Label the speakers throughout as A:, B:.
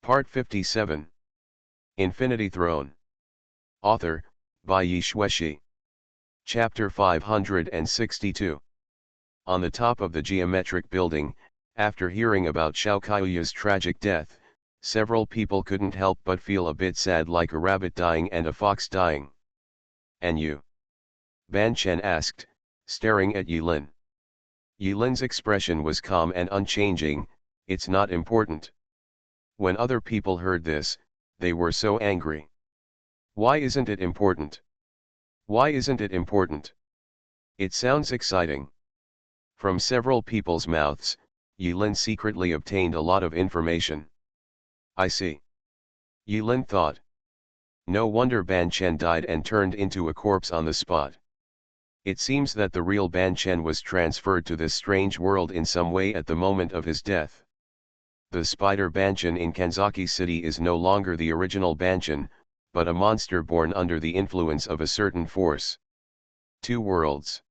A: Part 57. Infinity Throne. Author, by Yi Shueshi. Chapter 562. On the top of the geometric building, after hearing about Xiao Kaiyu's tragic death, several people couldn't help but feel a bit sad, like a rabbit dying and a fox dying. And you? Ban Chen asked, staring at Yilin. Yilin's expression was calm and unchanging. It's not important. When other people heard this, they were so angry. Why isn't it important? Why isn't it important? It sounds exciting. From several people's mouths, Yilin secretly obtained a lot of information. I see. Yilin thought. No wonder Ban Chen died and turned into a corpse on the spot. It seems that the real Ban Chen was transferred to this strange world in some way at the moment of his death. The spider Banchen in Kanzaki City is no longer the original Banchen, but a monster born under the influence of a certain force. Two worlds.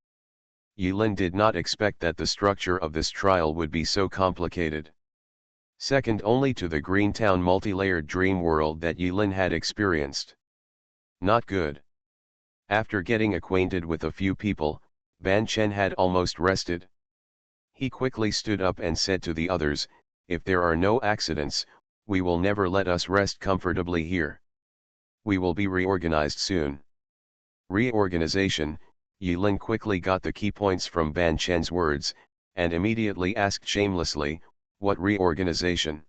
A: Yilin did not expect that the structure of this trial would be so complicated. Second only to the Green Town multi-layered dream world that Yilin had experienced. Not good. After getting acquainted with a few people, Ban Chen had almost rested. He quickly stood up and said to the others, "If there are no accidents, we will never let us rest comfortably here. We will be reorganized soon." Reorganization. Yilin quickly got the key points from Ban Chen's words, and immediately asked shamelessly, "What reorganization?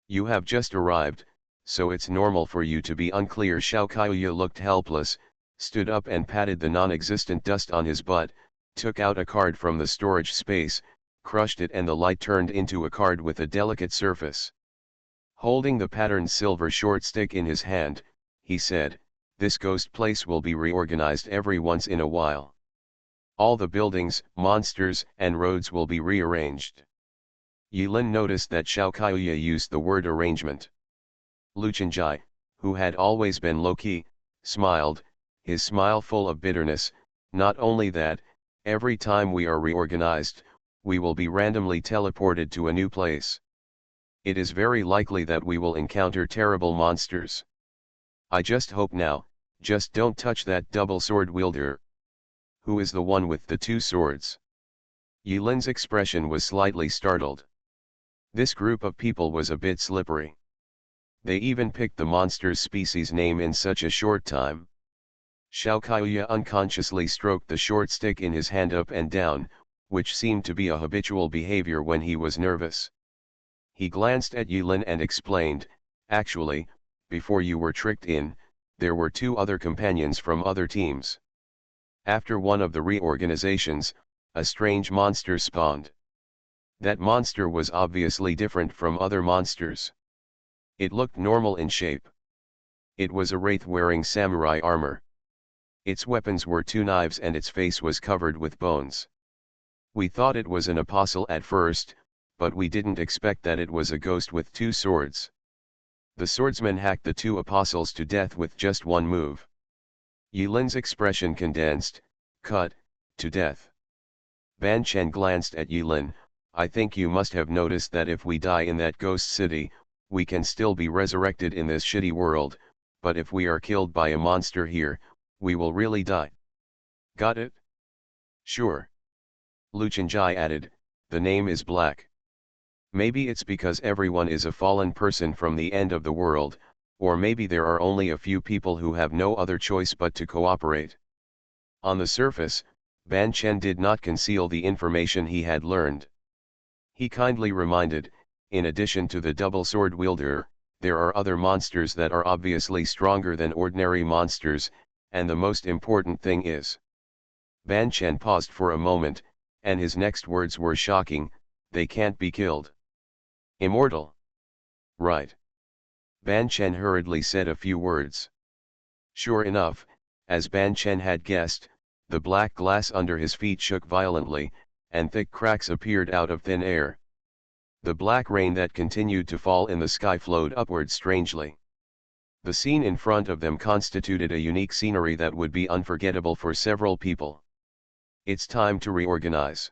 A: You have just arrived, so it's normal for you to be unclear." Xiao Kaiyu looked helpless, stood up and patted the non-existent dust on his butt, took out a card from the storage space, crushed it, and the light turned into a card with a delicate surface. Holding the patterned silver short stick in his hand, he said, "This ghost place will be reorganized every once in a while. All the buildings, monsters, and roads will be rearranged." Yilin noticed that Xiao Kaiyu used the word arrangement. Lu Chenjai, who had always been low-key, smiled, his smile full of bitterness. "Not only that, every time we are reorganized, we will be randomly teleported to a new place. It is very likely that we will encounter terrible monsters. I just hope now, just don't touch that double sword wielder." "Who is the one with the two swords?" Yilin's expression was slightly startled. This group of people was a bit slippery. They even picked the monster's species name in such a short time. Xiao Kaiyu unconsciously stroked the short stick in his hand up and down, which seemed to be a habitual behavior when he was nervous. He glanced at Yilin and explained, "Actually, before you were tricked in, there were two other companions from other teams. After one of the reorganizations, a strange monster spawned. That monster was obviously different from other monsters. It looked normal in shape. It was a wraith wearing samurai armor. Its weapons were two knives and its face was covered with bones. We thought it was an apostle at first, but we didn't expect that it was a ghost with two swords. The swordsman hacked the two apostles to death with just one move." Yilin's expression condensed, "Cut, to death." Ban Chen glanced at Yilin. "I think you must have noticed that if we die in that ghost city, we can still be resurrected in this shitty world, but if we are killed by a monster here, we will really die. Got it?" "Sure." Lu Chenjai added, "The name is Black. Maybe it's because everyone is a fallen person from the end of the world, or maybe there are only a few people who have no other choice but to cooperate." On the surface, Ban Chen did not conceal the information he had learned. He kindly reminded, "In addition to the double sword wielder, there are other monsters that are obviously stronger than ordinary monsters, and the most important thing is..." Ban Chen paused for a moment, and his next words were shocking, "They can't be killed. Immortal." "Right." Ban Chen hurriedly said a few words. Sure enough, as Ban Chen had guessed, the black glass under his feet shook violently, and thick cracks appeared out of thin air. The black rain that continued to fall in the sky flowed upward strangely. The scene in front of them constituted a unique scenery that would be unforgettable for several people. "It's time to reorganize."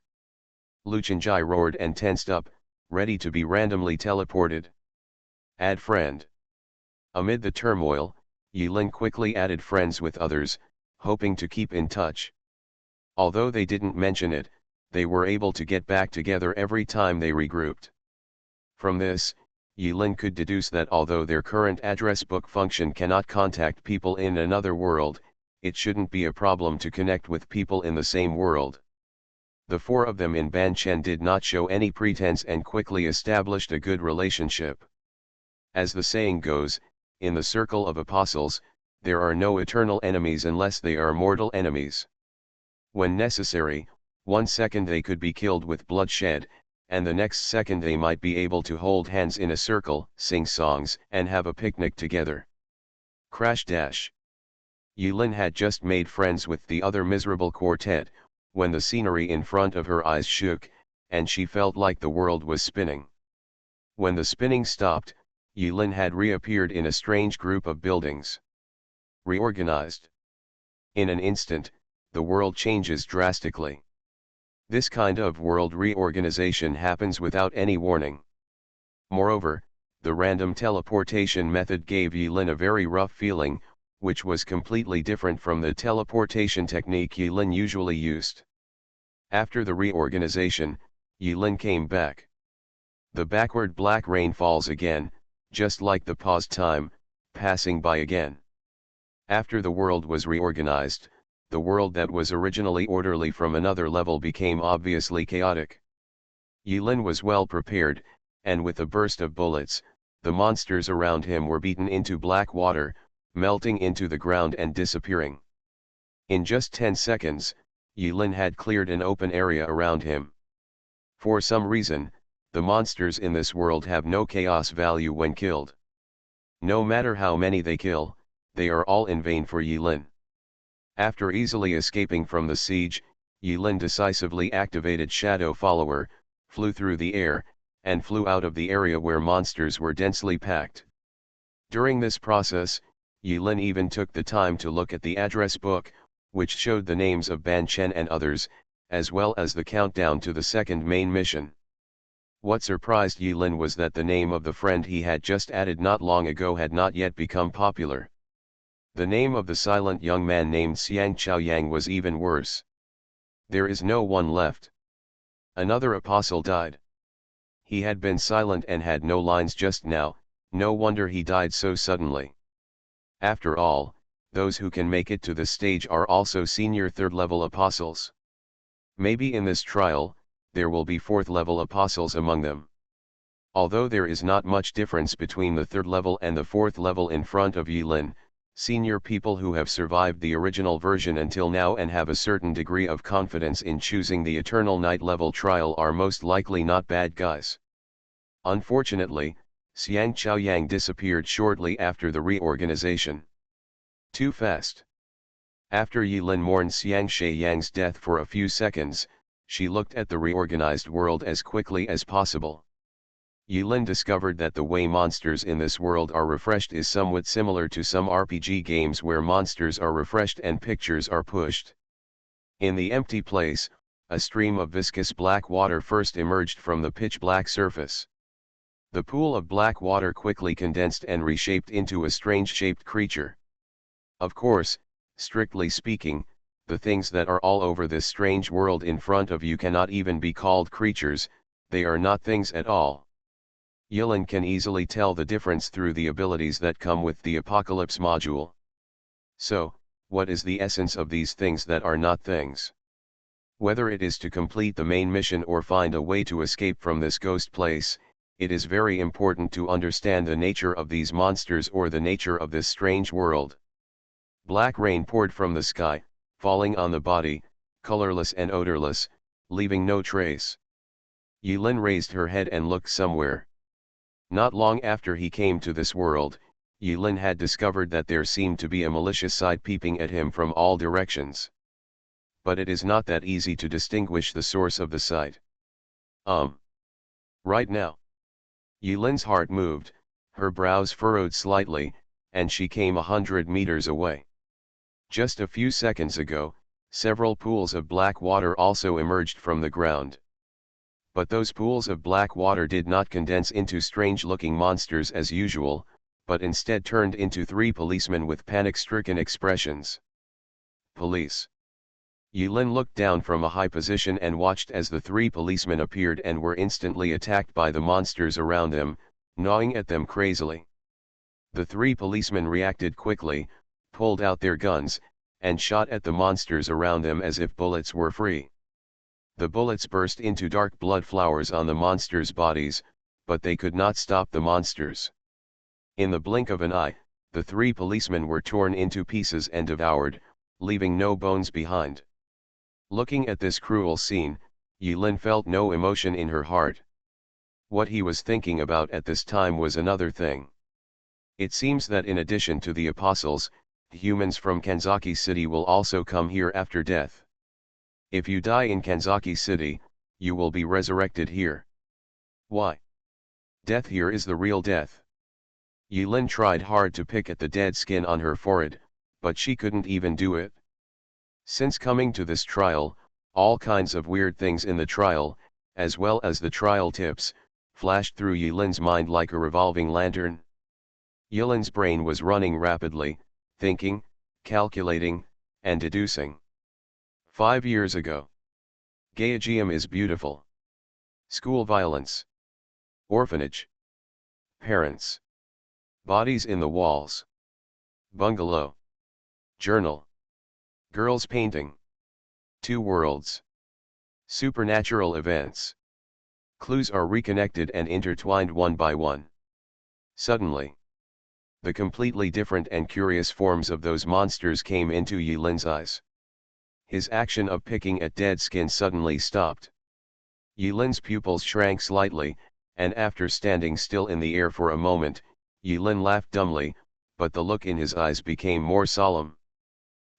A: Lu Chenjai roared and tensed up, ready to be randomly teleported. Add friend. Amid the turmoil, Yilin quickly added friends with others, hoping to keep in touch. Although they didn't mention it, they were able to get back together every time they regrouped. From this, Yilin could deduce that although their current address book function cannot contact people in another world, it shouldn't be a problem to connect with people in the same world. The four of them in Banchen did not show any pretense and quickly established a good relationship. As the saying goes, in the circle of apostles, there are no eternal enemies unless they are mortal enemies. When necessary, 1 second they could be killed with bloodshed, and the next second they might be able to hold hands in a circle, sing songs, and have a picnic together. Crash dash. Yilin had just made friends with the other miserable quartet, when the scenery in front of her eyes shook, and she felt like the world was spinning. When the spinning stopped, Yilin had reappeared in a strange group of buildings. Reorganized. In an instant, the world changes drastically. This kind of world reorganization happens without any warning. Moreover, the random teleportation method gave Yilin a very rough feeling, which was completely different from the teleportation technique Yilin usually used. After the reorganization, Yilin came back. The backward black rain falls again, just like the paused time, passing by again. After the world was reorganized, the world that was originally orderly from another level became obviously chaotic. Yilin was well prepared, and with a burst of bullets, the monsters around him were beaten into black water, melting into the ground and disappearing. In just 10 seconds, Yilin had cleared an open area around him. For some reason, the monsters in this world have no chaos value when killed. No matter how many they kill, they are all in vain for Yilin. After easily escaping from the siege, Yilin decisively activated Shadow Follower, flew through the air, and flew out of the area where monsters were densely packed. During this process, Yilin even took the time to look at the address book, which showed the names of Banchen and others, as well as the countdown to the second main mission. What surprised Yilin was that the name of the friend he had just added not long ago had not yet become popular. The name of the silent young man named Xiang Chaoyang was even worse. There is no one left. Another apostle died. He had been silent and had no lines just now, no wonder he died so suddenly. After all, those who can make it to this stage are also senior third-level apostles. Maybe in this trial, there will be fourth-level apostles among them. Although there is not much difference between the third level and the fourth level in front of Yilin, senior people who have survived the original version until now and have a certain degree of confidence in choosing the Eternal Night level trial are most likely not bad guys. Unfortunately, Xiang Chaoyang disappeared shortly after the reorganization. Too fast. After Yilin mourned Xiang Chaoyang's death for a few seconds, she looked at the reorganized world as quickly as possible. Yilin discovered that the way monsters in this world are refreshed is somewhat similar to some RPG games where monsters are refreshed and pictures are pushed. In the empty place, a stream of viscous black water first emerged from the pitch-black surface. The pool of black water quickly condensed and reshaped into a strange-shaped creature. Of course, strictly speaking, the things that are all over this strange world in front of you cannot even be called creatures, they are not things at all. Yilin can easily tell the difference through the abilities that come with the Apocalypse module. So, what is the essence of these things that are not things? Whether it is to complete the main mission or find a way to escape from this ghost place, it is very important to understand the nature of these monsters or the nature of this strange world. Black rain poured from the sky, falling on the body, colorless and odorless, leaving no trace. Yilin raised her head and looked somewhere. Not long after he came to this world, Yilin had discovered that there seemed to be a malicious side peeping at him from all directions. But it is not that easy to distinguish the source of the sight. Right now. Yilin's heart moved, her brows furrowed slightly, and she came 100 meters away. Just a few seconds ago, several pools of black water also emerged from the ground. But those pools of black water did not condense into strange-looking monsters as usual, but instead turned into three policemen with panic-stricken expressions. Police. Yulin looked down from a high position and watched as the three policemen appeared and were instantly attacked by the monsters around them, gnawing at them crazily. The three policemen reacted quickly, pulled out their guns, and shot at the monsters around them as if bullets were free. The bullets burst into dark blood flowers on the monsters' bodies, but they could not stop the monsters. In the blink of an eye, the three policemen were torn into pieces and devoured, leaving no bones behind. Looking at this cruel scene, Yulin felt no emotion in her heart. What he was thinking about at this time was another thing. It seems that in addition to the apostles, humans from Kanzaki City will also come here after death. If you die in Kanzaki City, you will be resurrected here. Why? Death here is the real death. Yulin tried hard to pick at the dead skin on her forehead, but she couldn't even do it. Since coming to this trial, all kinds of weird things in the trial, as well as the trial tips, flashed through Yulin's mind like a revolving lantern. Yulin's brain was running rapidly, thinking, calculating, and deducing. 5 years ago. Gyeogeum is beautiful. School violence. Orphanage. Parents. Bodies in the walls. Bungalow. Journal. Girls painting. Two worlds. Supernatural events. Clues are reconnected and intertwined one by one. Suddenly, the completely different and curious forms of those monsters came into Yulin's eyes. His action of picking at dead skin suddenly stopped. Yulin's pupils shrank slightly, and after standing still in the air for a moment, Yulin laughed dumbly, but the look in his eyes became more solemn.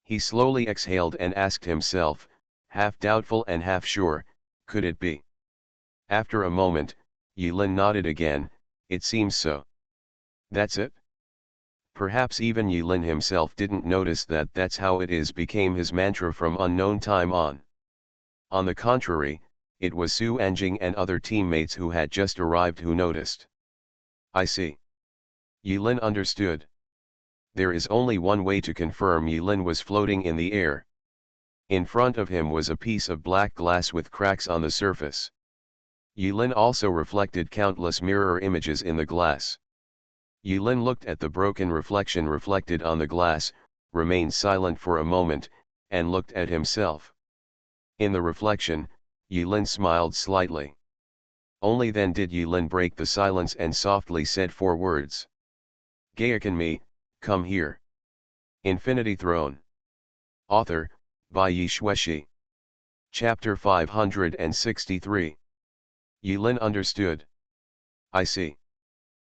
A: He slowly exhaled and asked himself, half doubtful and half sure, could it be? After a moment, Yulin nodded again, it seems so. That's it? Perhaps even Yulin himself didn't notice that that's how it is became his mantra from unknown time on. On the contrary, it was Su Anjing and other teammates who had just arrived who noticed. I see. Yulin understood. There is only one way to confirm Yulin was floating in the air. In front of him was a piece of black glass with cracks on the surface. Yulin also reflected countless mirror images in the glass. Yulin looked at the broken reflection reflected on the glass, remained silent for a moment, and looked at himself. In the reflection, Yulin smiled slightly. Only then did Yulin break the silence and softly said 4 words. Gyaokan-mi, come here. Infinity Throne. Author, by Yi Shueshi. Chapter 563. Yulin understood. I see.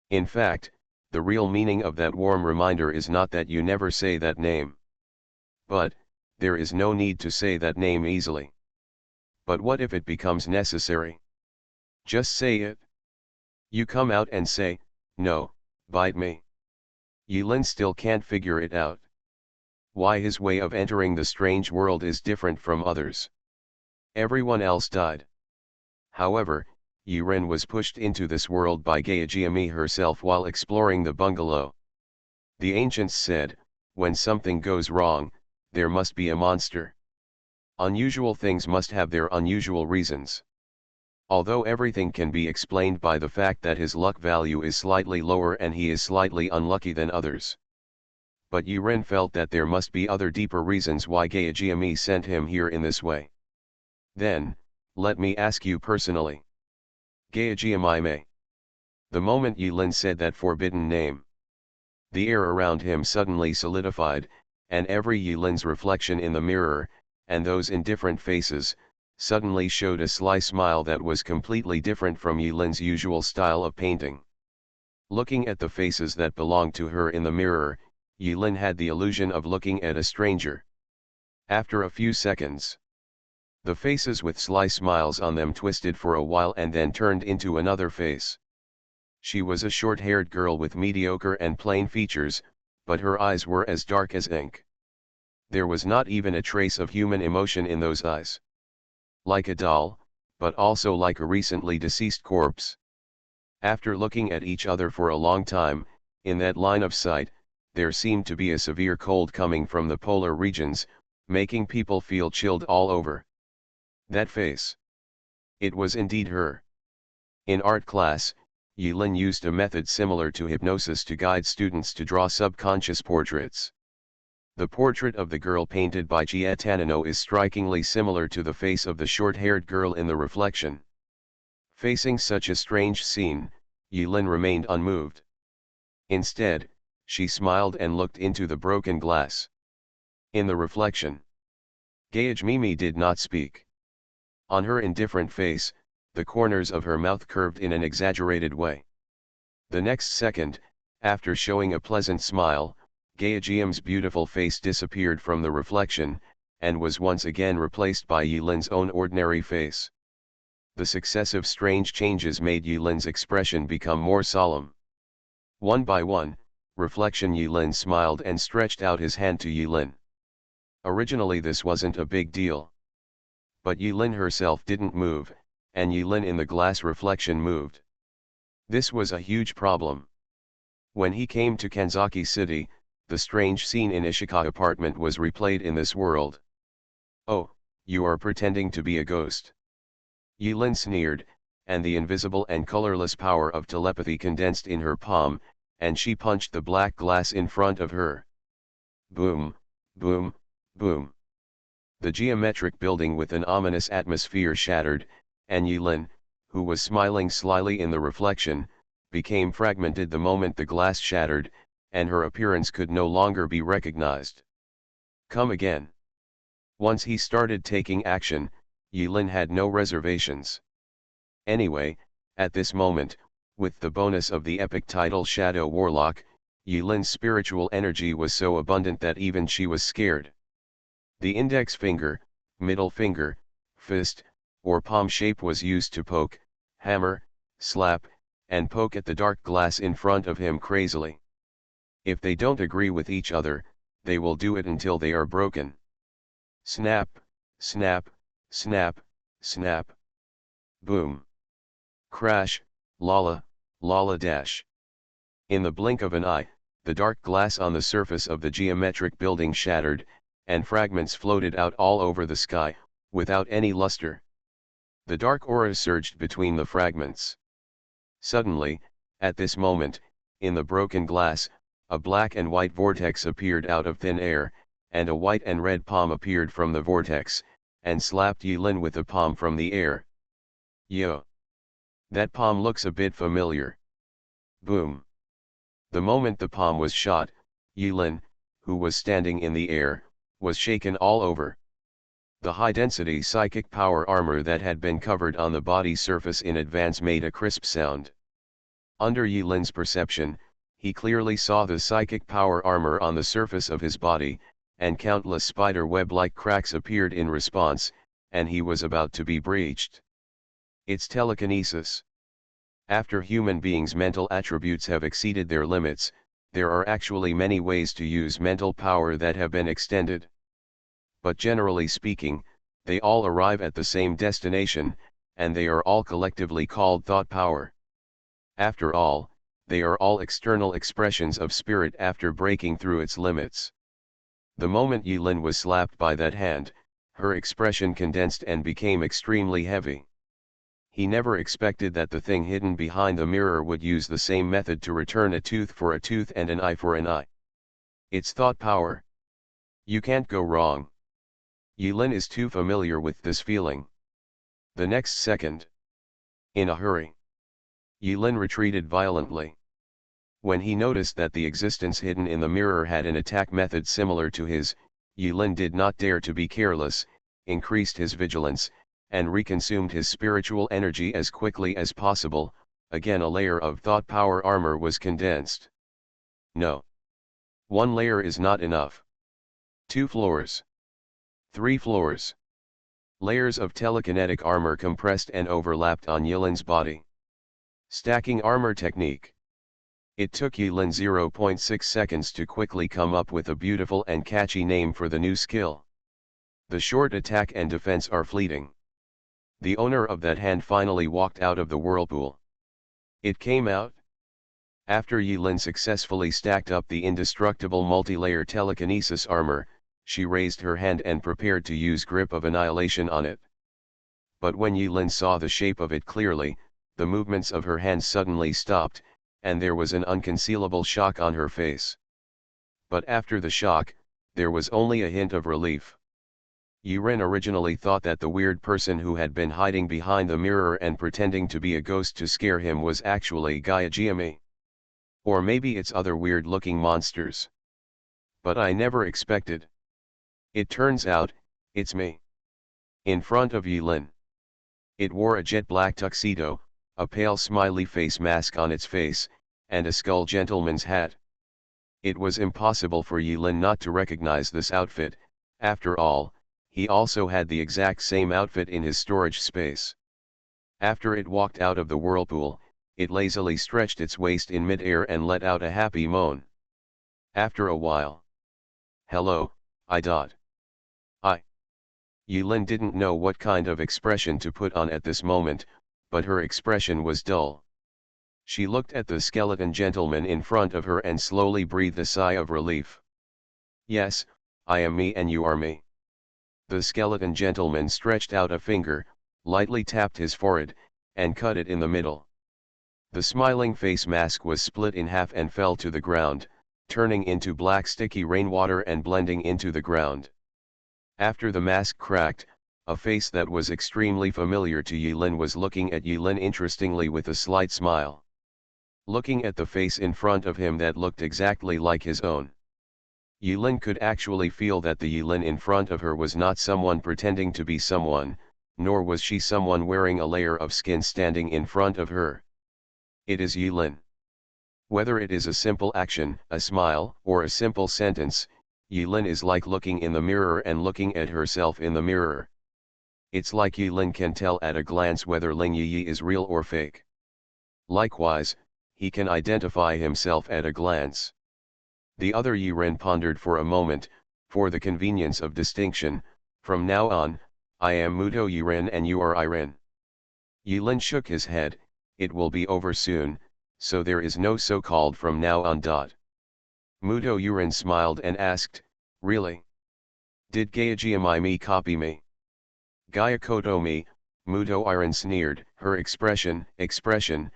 A: In fact, the real meaning of that warm reminder is not that you never say that name. But, there is no need to say that name easily. But what if it becomes necessary? Just say it. You come out and say, no, bite me. Yulin still can't figure it out. Why his way of entering the strange world is different from others. Everyone else died. However, Yurin was pushed into this world by Gyeogeum herself while exploring the bungalow. The ancients said, when something goes wrong, there must be a monster. Unusual things must have their unusual reasons. Although everything can be explained by the fact that his luck value is slightly lower and he is slightly unlucky than others. But Yurin felt that there must be other deeper reasons why Gyeogeum sent him here in this way. Then, let me ask you personally. Gyeogeum. The moment Yulin said that forbidden name, the air around him suddenly solidified, and every Yulin's reflection in the mirror, and those in different faces, suddenly showed a sly smile that was completely different from Yulin's usual style of painting. Looking at the faces that belonged to her in the mirror, Yulin had the illusion of looking at a stranger. After a few seconds, the faces with sly smiles on them twisted for a while and then turned into another face. She was a short-haired girl with mediocre and plain features, but her eyes were as dark as ink. There was not even a trace of human emotion in those eyes. Like a doll, but also like a recently deceased corpse. After looking at each other for a long time, in that line of sight, there seemed to be a severe cold coming from the polar regions, making people feel chilled all over. That face. It was indeed her. In art class, Yilin used a method similar to hypnosis to guide students to draw subconscious portraits. The portrait of the girl painted by Gaetano is strikingly similar to the face of the short-haired girl in the reflection. Facing such a strange scene, Yilin remained unmoved. Instead, she smiled and looked into the broken glass. In the reflection, Mimi did not speak. On her indifferent face, the corners of her mouth curved in an exaggerated way. The next second, after showing a pleasant smile, Gaejium's beautiful face disappeared from the reflection, and was once again replaced by Yilin's own ordinary face. The successive strange changes made Yilin's expression become more solemn. One by one, reflection Yilin smiled and stretched out his hand to Yilin. Originally this wasn't a big deal. But Yilin herself didn't move, and Yilin in the glass reflection moved. This was a huge problem. When he came to Kanzaki City, the strange scene in Ishika's apartment was replayed in this world. "Oh, you are pretending to be a ghost." Yilin sneered, and the invisible and colorless power of telepathy condensed in her palm, and she punched the black glass in front of her. Boom, boom, boom. The geometric building with an ominous atmosphere shattered, and Yilin, who was smiling slyly in the reflection, became fragmented the moment the glass shattered, and her appearance could no longer be recognized. Come again. Once he started taking action, Yilin had no reservations. Anyway, at this moment, with the bonus of the epic title Shadow Warlock, Yilin's spiritual energy was so abundant that even she was scared. The index finger, middle finger, fist, or palm shape was used to poke, hammer, slap, and poke at the dark glass in front of him crazily. If they don't agree with each other, they will do it until they are broken. Snap, snap, snap, snap. Boom. Crash, lala, lala dash. In the blink of an eye, the dark glass on the surface of the geometric building shattered, and fragments floated out all over the sky, without any luster. The dark aura surged between the fragments. Suddenly, at this moment, in the broken glass, a black and white vortex appeared out of thin air, and a white and red palm appeared from the vortex, and slapped Yilin with a palm from the air. Yo! That palm looks a bit familiar. Boom! The moment the palm was shot, Yilin, who was standing in the air, was shaken all over. The high-density psychic power armor that had been covered on the body surface in advance made a crisp sound. Under Yilin's perception, he clearly saw the psychic power armor on the surface of his body, and countless spider web-like cracks appeared in response, and he was about to be breached. It's telekinesis. After human beings' mental attributes have exceeded their limits, there are actually many ways to use mental power that have been extended. But generally speaking, they all arrive at the same destination, and they are all collectively called thought power. After all, they are all external expressions of spirit after breaking through its limits. The moment Yilin was slapped by that hand, her expression condensed and became extremely heavy. He never expected that the thing hidden behind the mirror would use the same method to return a tooth for a tooth and an eye for an eye. It's thought power. You can't go wrong. Yilin is too familiar with this feeling. The next second. In a hurry. Yilin retreated violently. When he noticed that the existence hidden in the mirror had an attack method similar to his, Yilin did not dare to be careless, increased his vigilance, and reconsumed his spiritual energy as quickly as possible. Again a layer of thought power armor was condensed. No. One layer is not enough. 2 floors. 3 floors. Layers of telekinetic armor compressed and overlapped on Yilin's body. Stacking armor technique. It took Yilin 0.6 seconds to quickly come up with a beautiful and catchy name for the new skill. The short attack and defense are fleeting. The owner of that hand finally walked out of the whirlpool. It came out. After Yilin successfully stacked up the indestructible multi-layer telekinesis armor, she raised her hand and prepared to use Grip of Annihilation on it. But when Yilin saw the shape of it clearly, the movements of her hand suddenly stopped, and there was an unconcealable shock on her face. But after the shock, there was only a hint of relief. Yilin originally thought that the weird person who had been hiding behind the mirror and pretending to be a ghost to scare him was actually Gaia Jiami. Or maybe it's other weird-looking monsters. But I never expected. It turns out, it's me. In front of Yilin. It wore a jet-black tuxedo, a pale smiley face mask on its face, and a skull gentleman's hat. It was impossible for Yilin not to recognize this outfit. After all, he also had the exact same outfit in his storage space. After it walked out of the whirlpool, it lazily stretched its waist in mid-air and let out a happy moan. After a while. Hello, I. Yilin didn't know what kind of expression to put on at this moment, but her expression was dull. She looked at the skeleton gentleman in front of her and slowly breathed a sigh of relief. Yes, I am me and you are me. The skeleton gentleman stretched out a finger, lightly tapped his forehead, and cut it in the middle. The smiling face mask was split in half and fell to the ground, turning into black sticky rainwater and blending into the ground. After the mask cracked, a face that was extremely familiar to Yilin was looking at Yilin interestingly with a slight smile. Looking at the face in front of him that looked exactly like his own. Yilin could actually feel that the Yilin in front of her was not someone pretending to be someone, nor was she someone wearing a layer of skin standing in front of her. It is Yilin. Whether it is a simple action, a smile, or a simple sentence, Yilin is like looking in the mirror and looking at herself in the mirror. It's like Yilin can tell at a glance whether Ling Yi is real or fake. Likewise, he can identify himself at a glance. The other Yiren pondered for a moment, for the convenience of distinction, from now on, I am Muto Yiren and you are Iren. Yilin shook his head, it will be over soon, so there is no so-called from now on. Muto Yiren smiled and asked, really? Did Gayajiamai copy me? Gaia Koto me, Muto Iren sneered, her expression,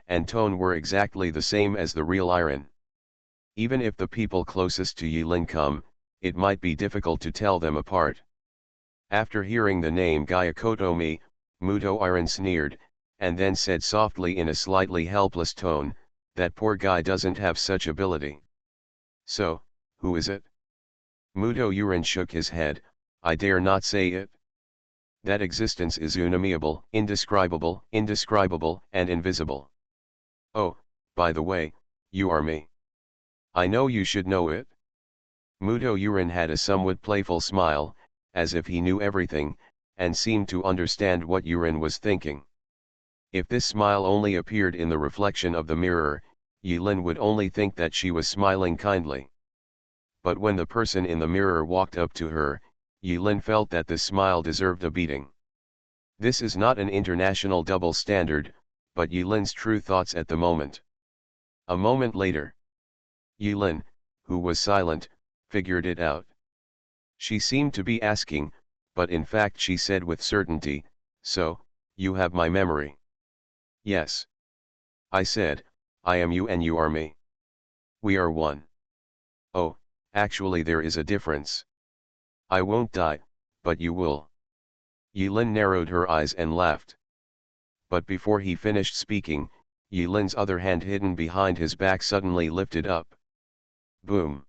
A: and tone were exactly the same as the real Iren. Even if the people closest to Yilin come, it might be difficult to tell them apart. After hearing the name Gaia Koto me, Muto Iren sneered, and then said softly in a slightly helpless tone, that poor guy doesn't have such ability. So, who is it? Muto Yiren shook his head, I dare not say it. That existence is unamiable, indescribable, and invisible. Oh, by the way, you are me. I know you should know it. Muto Yiren had a somewhat playful smile, as if he knew everything, and seemed to understand what Yiren was thinking. If this smile only appeared in the reflection of the mirror, Yilin would only think that she was smiling kindly. But when the person in the mirror walked up to her, Yilin felt that this smile deserved a beating. This is not an international double standard, but Yilin's true thoughts at the moment. A moment later, Yilin, who was silent, figured it out. She seemed to be asking, but in fact she said with certainty, so, you have my memory. Yes. I said, I am you and you are me. We are one. Oh, actually there is a difference. I won't die, but you will. Yilin narrowed her eyes and laughed. But before he finished speaking, Yilin's other hand hidden behind his back suddenly lifted up. Boom.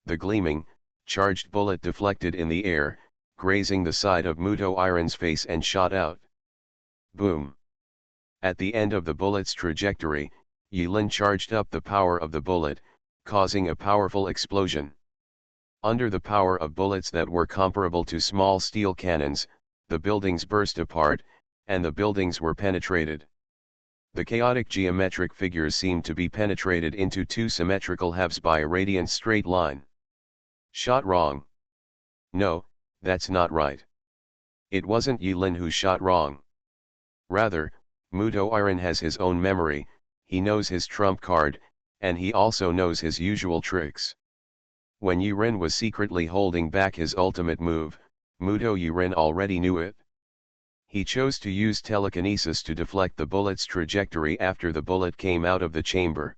A: The gleaming, charged bullet deflected in the air, grazing the side of Muto Iren's face and shot out. Boom. At the end of the bullet's trajectory, Yilin charged up the power of the bullet, causing a powerful explosion. Under the power of bullets that were comparable to small steel cannons, the buildings burst apart, and the buildings were penetrated. The chaotic geometric figures seemed to be penetrated into two symmetrical halves by a radiant straight line. Shot wrong. No, that's not right. It wasn't Yilin who shot wrong. Rather, Muto Iron has his own memory, he knows his trump card, and he also knows his usual tricks. When Yurin was secretly holding back his ultimate move, Muto Yurin already knew it. He chose to use telekinesis to deflect the bullet's trajectory after the bullet came out of the chamber.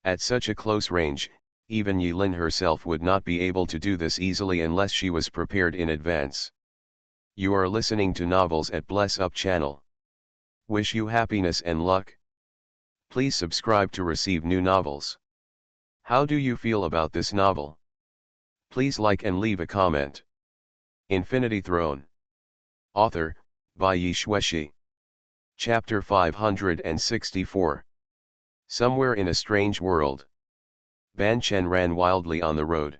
A: At such a close range, even Yulin herself would not be able to do this easily unless she was prepared in advance. You are listening to Novels at Bless Up channel. Wish you happiness and luck. Please subscribe to receive new novels. How do you feel about this novel? Please like and leave a comment. Infinity Throne. Author, by Yi Shueshi. Chapter 564. Somewhere in a strange world. Ban Chen ran wildly on the road.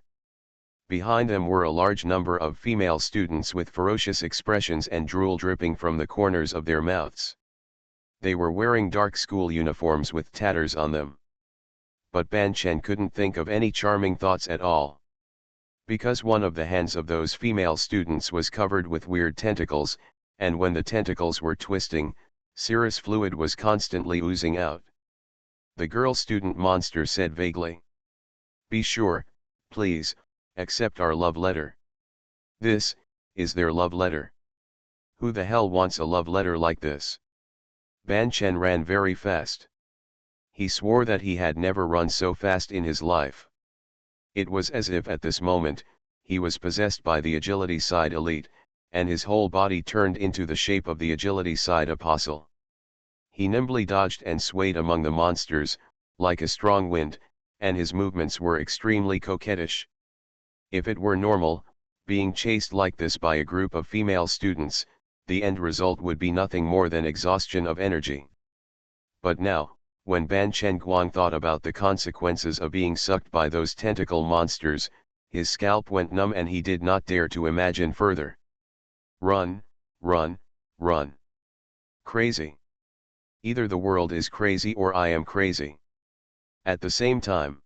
A: Behind them were a large number of female students with ferocious expressions and drool dripping from the corners of their mouths. They were wearing dark school uniforms with tatters on them. But Ban Chen couldn't think of any charming thoughts at all. Because one of the hands of those female students was covered with weird tentacles, and when the tentacles were twisting, serous fluid was constantly oozing out. The girl student monster said vaguely. Be sure, please, accept our love letter. This is their love letter. Who the hell wants a love letter like this? Ban Chen ran very fast. He swore that he had never run so fast in his life. It was as if at this moment, he was possessed by the agility side elite, and his whole body turned into the shape of the agility side apostle. He nimbly dodged and swayed among the monsters, like a strong wind, and his movements were extremely coquettish. If it were normal, being chased like this by a group of female students, the end result would be nothing more than exhaustion of energy. But now, when Ban Chen Guang thought about the consequences of being sucked by those tentacle monsters, his scalp went numb and he did not dare to imagine further. Run, run, run. Crazy. Either the world is crazy or I am crazy. At the same time,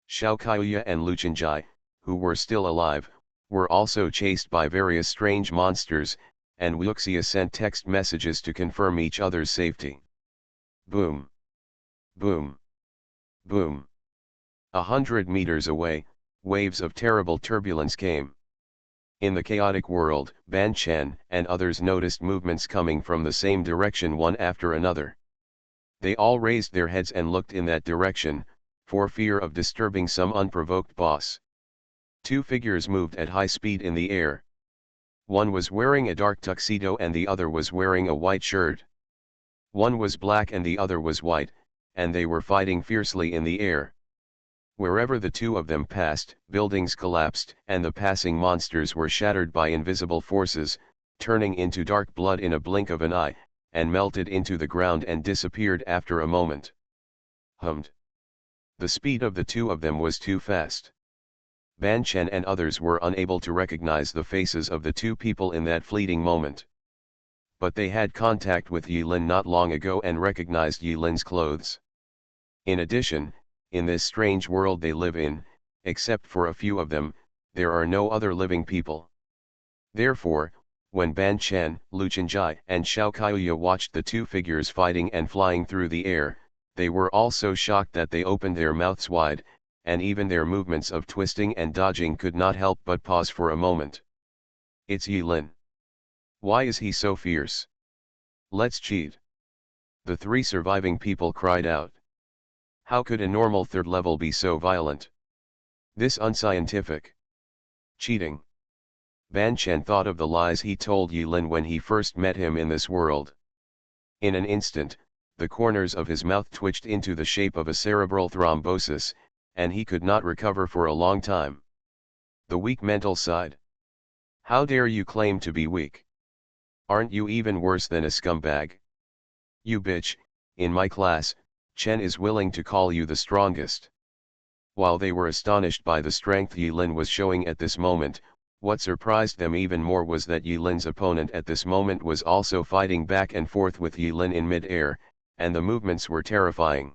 A: Xiao Kaiyuya and Lu Chenjai, who were still alive, were also chased by various strange monsters, and Wuxia sent text messages to confirm each other's safety. Boom. Boom. Boom. 100 meters away, waves of terrible turbulence came. In the chaotic world, Ban Chen and others noticed movements coming from the same direction one after another. They all raised their heads and looked in that direction, for fear of disturbing some unprovoked boss. Two figures moved at high speed in the air. One was wearing a dark tuxedo and the other was wearing a white shirt. One was black and the other was white, and they were fighting fiercely in the air. Wherever the two of them passed, buildings collapsed, and the passing monsters were shattered by invisible forces, turning into dark blood in a blink of an eye, and melted into the ground and disappeared after a moment. Hummed. The speed of the two of them was too fast. Ban Chen and others were unable to recognize the faces of the two people in that fleeting moment. But they had contact with Yulin not long ago and recognized Yulin's clothes. In addition, in this strange world they live in, except for a few of them, there are no other living people. Therefore, when Ban Chen, Lu Chenjai and Xiao Kaiyuya watched the two figures fighting and flying through the air, they were all so shocked that they opened their mouths wide, and even their movements of twisting and dodging could not help but pause for a moment. It's Yulin. Why is he so fierce? Let's cheat. The three surviving people cried out. How could a normal third level be so violent? This unscientific. Cheating. Ban Chen thought of the lies he told Yulin when he first met him in this world. In an instant, the corners of his mouth twitched into the shape of a cerebral thrombosis, and he could not recover for a long time. The weak mental side. How dare you claim to be weak? Aren't you even worse than a scumbag? You bitch, in my class, Chen is willing to call you the strongest. While they were astonished by the strength Yulin was showing at this moment, what surprised them even more was that Yulin's opponent at this moment was also fighting back and forth with Yulin in mid-air, and the movements were terrifying.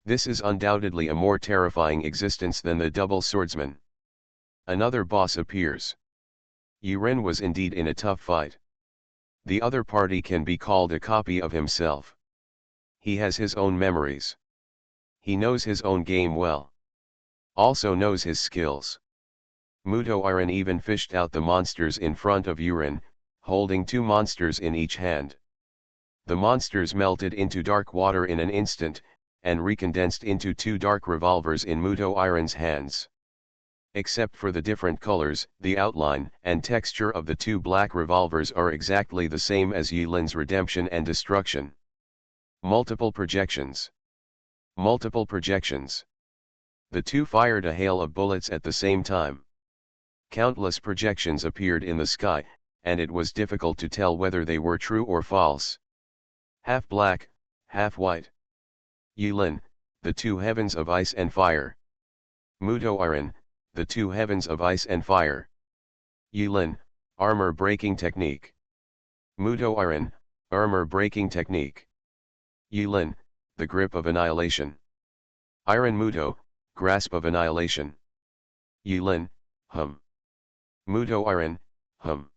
A: This is undoubtedly a more terrifying existence than the double swordsman. Another boss appears. Yulin was indeed in a tough fight. The other party can be called a copy of himself. He has his own memories. He knows his own game well. Also knows his skills. Muto Iron even fished out the monsters in front of Urin, holding 2 monsters in each hand. The monsters melted into dark water in an instant, and recondensed into 2 dark revolvers in Muto Iron's hands. Except for the different colors, the outline and texture of the 2 black revolvers are exactly the same as Yulin's redemption and destruction. Multiple projections. Multiple projections. The 2 fired a hail of bullets at the same time. Countless projections appeared in the sky, and it was difficult to tell whether they were true or false. Half black, half white. Yulin, the 2 heavens of ice and fire. Muto Iron, the 2 heavens of ice and fire. Yulin, armor breaking technique. Muto Iron, armor breaking technique. Yulin, the grip of annihilation. Iron Muto, grasp of annihilation. Yulin, hum. Muto Iron, hum.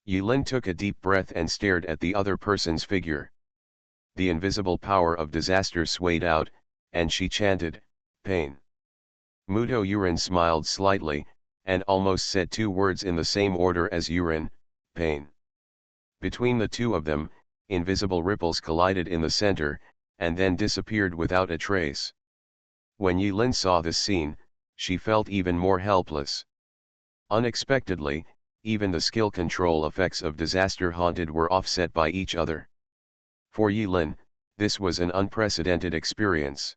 A: Yulin took a deep breath and stared at the other person's figure. The invisible power of disaster swayed out, and she chanted, pain. Muto Urin smiled slightly, and almost said 2 words in the same order as Urin, pain. Between the 2 of them, invisible ripples collided in the center, and then disappeared without a trace. When Yulin saw this scene, she felt even more helpless. Unexpectedly, even the skill control effects of Disaster Haunted were offset by each other. For Yulin, this was an unprecedented experience.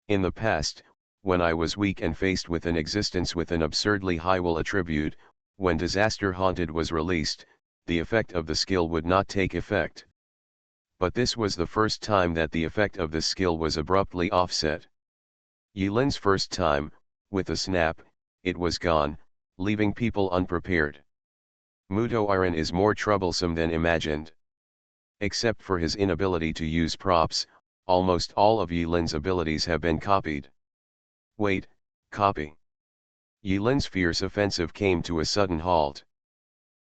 A: In the past, when I was weak and faced with an existence with an absurdly high will attribute, when Disaster Haunted was released, the effect of the skill would not take effect. But this was the first time that the effect of the skill was abruptly offset. Yulin's first time, with a snap, it was gone, leaving people unprepared. Muto Iron is more troublesome than imagined. Except for his inability to use props, almost all of Yulin's abilities have been copied. Wait, copy. Yulin's fierce offensive came to a sudden halt.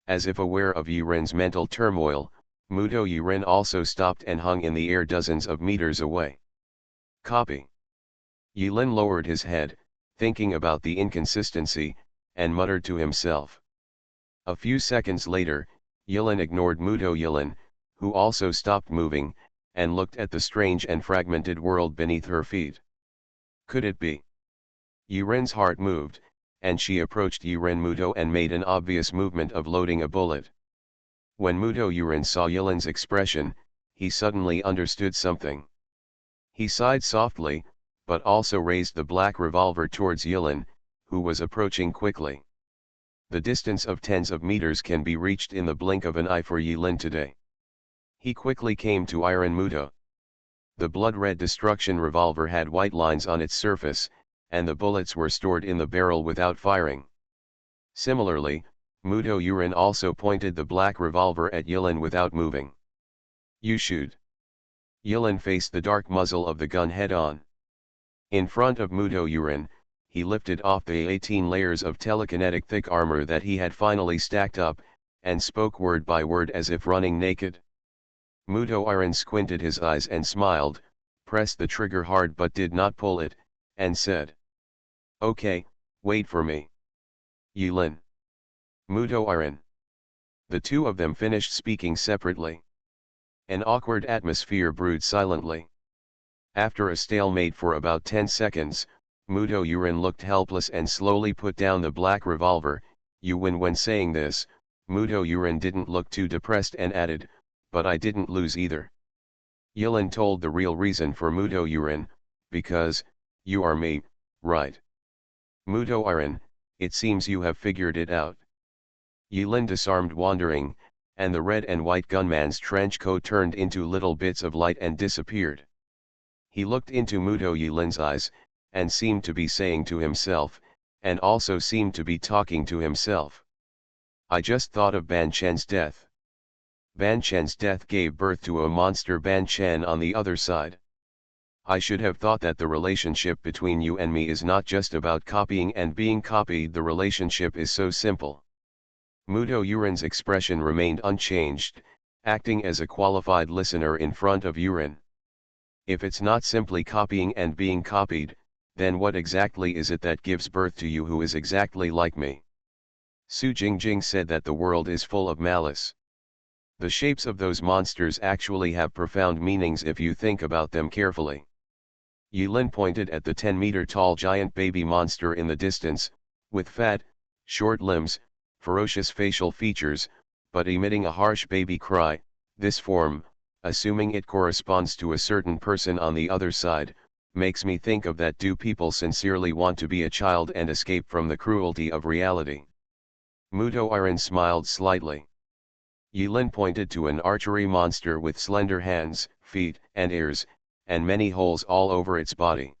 A: As if aware of Yurin's mental turmoil, Muto Yurin also stopped and hung in the air dozens of meters away. Copy. Yulin lowered his head, thinking about the inconsistency, and muttered to himself. A few seconds later, Yulin ignored Muto Yulin, who also stopped moving, and looked at the strange and fragmented world beneath her feet. Could it be? Yurin's heart moved, and she approached Yurin Muto and made an obvious movement of loading a bullet. When Muto Yurin saw Yulin's expression, he suddenly understood something. He sighed softly, but also raised the black revolver towards Yulin, who was approaching quickly. The distance of tens of meters can be reached in the blink of an eye for Yulin today. He quickly came to Iron Muto. The blood-red destruction revolver had white lines on its surface, and the bullets were stored in the barrel without firing. Similarly, Muto Yurin also pointed the black revolver at Yulin without moving. You shoot. Yulin faced the dark muzzle of the gun head-on. In front of Muto Yurin, he lifted off the 18 layers of telekinetic thick armor that he had finally stacked up, and spoke word by word as if running naked. Muto Iron squinted his eyes and smiled, pressed the trigger hard but did not pull it, and said, "Okay, wait for me." Yulin. Muto Iron. The 2 of them finished speaking separately. An awkward atmosphere brewed silently. After a stalemate for about 10 seconds, Muto Yurin looked helpless and slowly put down the black revolver. You win. When saying this, Muto Yurin didn't look too depressed and added, "But I didn't lose either." Yulin told the real reason for Muto Yurin, "Because, you are me, right?" Muto Iron, "It seems you have figured it out." Yulin disarmed wandering, and the red and white gunman's trench coat turned into little bits of light and disappeared. He looked into Muto Yulin's eyes, and seemed to be saying to himself, and also seemed to be talking to himself. "I just thought of Ban Chen's death. Ban Chen's death gave birth to a monster Ban Chen on the other side. I should have thought that the relationship between you and me is not just about copying and being copied. The relationship is so simple." Muto Yurin's expression remained unchanged, acting as a qualified listener in front of Yurin. If it's not simply copying and being copied, then what exactly is it that gives birth to you who is exactly like me? Su Jingjing said that the world is full of malice. The shapes of those monsters actually have profound meanings if you think about them carefully. Yilin pointed at the 10-meter-tall giant baby monster in the distance, with fat, short limbs, ferocious facial features, but emitting a harsh baby cry. This form, assuming it corresponds to a certain person on the other side, makes me think of that do people sincerely want to be a child and escape from the cruelty of reality? Muto Iron smiled slightly. Yilin pointed to an archery monster with slender hands, feet, and ears, and many holes all over its body.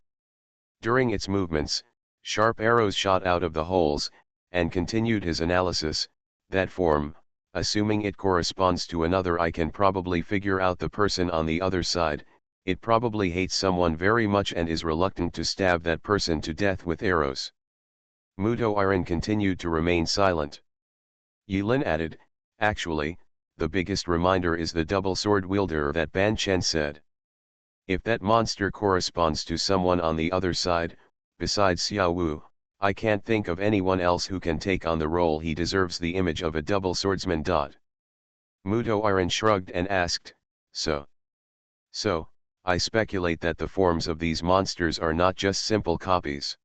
A: During its movements, sharp arrows shot out of the holes, and continued his analysis. That form, assuming it corresponds to another, I can probably figure out the person on the other side. It probably hates someone very much and is reluctant to stab that person to death with arrows. Muto Iron continued to remain silent. Yilin added, actually, the biggest reminder is the double sword wielder that Ban Chen said. If that monster corresponds to someone on the other side, besides Xiao Wu, I can't think of anyone else who can take on the role. He deserves the image of a double swordsman. Muto Iron shrugged and asked, So, I speculate that the forms of these monsters are not just simple copies.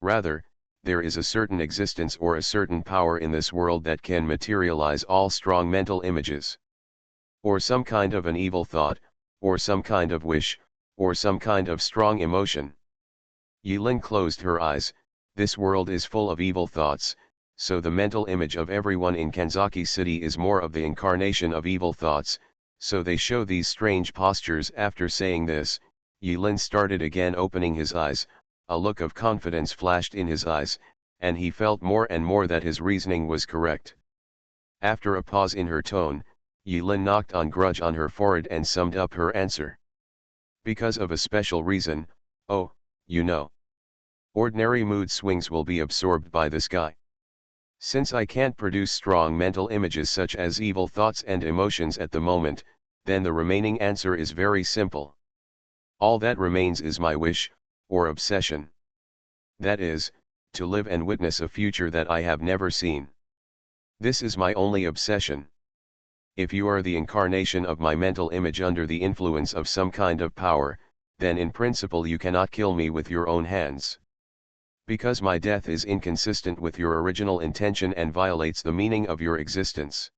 A: Rather, there is a certain existence or a certain power in this world that can materialize all strong mental images. Or some kind of an evil thought, or some kind of wish, or some kind of strong emotion. Yilin closed her eyes. This world is full of evil thoughts, so the mental image of everyone in Kanzaki City is more of the incarnation of evil thoughts, so they show these strange postures. After saying this, Yilin started again opening his eyes. A look of confidence flashed in his eyes, and he felt more and more that his reasoning was correct. After a pause in her tone, Yilin knocked on grudge on her forehead and summed up her answer. Because of a special reason, oh, you know. Ordinary mood swings will be absorbed by the sky. Since I can't produce strong mental images such as evil thoughts and emotions at the moment, then the remaining answer is very simple. All that remains is my wish, or obsession. That is, to live and witness a future that I have never seen. This is my only obsession. If you are the incarnation of my mental image under the influence of some kind of power, then in principle you cannot kill me with your own hands. Because my death is inconsistent with your original intention and violates the meaning of your existence.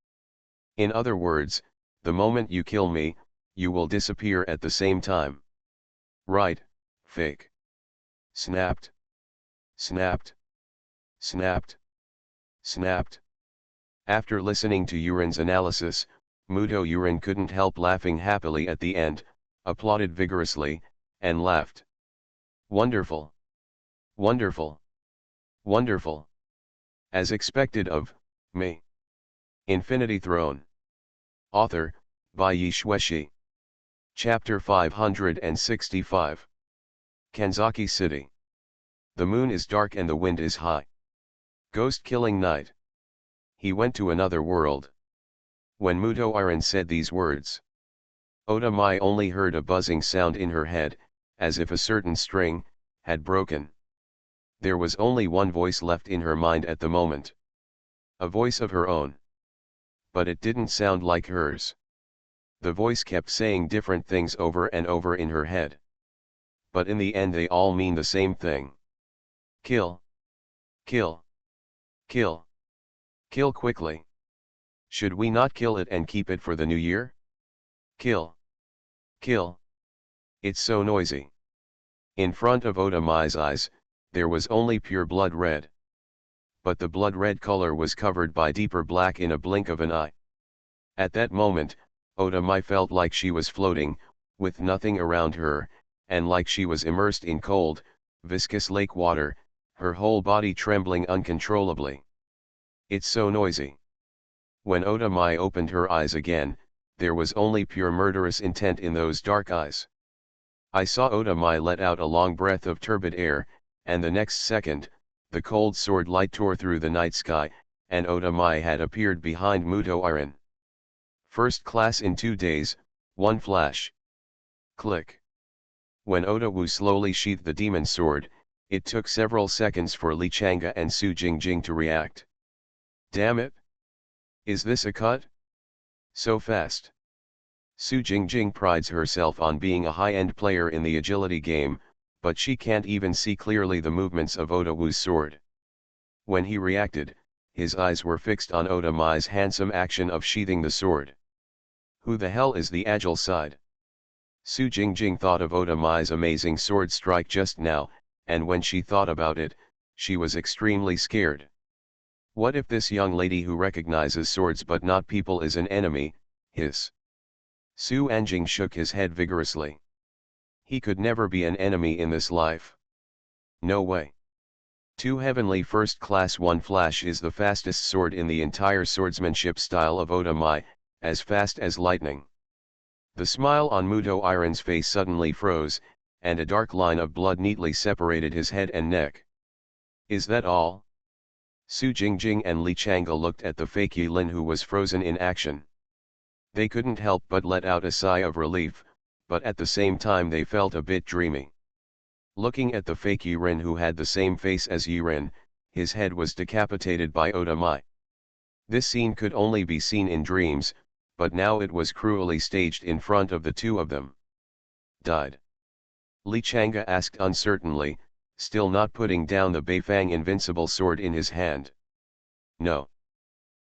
A: In other words, the moment you kill me, you will disappear at the same time. Right, fake. Snapped. Snapped. Snapped. Snapped. After listening to Yurin's analysis, Muto Yurin couldn't help laughing happily at the end, applauded vigorously, and laughed. Wonderful. Wonderful. Wonderful. As expected of me. Infinity Throne. Author, by Yi Shueshi. Chapter 565. Kanzaki City. The moon is dark and the wind is high. Ghost-killing night. He went to another world. When Muto Iron said these words, Oda Mai only heard a buzzing sound in her head, as if a certain string had broken. There was only one voice left in her mind at the moment. A voice of her own. But it didn't sound like hers. The voice kept saying different things over and over in her head. But in the end they all mean the same thing. Kill. Kill. Kill. Kill quickly. Should we not kill it and keep it for the new year? Kill. Kill. It's so noisy. In front of Oda Mai's eyes, there was only pure blood red. But the blood red color was covered by deeper black in a blink of an eye. At that moment, Oda Mai felt like she was floating, with nothing around her, and like she was immersed in cold, viscous lake water, her whole body trembling uncontrollably. It's so noisy. When Oda Mai opened her eyes again, there was only pure murderous intent in those dark eyes. I saw Oda Mai let out a long breath of turbid air, and the next second, the cold sword light tore through the night sky, and Oda Mai had appeared behind Muto Iron. First class in 2 days, one flash. Click. When Oda Wu slowly sheathed the demon sword, it took several seconds for Li Chang'e and Su Jingjing to react. Damn it! Is this a cut? So fast. Su Jingjing prides herself on being a high-end player in the agility game, but she can't even see clearly the movements of Oda Wu's sword. When he reacted, his eyes were fixed on Oda Mai's handsome action of sheathing the sword. Who the hell is the agile side? Su Jingjing thought of Oda Mai's amazing sword strike just now, and when she thought about it, she was extremely scared. What if this young lady who recognizes swords but not people is an enemy, his? Su Anjing shook his head vigorously. He could never be an enemy in this life. No way. 2 heavenly first class 1 flash is the fastest sword in the entire swordsmanship style of Oda Mai, as fast as lightning. The smile on Muto Iron's face suddenly froze, and a dark line of blood neatly separated his head and neck. Is that all? Su Jingjing and Li Chang'e looked at the fake Yilin who was frozen in action. They couldn't help but let out a sigh of relief, but at the same time they felt a bit dreamy. Looking at the fake Yiren who had the same face as Yiren, his head was decapitated by Oda Mai. This scene could only be seen in dreams, but now it was cruelly staged in front of the two of them. Died? Li Chang'e asked uncertainly, still not putting down the Beifang invincible sword in his hand. No.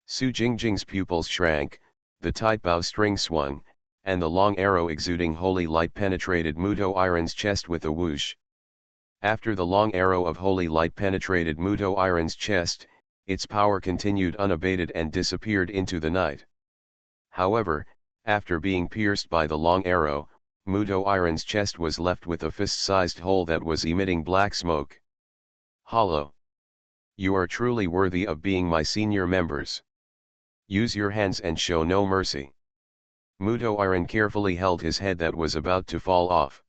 A: Su Jingjing's pupils shrank, the tight bow string swung, and the long arrow exuding holy light penetrated Muto Iron's chest with a whoosh. After the long arrow of holy light penetrated Muto Iron's chest, its power continued unabated and disappeared into the night. However, after being pierced by the long arrow, Muto Iron's chest was left with a fist-sized hole that was emitting black smoke. Hollow. You are truly worthy of being my senior members. Use your hands and show no mercy. Muto Iron carefully held his head that was about to fall off.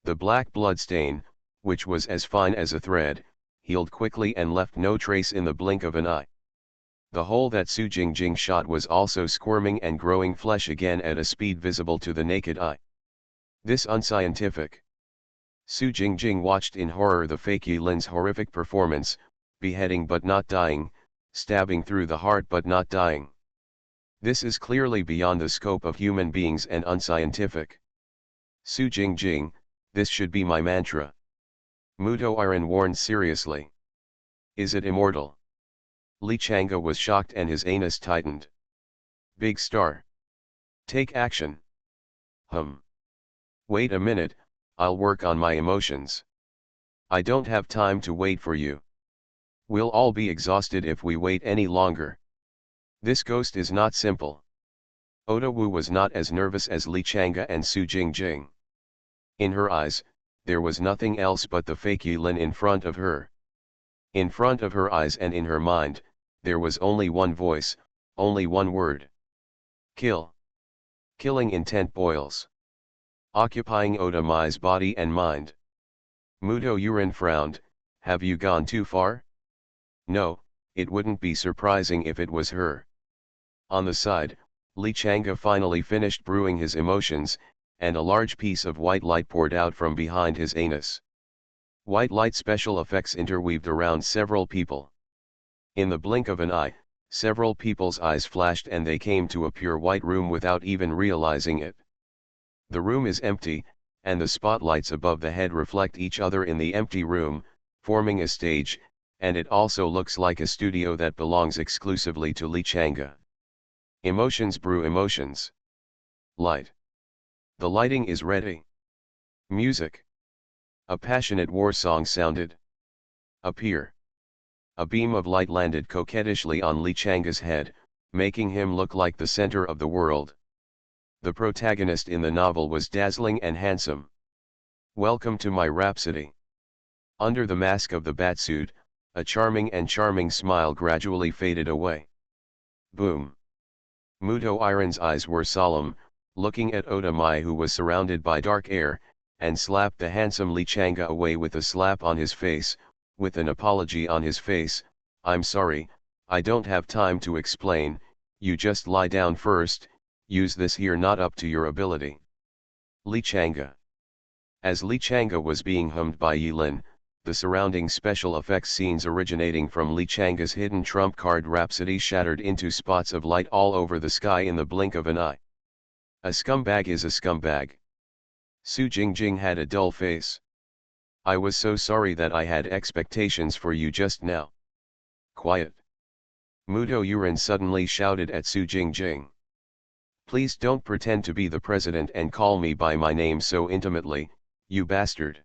A: The black blood stain, which was as fine as a thread, healed quickly and left no trace in the blink of an eye. The hole that Su Jingjing shot was also squirming and growing flesh again at a speed visible to the naked eye. This unscientific. Su Jingjing watched in horror the fake Yilin's horrific performance, beheading but not dying, stabbing through the heart but not dying. This is clearly beyond the scope of human beings and unscientific. Su Jingjing, this should be my mantra. Muto Iron warned seriously. Is it immortal? Li Chang'e was shocked and his anus tightened. Big star. Take action. Wait a minute, I'll work on my emotions. I don't have time to wait for you. We'll all be exhausted if we wait any longer. This ghost is not simple. Oda Wu was not as nervous as Li Chang'e and Su Jingjing. In her eyes, there was nothing else but the fake Yilin in front of her. In front of her eyes and in her mind, there was only one voice, only one word. Kill. Killing intent boils. Occupying Oda Mai's body and mind. Muto Iron frowned, have you gone too far? No, it wouldn't be surprising if it was her. On the side, Li Chang'e finally finished brewing his emotions, and a large piece of white light poured out from behind his anus. White light special effects interweaved around several people. In the blink of an eye, several people's eyes flashed and they came to a pure white room without even realizing it. The room is empty, and the spotlights above the head reflect each other in the empty room, forming a stage, and it also looks like a studio that belongs exclusively to Li Chang'e. Emotions brew emotions. Light. The lighting is ready. Music. A passionate war song sounded. Appear. A beam of light landed coquettishly on Li Chang'e's head, making him look like the center of the world. The protagonist in the novel was dazzling and handsome. Welcome to my rhapsody. Under the mask of the batsuit, a charming smile gradually faded away. Boom. Muto Iron's eyes were solemn, looking at Oda Mai who was surrounded by dark air, and slapped the handsome Li Chang'e away with a slap on his face, with an apology on his face. I'm sorry, I don't have time to explain, you just lie down first, use this here not up to your ability. Li Changa. As Li Changa was being hummed by Yilin, the surrounding special effects scenes originating from Li Changa's hidden trump card Rhapsody shattered into spots of light all over the sky in the blink of an eye. A scumbag is a scumbag. Su Jingjing had a dull face. I was so sorry that I had expectations for you just now. Quiet. Mudo Yurin suddenly shouted at Su Jingjing. Please don't pretend to be the president and call me by my name so intimately, you bastard.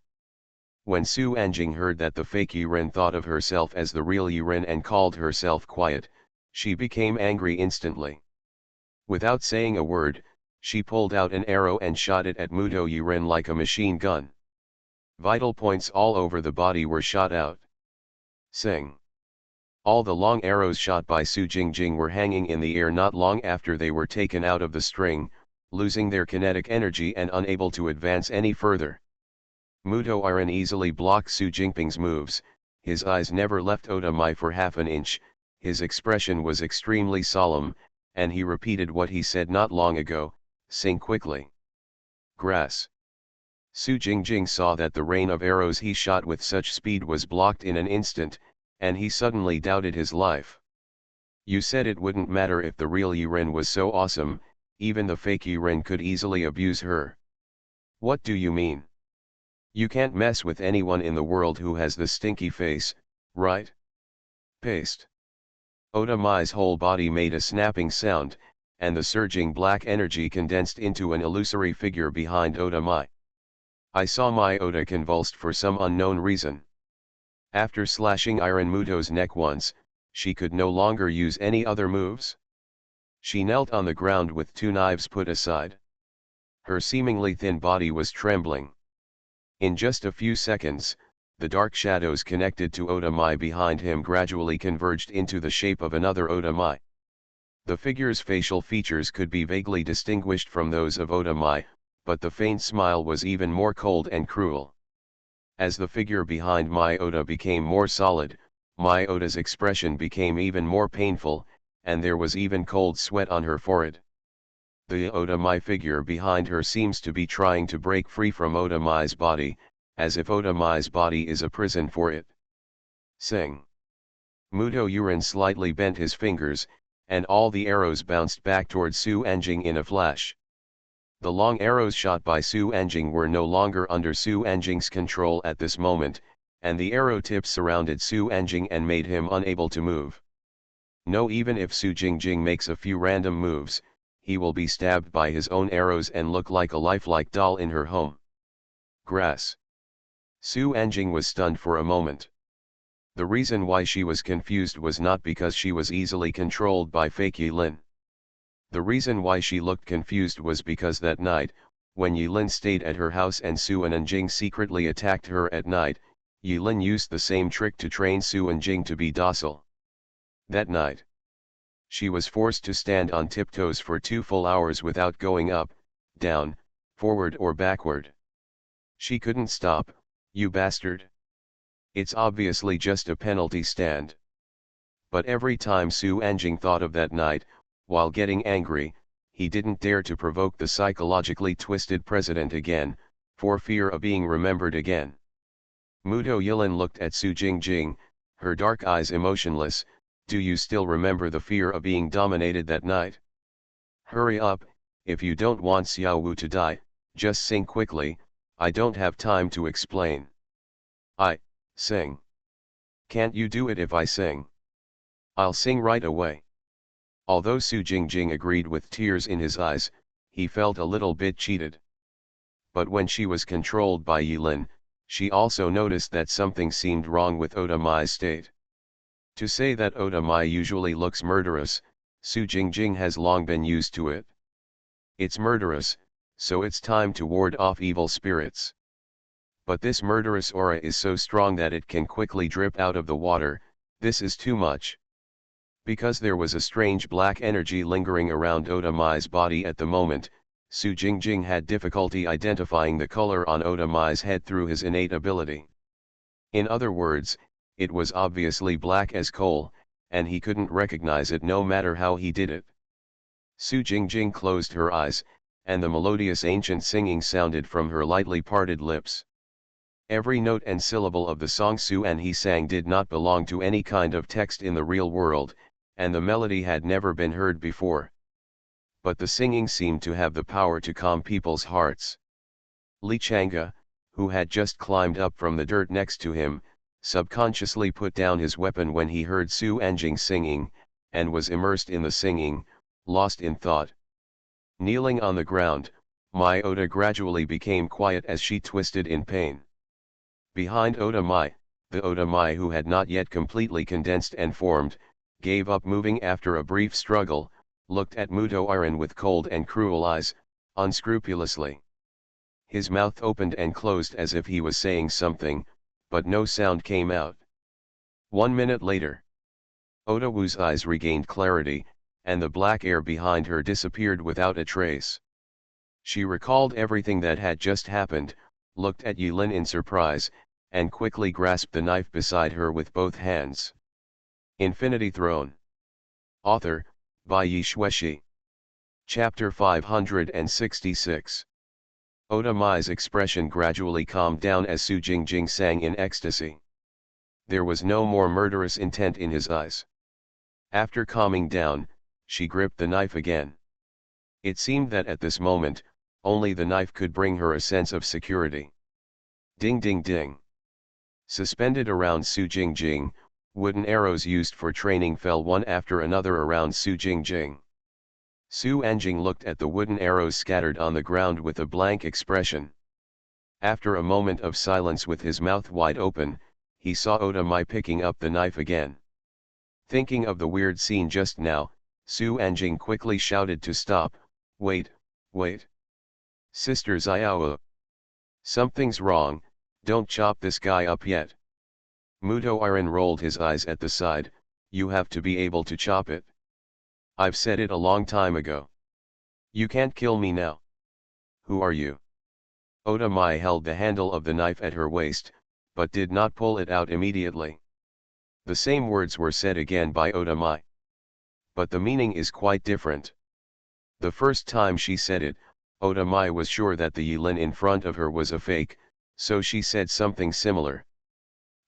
A: When Su Anjing heard that the fake Yurin thought of herself as the real Yurin and called herself quiet, she became angry instantly. Without saying a word, she pulled out an arrow and shot it at Mudo Yurin like a machine gun. Vital points all over the body were shot out. Sing. All the long arrows shot by Su Jingjing were hanging in the air not long after they were taken out of the string, losing their kinetic energy and unable to advance any further. Mudo Iron easily blocked Su Jinping's moves, his eyes never left Oda Mai for half an inch, his expression was extremely solemn, and he repeated what he said not long ago, sing quickly. Grass. Su Jingjing saw that the rain of arrows he shot with such speed was blocked in an instant, and he suddenly doubted his life. You said it wouldn't matter if the real Yurin was so awesome, even the fake Yurin could easily abuse her. What do you mean? You can't mess with anyone in the world who has the stinky face, right? Paste. Oda Mai's whole body made a snapping sound, and the surging black energy condensed into an illusory figure behind Oda Mai. I saw my Oda convulsed for some unknown reason. After slashing Iron Muto's neck once, she could no longer use any other moves. She knelt on the ground with two knives put aside. Her seemingly thin body was trembling. In just a few seconds, the dark shadows connected to Oda Mai behind him gradually converged into the shape of another Oda Mai. The figure's facial features could be vaguely distinguished from those of Oda Mai, but the faint smile was even more cold and cruel. As the figure behind Mai Oda became more solid, Mai Oda's expression became even more painful, and there was even cold sweat on her forehead. The Oda Mai figure behind her seems to be trying to break free from Oda Mai's body, as if Oda Mai's body is a prison for it. Sing. Mudo Yurin slightly bent his fingers, and all the arrows bounced back towards Su Anjing in a flash. The long arrows shot by Su Anjing were no longer under Su Anjing's control at this moment, and the arrow tips surrounded Su Anjing and made him unable to move. No, even if Su Jingjing makes a few random moves, he will be stabbed by his own arrows and look like a lifelike doll in her home. Grass. Su Anjing was stunned for a moment. The reason why she was confused was not because she was easily controlled by fake Yilin. The reason why she looked confused was because that night, when Yilin stayed at her house and Su Anjing secretly attacked her at night, Yilin used the same trick to train Su Anjing to be docile. That night, she was forced to stand on tiptoes for 2 full hours without going up, down, forward or backward. She couldn't stop, you bastard. It's obviously just a penalty stand. But every time Su Anjing thought of that night, while getting angry, he didn't dare to provoke the psychologically twisted president again, for fear of being remembered again. Mudo Yilin looked at Su Jingjing, her dark eyes emotionless. Do you still remember the fear of being dominated that night? Hurry up, if you don't want Xiao Wu to die, just sing quickly, I don't have time to explain. Sing. Can't you do it if I sing? I'll sing right away. Although Su Jingjing agreed with tears in his eyes, he felt a little bit cheated. But when she was controlled by Yilin, she also noticed that something seemed wrong with Oda Mai's state. To say that Oda Mai usually looks murderous, Su Jingjing has long been used to it. It's murderous, so it's time to ward off evil spirits. But this murderous aura is so strong that it can quickly drip out of the water. This is too much. Because there was a strange black energy lingering around Oda Mai's body at the moment, Su Jingjing had difficulty identifying the color on Oda Mai's head through his innate ability. In other words, it was obviously black as coal, and he couldn't recognize it no matter how he did it. Su Jingjing closed her eyes, and the melodious ancient singing sounded from her lightly parted lips. Every note and syllable of the song Su and he sang did not belong to any kind of text in the real world, and the melody had never been heard before. But the singing seemed to have the power to calm people's hearts. Li Chang'e, who had just climbed up from the dirt next to him, subconsciously put down his weapon when he heard Su Anjing singing, and was immersed in the singing, lost in thought. Kneeling on the ground, Mai Ota gradually became quiet as she twisted in pain. Behind Ota Mai, the Ota Mai who had not yet completely condensed and formed, gave up moving after a brief struggle, looked at Muto Iron with cold and cruel eyes, unscrupulously. His mouth opened and closed as if he was saying something, but no sound came out. 1 minute later, Ota Wu's eyes regained clarity, and the black air behind her disappeared without a trace. She recalled everything that had just happened, looked at Yilin in surprise, and quickly grasped the knife beside her with both hands. Infinity Throne. Author, by Yi Shueshi. Chapter 566. Ota Mai's expression gradually calmed down as Su Jingjing sang in ecstasy. There was no more murderous intent in his eyes. After calming down, she gripped the knife again. It seemed that at this moment, only the knife could bring her a sense of security. Ding ding ding. Suspended around Su Jingjing, wooden arrows used for training fell one after another around Su Jingjing. Su Anjing looked at the wooden arrows scattered on the ground with a blank expression. After a moment of silence with his mouth wide open, he saw Ota Mai picking up the knife again. Thinking of the weird scene just now, Su Anjing quickly shouted to stop. Wait, wait. Sister Xiao. Something's wrong, don't chop this guy up yet. Muto Iron rolled his eyes at the side. You have to be able to chop it. I've said it a long time ago. You can't kill me now. Who are you? Ota Mai held the handle of the knife at her waist, but did not pull it out immediately. The same words were said again by Ota Mai. But the meaning is quite different. The first time she said it, Ota Mai was sure that the Yilin in front of her was a fake, so she said something similar.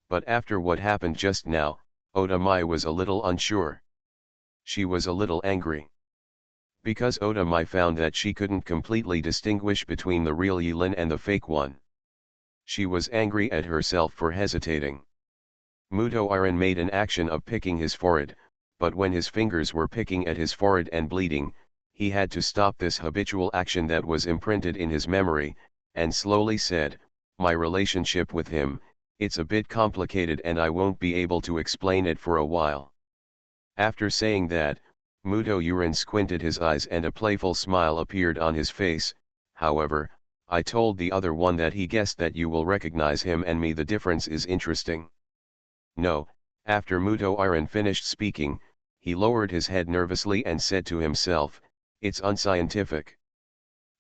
A: But after what happened just now, Ota Mai was a little unsure. She was a little angry. Because Ota Mai found that she couldn't completely distinguish between the real Yilin and the fake one. She was angry at herself for hesitating. Muto Iron made an action of picking his forehead, but when his fingers were picking at his forehead and bleeding, he had to stop this habitual action that was imprinted in his memory, and slowly said, my relationship with him, it's a bit complicated and I won't be able to explain it for a while. After saying that, Muto Iron squinted his eyes and a playful smile appeared on his face. However, I told the other one that he guessed that you will recognize him and me. The difference is interesting. No, after Muto Iron finished speaking, he lowered his head nervously and said to himself, it's unscientific.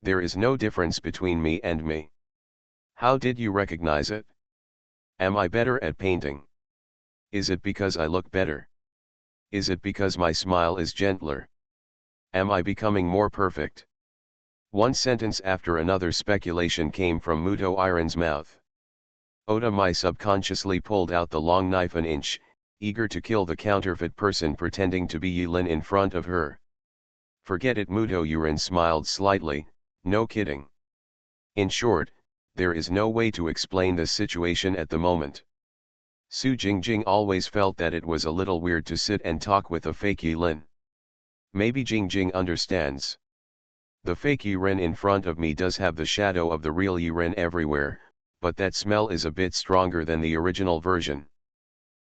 A: There is no difference between me and me. How did you recognize it? Am I better at painting? Is it because I look better? Is it because my smile is gentler? Am I becoming more perfect? One sentence after another speculation came from Muto Iron's mouth. Ota Mai subconsciously pulled out the long knife an inch, eager to kill the counterfeit person pretending to be Yilin in front of her. Forget it, Muto Iron smiled slightly, no kidding. In short, there is no way to explain this situation at the moment. Su Jingjing always felt that it was a little weird to sit and talk with a fake Yilin. Maybe Jingjing understands. The fake Yilin in front of me does have the shadow of the real Yilin everywhere, but that smell is a bit stronger than the original version.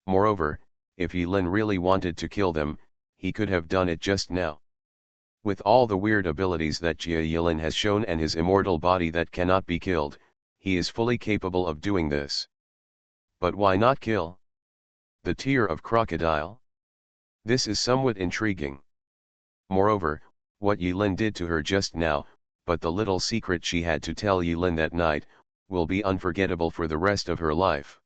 A: Moreover, if Yilin really wanted to kill them, he could have done it just now. With all the weird abilities that Jia Yilin has shown and his immortal body that cannot be killed, he is fully capable of doing this. But why not kill? The tear of crocodile? This is somewhat intriguing. Moreover, what Yilin did to her just now, but the little secret she had to tell Yilin that night, will be unforgettable for the rest of her life.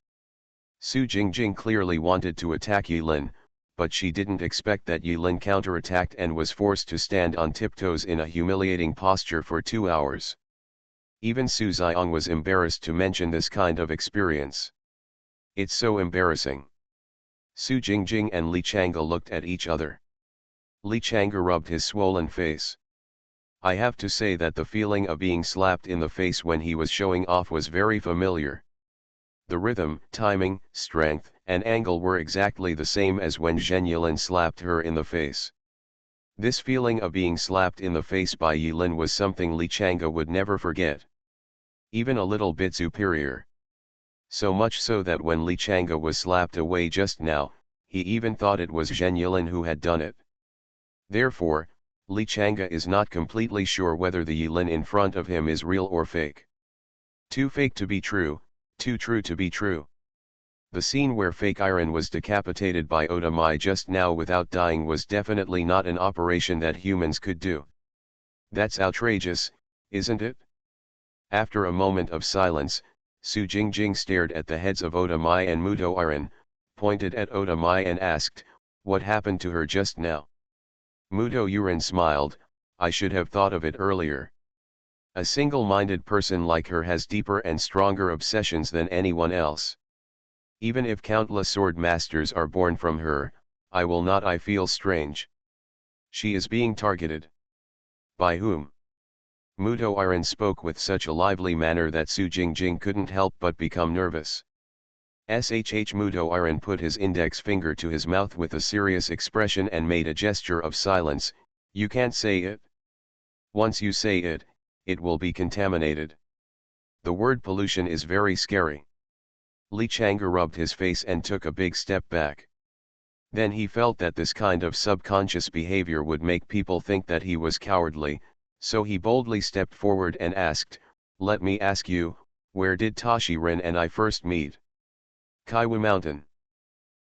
A: Su Jingjing clearly wanted to attack Yilin, but she didn't expect that Yilin counterattacked and was forced to stand on tiptoes in a humiliating posture for 2 hours. Even Su Xiong was embarrassed to mention this kind of experience. It's so embarrassing. Su Jingjing and Li Chang'e looked at each other. Li Chang'e rubbed his swollen face. I have to say that the feeling of being slapped in the face when he was showing off was very familiar. The rhythm, timing, strength, and angle were exactly the same as when Zhen Yilin slapped her in the face. This feeling of being slapped in the face by Yilin was something Li Chang'e would never forget. Even a little bit superior. So much so that when Li Chang'e was slapped away just now, he even thought it was Zhen Yilin who had done it. Therefore, Li Chang'e is not completely sure whether the Yilin in front of him is real or fake. Too fake to be true, too true to be true. The scene where fake Iron was decapitated by Oda Mai just now without dying was definitely not an operation that humans could do. That's outrageous, isn't it? After a moment of silence, Su Jingjing stared at the heads of Oda Mai and Muto Iron, pointed at Oda Mai and asked, what happened to her just now? Muto Yurin smiled, I should have thought of it earlier. A single-minded person like her has deeper and stronger obsessions than anyone else. Even if countless sword masters are born from her, I feel strange. She is being targeted. By whom? Muto Iron spoke with such a lively manner that Su Jingjing couldn't help but become nervous. Muto Iron put his index finger to his mouth with a serious expression and made a gesture of silence. You can't say it. Once you say it, it will be contaminated. The word pollution is very scary. Li Chang'e rubbed his face and took a big step back. Then he felt that this kind of subconscious behavior would make people think that he was cowardly, so he boldly stepped forward and asked, let me ask you, where did Tashi Ren and I first meet? Kaiwu Mountain.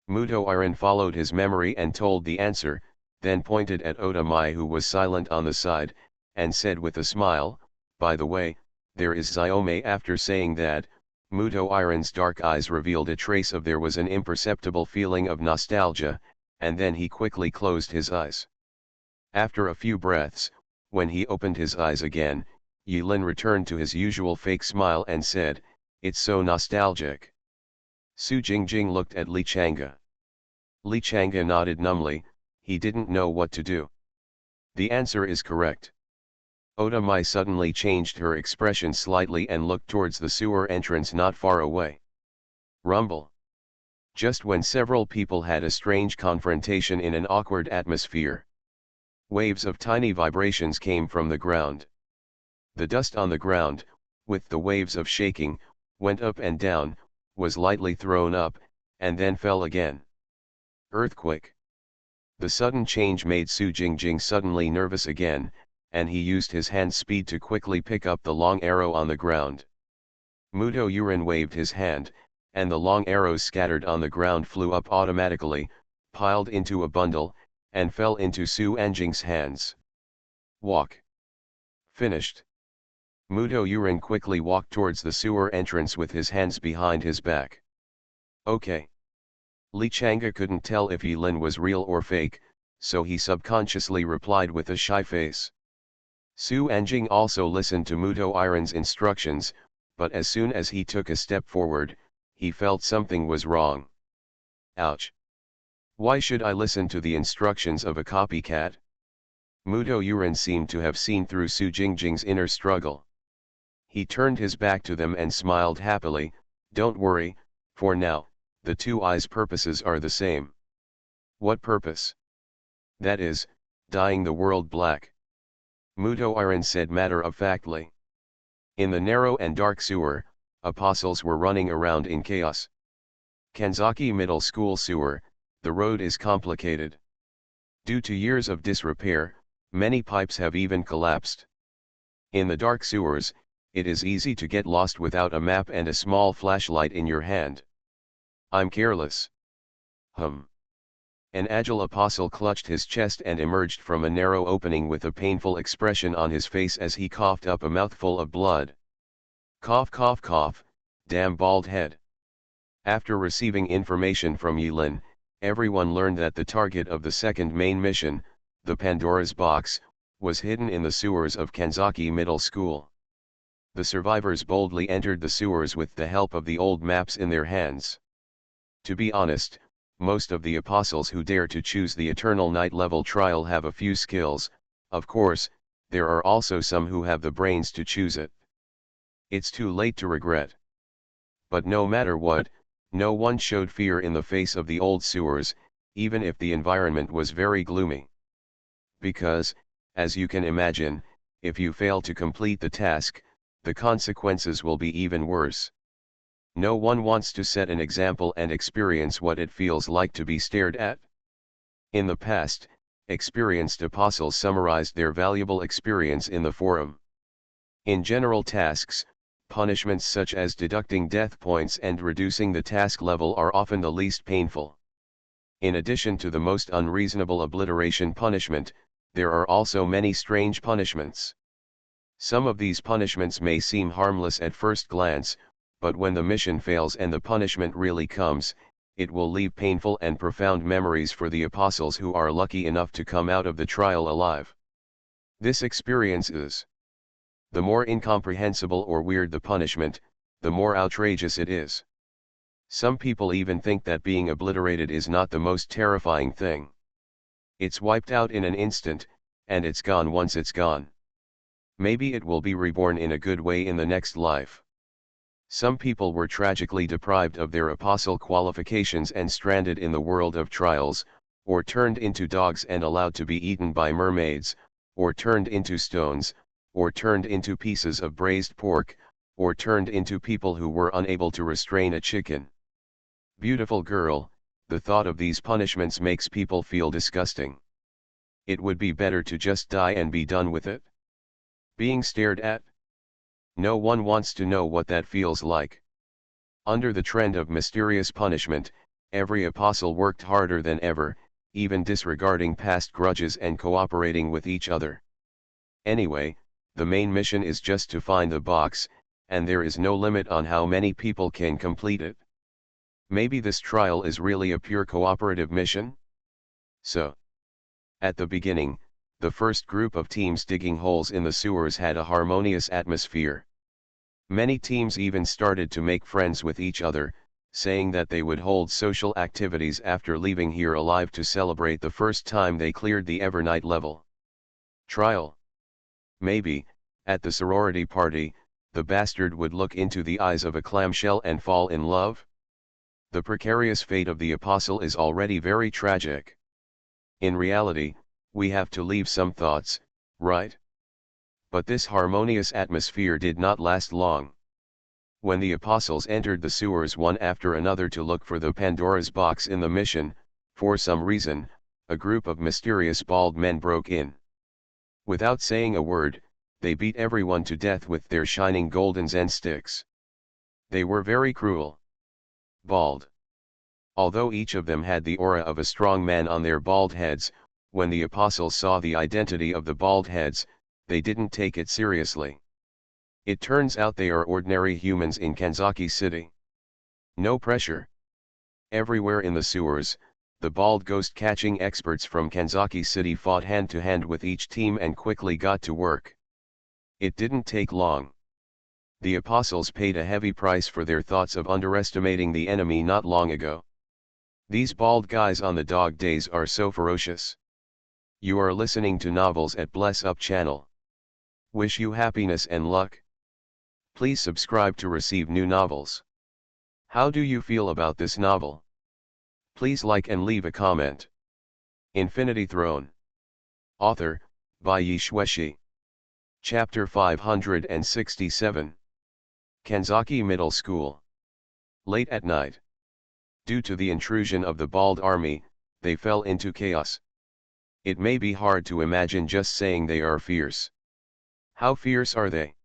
A: Muto Iron followed his memory and told the answer, then pointed at Oda Mai who was silent on the side, and said with a smile, by the way, there is Xiaomei. After saying that, Muto Iron's dark eyes revealed a trace of there was an imperceptible feeling of nostalgia, and then he quickly closed his eyes. After a few breaths, when he opened his eyes again, Yilin returned to his usual fake smile and said, it's so nostalgic. Su Jingjing looked at Li Chang'e. Li Chang'e nodded numbly, he didn't know what to do. The answer is correct. Oda Mai suddenly changed her expression slightly and looked towards the sewer entrance not far away. Rumble. Just when several people had a strange confrontation in an awkward atmosphere. Waves of tiny vibrations came from the ground. The dust on the ground, with the waves of shaking, went up and down, was lightly thrown up, and then fell again. Earthquake. The sudden change made Su Jingjing suddenly nervous again, and he used his hand speed to quickly pick up the long arrow on the ground. Muto Yurin waved his hand, and the long arrows scattered on the ground flew up automatically, piled into a bundle, and fell into Su Anjing's hands. Walk. Finished. Muto Yurin quickly walked towards the sewer entrance with his hands behind his back. Okay. Li Chang'e couldn't tell if Yilin was real or fake, so he subconsciously replied with a shy face. Su Anjing also listened to Muto Iron's instructions, but as soon as he took a step forward, he felt something was wrong. Ouch. Why should I listen to the instructions of a copycat? Muto Yurin seemed to have seen through Su Jingjing's inner struggle. He turned his back to them and smiled happily, don't worry, for now, the two eyes' purposes are the same. What purpose? That is, dyeing the world black. Muto Iron said matter-of-factly. In the narrow and dark sewer, apostles were running around in chaos. Kanzaki Middle School sewer, the road is complicated. Due to years of disrepair, many pipes have even collapsed. In the dark sewers, it is easy to get lost without a map and a small flashlight in your hand. I'm careless. An agile apostle clutched his chest and emerged from a narrow opening with a painful expression on his face as he coughed up a mouthful of blood. Cough cough cough, damn bald head. After receiving information from Yilin, everyone learned that the target of the second main mission, the Pandora's box, was hidden in the sewers of Kanzaki Middle School. The survivors boldly entered the sewers with the help of the old maps in their hands. To be honest, most of the apostles who dare to choose the Eternal Night level trial have a few skills. Of course, there are also some who have the brains to choose it. It's too late to regret. But no matter what, no one showed fear in the face of the old sewers, even if the environment was very gloomy. Because, as you can imagine, if you fail to complete the task, the consequences will be even worse. No one wants to set an example and experience what it feels like to be stared at. In the past, experienced apostles summarized their valuable experience in the forum. In general tasks, punishments such as deducting death points and reducing the task level are often the least painful. In addition to the most unreasonable obliteration punishment, there are also many strange punishments. Some of these punishments may seem harmless at first glance, but when the mission fails and the punishment really comes, it will leave painful and profound memories for the apostles who are lucky enough to come out of the trial alive. This experience is. The more incomprehensible or weird the punishment, the more outrageous it is. Some people even think that being obliterated is not the most terrifying thing. It's wiped out in an instant, and it's gone once it's gone. Maybe it will be reborn in a good way in the next life. Some people were tragically deprived of their apostle qualifications and stranded in the world of trials, or turned into dogs and allowed to be eaten by mermaids, or turned into stones, or turned into pieces of braised pork, or turned into people who were unable to restrain a chicken. Beautiful girl, the thought of these punishments makes people feel disgusting. It would be better to just die and be done with it. Being stared at? No one wants to know what that feels like. Under the trend of mysterious punishment, every apostle worked harder than ever, even disregarding past grudges and cooperating with each other. Anyway, the main mission is just to find the box, and there is no limit on how many people can complete it. Maybe this trial is really a pure cooperative mission? So, at the beginning, the first group of teams digging holes in the sewers had a harmonious atmosphere. Many teams even started to make friends with each other, saying that they would hold social activities after leaving here alive to celebrate the first time they cleared the Evernight level. Trial? Maybe, at the sorority party, the bastard would look into the eyes of a clamshell and fall in love? The precarious fate of the apostle is already very tragic. In reality, we have to leave some thoughts, right? But this harmonious atmosphere did not last long. When the apostles entered the sewers one after another to look for the Pandora's box in the mission, for some reason, a group of mysterious bald men broke in. Without saying a word, they beat everyone to death with their shining golden Zen sticks. They were very cruel. Bald. Although each of them had the aura of a strong man on their bald heads, when the apostles saw the identity of the bald heads, they didn't take it seriously. It turns out they are ordinary humans in Kanzaki City. No pressure. Everywhere in the sewers, the bald ghost-catching experts from Kanzaki City fought hand-to-hand with each team and quickly got to work. It didn't take long. The apostles paid a heavy price for their thoughts of underestimating the enemy not long ago. These bald guys on the dog days are so ferocious. You are listening to Novels at Bless Up channel. Wish you happiness and luck. Please subscribe to receive new novels. How do you feel about this novel? Please like and leave a comment. Infinity Throne. Author, by Yi Shueshi. Chapter 567. Kanzaki Middle School. Late at night. Due to the intrusion of the bald army, they fell into chaos. It may be hard to imagine just saying they are fierce. How fierce are they?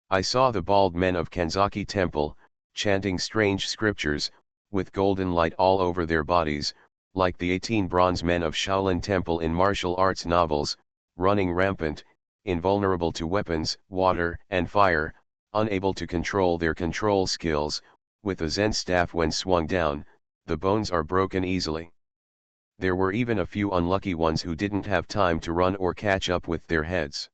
A: I saw the bald men of Kanzaki Temple, chanting strange scriptures, with golden light all over their bodies, like the 18 bronze men of Shaolin Temple in martial arts novels, running rampant, invulnerable to weapons, water, and fire, unable to control their control skills. With a Zen staff when swung down, the bones are broken easily. There were even a few unlucky ones who didn't have time to run or catch up with their heads.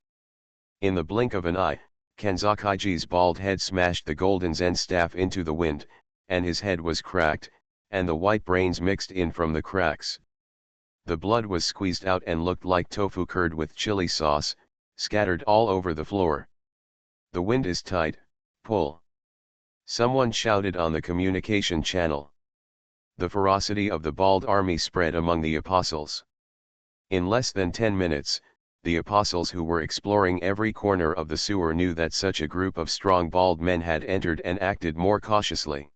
A: In the blink of an eye, Kanzakiji's bald head smashed the golden Zen staff into the wind, and his head was cracked, and the white brains mixed in from the cracks. The blood was squeezed out and looked like tofu curd with chili sauce, scattered all over the floor. "The wind is tight, pull!" someone shouted on the communication channel. The ferocity of the bald army spread among the apostles. In less than 10 minutes, the apostles who were exploring every corner of the sewer knew that such a group of strong bald men had entered and acted more cautiously.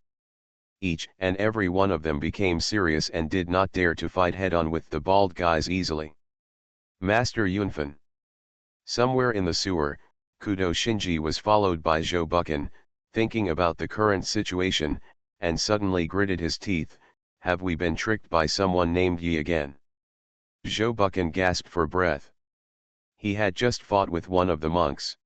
A: Each and every one of them became serious and did not dare to fight head-on with the bald guys easily. Master Yunfan. Somewhere in the sewer, Kudo Shinji was followed by Jobuken, thinking about the current situation, and suddenly gritted his teeth. "Have we been tricked by someone named Yi again?" Jobuken gasped for breath. He had just fought with one of the monks.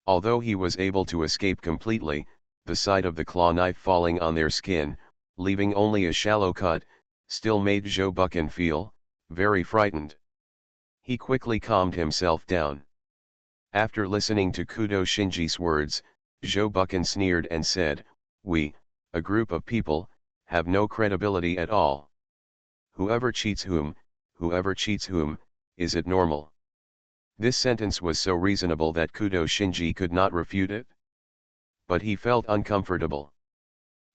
A: Although he was able to escape completely, the sight of the claw knife falling on their skin, leaving only a shallow cut, still made Jobuken feel very frightened. He quickly calmed himself down. After listening to Kudo Shinji's words, Jobuken sneered and said, "We, a group of people, have no credibility at all. Whoever cheats whom, is it normal?" This sentence was so reasonable that Kudo Shinji could not refute it. But he felt uncomfortable.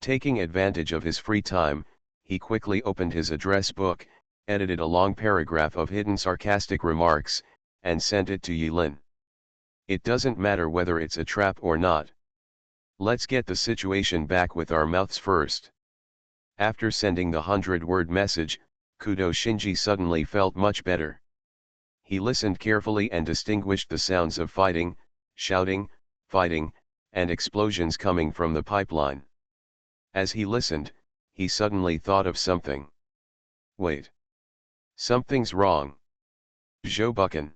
A: Taking advantage of his free time, he quickly opened his address book, edited a long paragraph of hidden sarcastic remarks, and sent it to Yilin. "It doesn't matter whether it's a trap or not. Let's get the situation back with our mouths first." After sending the 100-word message, Kudo Shinji suddenly felt much better. He listened carefully and distinguished the sounds of fighting, shouting, fighting, and explosions coming from the pipeline. As he listened, he suddenly thought of something. "Wait. Something's wrong. Jobuken."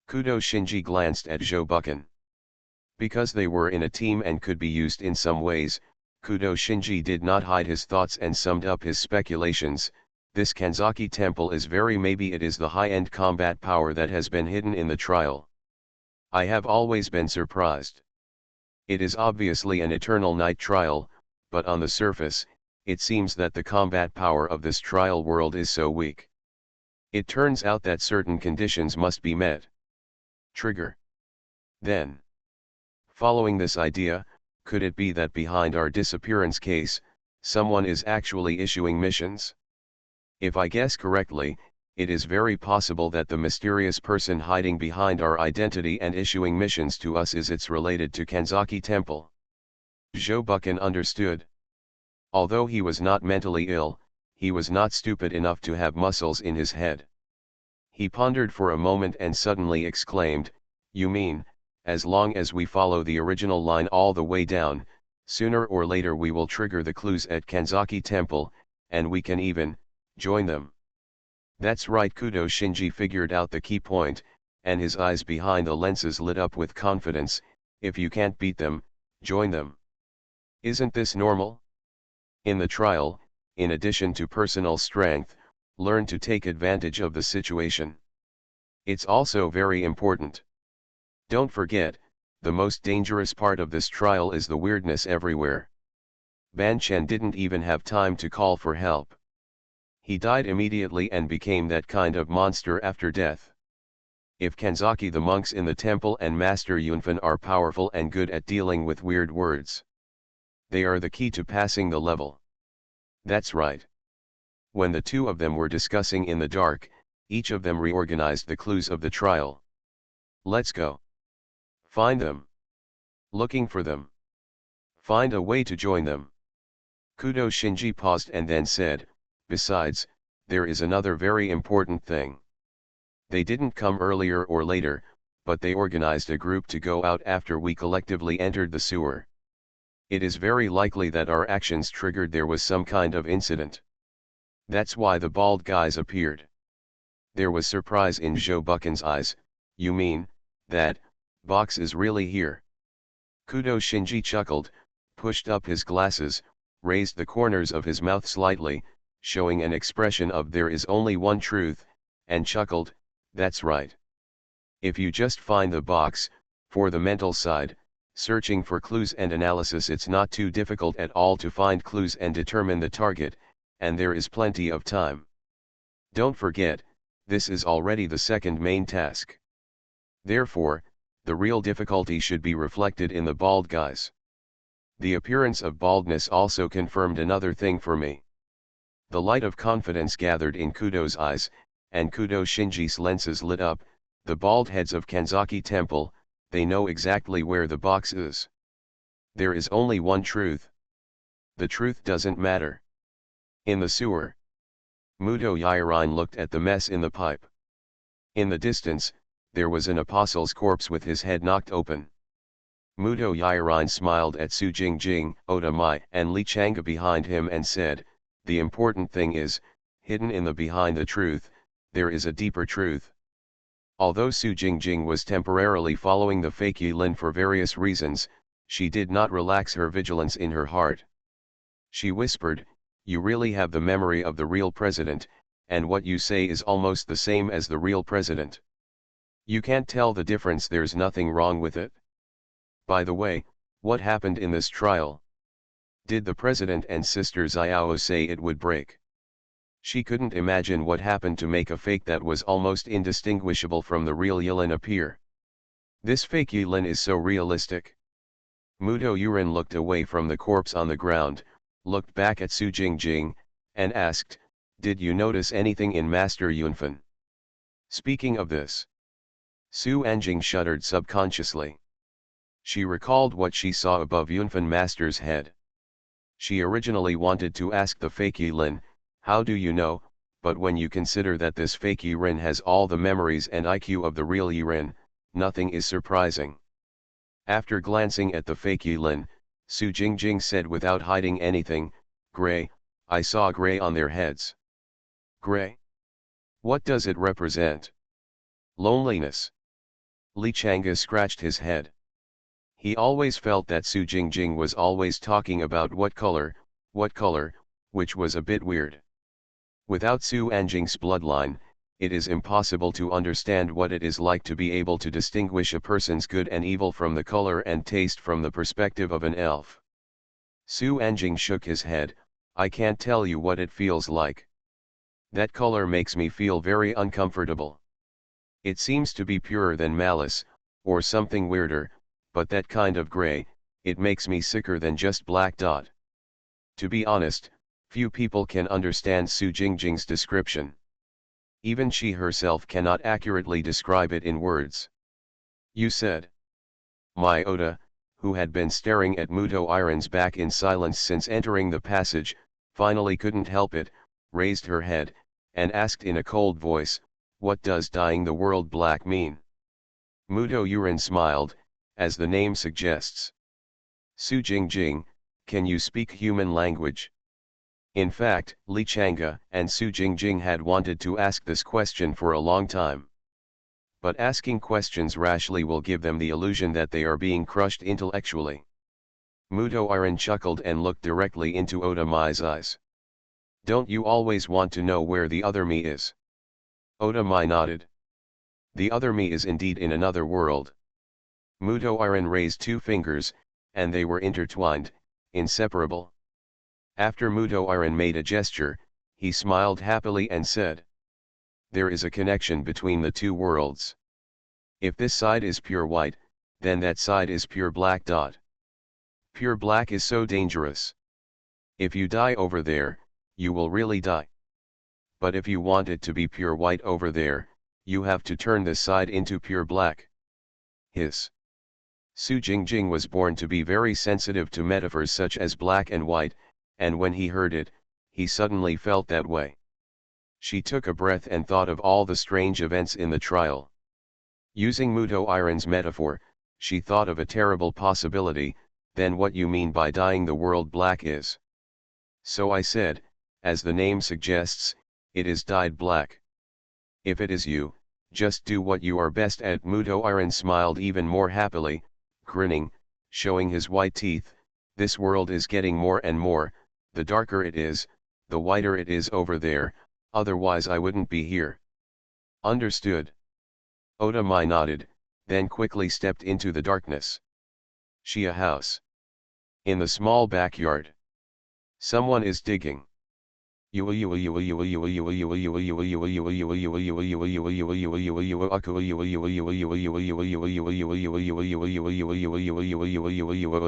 A: Kudo Shinji glanced at Jobuken. Because they were in a team and could be used in some ways, Kudo Shinji did not hide his thoughts and summed up his speculations. "This Kanzaki temple is maybe it is the high-end combat power that has been hidden in the trial. I have always been surprised. It is obviously an eternal night trial, but on the surface, it seems that the combat power of this trial world is so weak. It turns out that certain conditions must be met. Trigger. Then, following this idea, could it be that behind our disappearance case, someone is actually issuing missions? If I guess correctly, it is very possible that the mysterious person hiding behind our identity and issuing missions to us is related to Kanzaki Temple." Jobuken understood. Although he was not mentally ill, he was not stupid enough to have muscles in his head. He pondered for a moment and suddenly exclaimed, "You mean, as long as we follow the original line all the way down, sooner or later we will trigger the clues at Kanzaki Temple, and we can even join them." That's right, Kudo Shinji figured out the key point, and his eyes behind the lenses lit up with confidence. "If you can't beat them, join them. Isn't this normal? In the trial, in addition to personal strength, learn to take advantage of the situation. It's also very important. Don't forget, the most dangerous part of this trial is the weirdness everywhere." Ban Chen didn't even have time to call for help. He died immediately and became that kind of monster after death. If Kanzaki, the monks in the temple, and Master Yunfan are powerful and good at dealing with weird words, they are the key to passing the level. That's right. When the two of them were discussing in the dark, each of them reorganized the clues of the trial. "Let's go. Find them. Looking for them. Find a way to join them." Kudo Shinji paused and then said, "Besides, there is another very important thing. They didn't come earlier or later, but they organized a group to go out after we collectively entered the sewer. It is very likely that our actions triggered there was some kind of incident. That's why the bald guys appeared." There was surprise in Jobuken's eyes. "You mean, that box is really here?" Kudo Shinji chuckled, pushed up his glasses, raised the corners of his mouth slightly, showing an expression of "there is only one truth," and chuckled, "That's right. If you just find the box." For the mental side, searching for clues and analysis, it's not too difficult at all to find clues and determine the target, and there is plenty of time. Don't forget, this is already the second main task. Therefore, the real difficulty should be reflected in the bald guys. The appearance of baldness also confirmed another thing for me. The light of confidence gathered in Kudo's eyes, and Kudo Shinji's lenses lit up. The bald heads of Kanzaki Temple, they know exactly where the box is. There is only one truth. The truth doesn't matter. In the sewer, Muto Yairine looked at the mess in the pipe. In the distance, there was an apostle's corpse with his head knocked open. Muto Yairine smiled at Su Jingjing, Oda Mai, and Li Chang'e behind him and said, "The important thing is, hidden in the behind the truth, there is a deeper truth." Although Su Jingjing was temporarily following the fake Yulin for various reasons, she did not relax her vigilance in her heart. She whispered, "You really have the memory of the real president, and what you say is almost the same as the real president. You can't tell the difference. There's nothing wrong with it. By the way, what happened in this trial? Did the president and Sister Xiao say it would break?" She couldn't imagine what happened to make a fake that was almost indistinguishable from the real Yulin appear. This fake Yulin is so realistic. Muto Yurin looked away from the corpse on the ground, looked back at Su Jingjing, and asked, "Did you notice anything in Master Yunfen?" Speaking of this, Su Anjing shuddered subconsciously. She recalled what she saw above Yunfen Master's head. She originally wanted to ask the fake Yulin, "How do you know?" But when you consider that this fake Yurin has all the memories and IQ of the real Yurin, nothing is surprising. After glancing at the fake Yulin, Su Jingjing said without hiding anything, "Gray, I saw gray on their heads." Gray? What does it represent? Loneliness. Li Chang'e scratched his head. He always felt that Su Jingjing was always talking about what color, which was a bit weird. Without Su Anjing's bloodline, it is impossible to understand what it is like to be able to distinguish a person's good and evil from the color and taste from the perspective of an elf. Su Anjing shook his head, "I can't tell you what it feels like. That color makes me feel very uncomfortable. It seems to be purer than malice, or something weirder, but that kind of gray, it makes me sicker than just black dot." To be honest, few people can understand Su Jingjing's description. Even she herself cannot accurately describe it in words. "You said." My Oda, who had been staring at Muto Iron's back in silence since entering the passage, finally couldn't help it, raised her head, and asked in a cold voice, "What does dyeing the world black mean?" Muto Yurin smiled, as the name suggests. "Su Jingjing, can you speak human language?" In fact, Li Chang'e and Su Jingjing had wanted to ask this question for a long time. But asking questions rashly will give them the illusion that they are being crushed intellectually. Muto Iron chuckled and looked directly into Oda Mai's eyes. "Don't you always want to know where the other me is?" Oda Mai nodded. "The other me is indeed in another world." Muto Iron raised two fingers, and they were intertwined, inseparable. After Muto Iron made a gesture, he smiled happily and said, "There is a connection between the two worlds. If this side is pure white, then that side is pure black dot. Pure black is so dangerous. If you die over there, you will really die. But if you want it to be pure white over there, you have to turn this side into pure black." Hiss. Su Jingjing was born to be very sensitive to metaphors such as black and white, and when he heard it, he suddenly felt that way. She took a breath and thought of all the strange events in the trial. Using Muto Iron's metaphor, she thought of a terrible possibility. "Then what you mean by dyeing the world black is?" "So I said, as the name suggests, it is dyed black. If it is you, just do what you are best at." Muto Iron smiled even more happily, grinning, showing his white teeth. "This world is getting more and more, the darker it is, the whiter it is over there, otherwise I wouldn't be here. Understood. Otamai nodded, then quickly stepped into the darkness. Shia house. In the small backyard. Someone is digging. A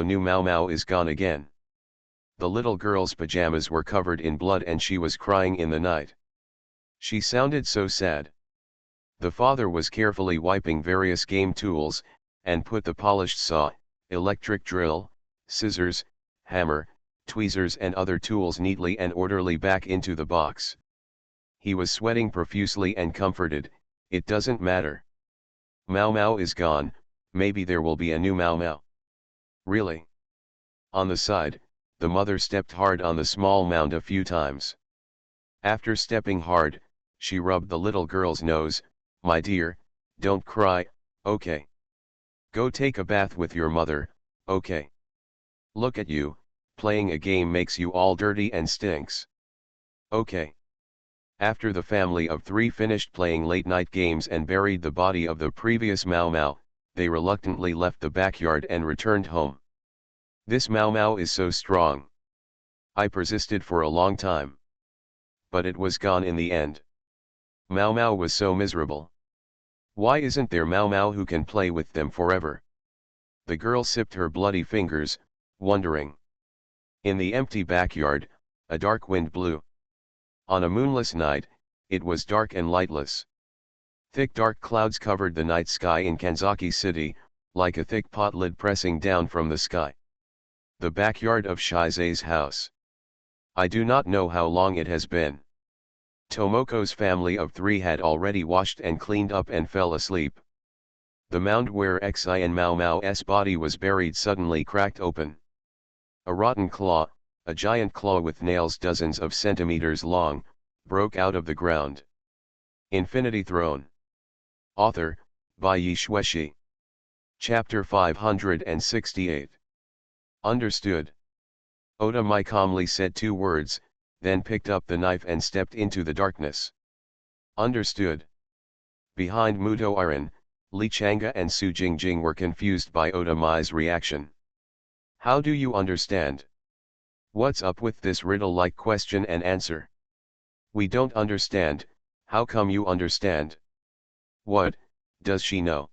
A: new Mau Mau is gone again. The little girl's pajamas were covered in blood and she was crying in the night. She sounded so sad. The father was carefully wiping various game tools, and put the polished saw, electric drill, scissors, hammer, tweezers and other tools neatly and orderly back into the box. He was sweating profusely and comforted, "It doesn't matter. Mau Mau is gone, maybe there will be a new Mau Mau." Really? On the side, the mother stepped hard on the small mound a few times. After stepping hard, she rubbed the little girl's nose. "My dear, don't cry, okay? Go take a bath with your mother, okay? Look at you, playing a game makes you all dirty and stinks. Okay." After the family of three finished playing late-night games and buried the body of the previous Mau Mau, they reluctantly left the backyard and returned home. "This Mau Mau is so strong. I persisted for a long time. But it was gone in the end. Mau Mau was so miserable. Why isn't there Mau Mau who can play with them forever?" The girl sipped her bloody fingers, wondering. In the empty backyard, a dark wind blew. On a moonless night, it was dark and lightless. Thick dark clouds covered the night sky in Kanzaki City, like a thick pot lid pressing down from the sky. The backyard of Shize's house. I do not know how long it has been. Tomoko's family of three had already washed and cleaned up and fell asleep. The mound where Xi and Mau Mau's body was buried suddenly cracked open. A rotten claw, a giant claw with nails dozens of centimeters long, broke out of the ground. Infinity Throne. Author, by Yi Shueshi. Chapter 568. Understood. Otamai calmly said two words, then picked up the knife and stepped into the darkness. Understood. Behind Muto Iron, Li Changa and Su Jingjing were confused by Otamai's reaction. "How do you understand? What's up with this riddle-like question and answer? We don't understand, how come you understand? What, does she know?"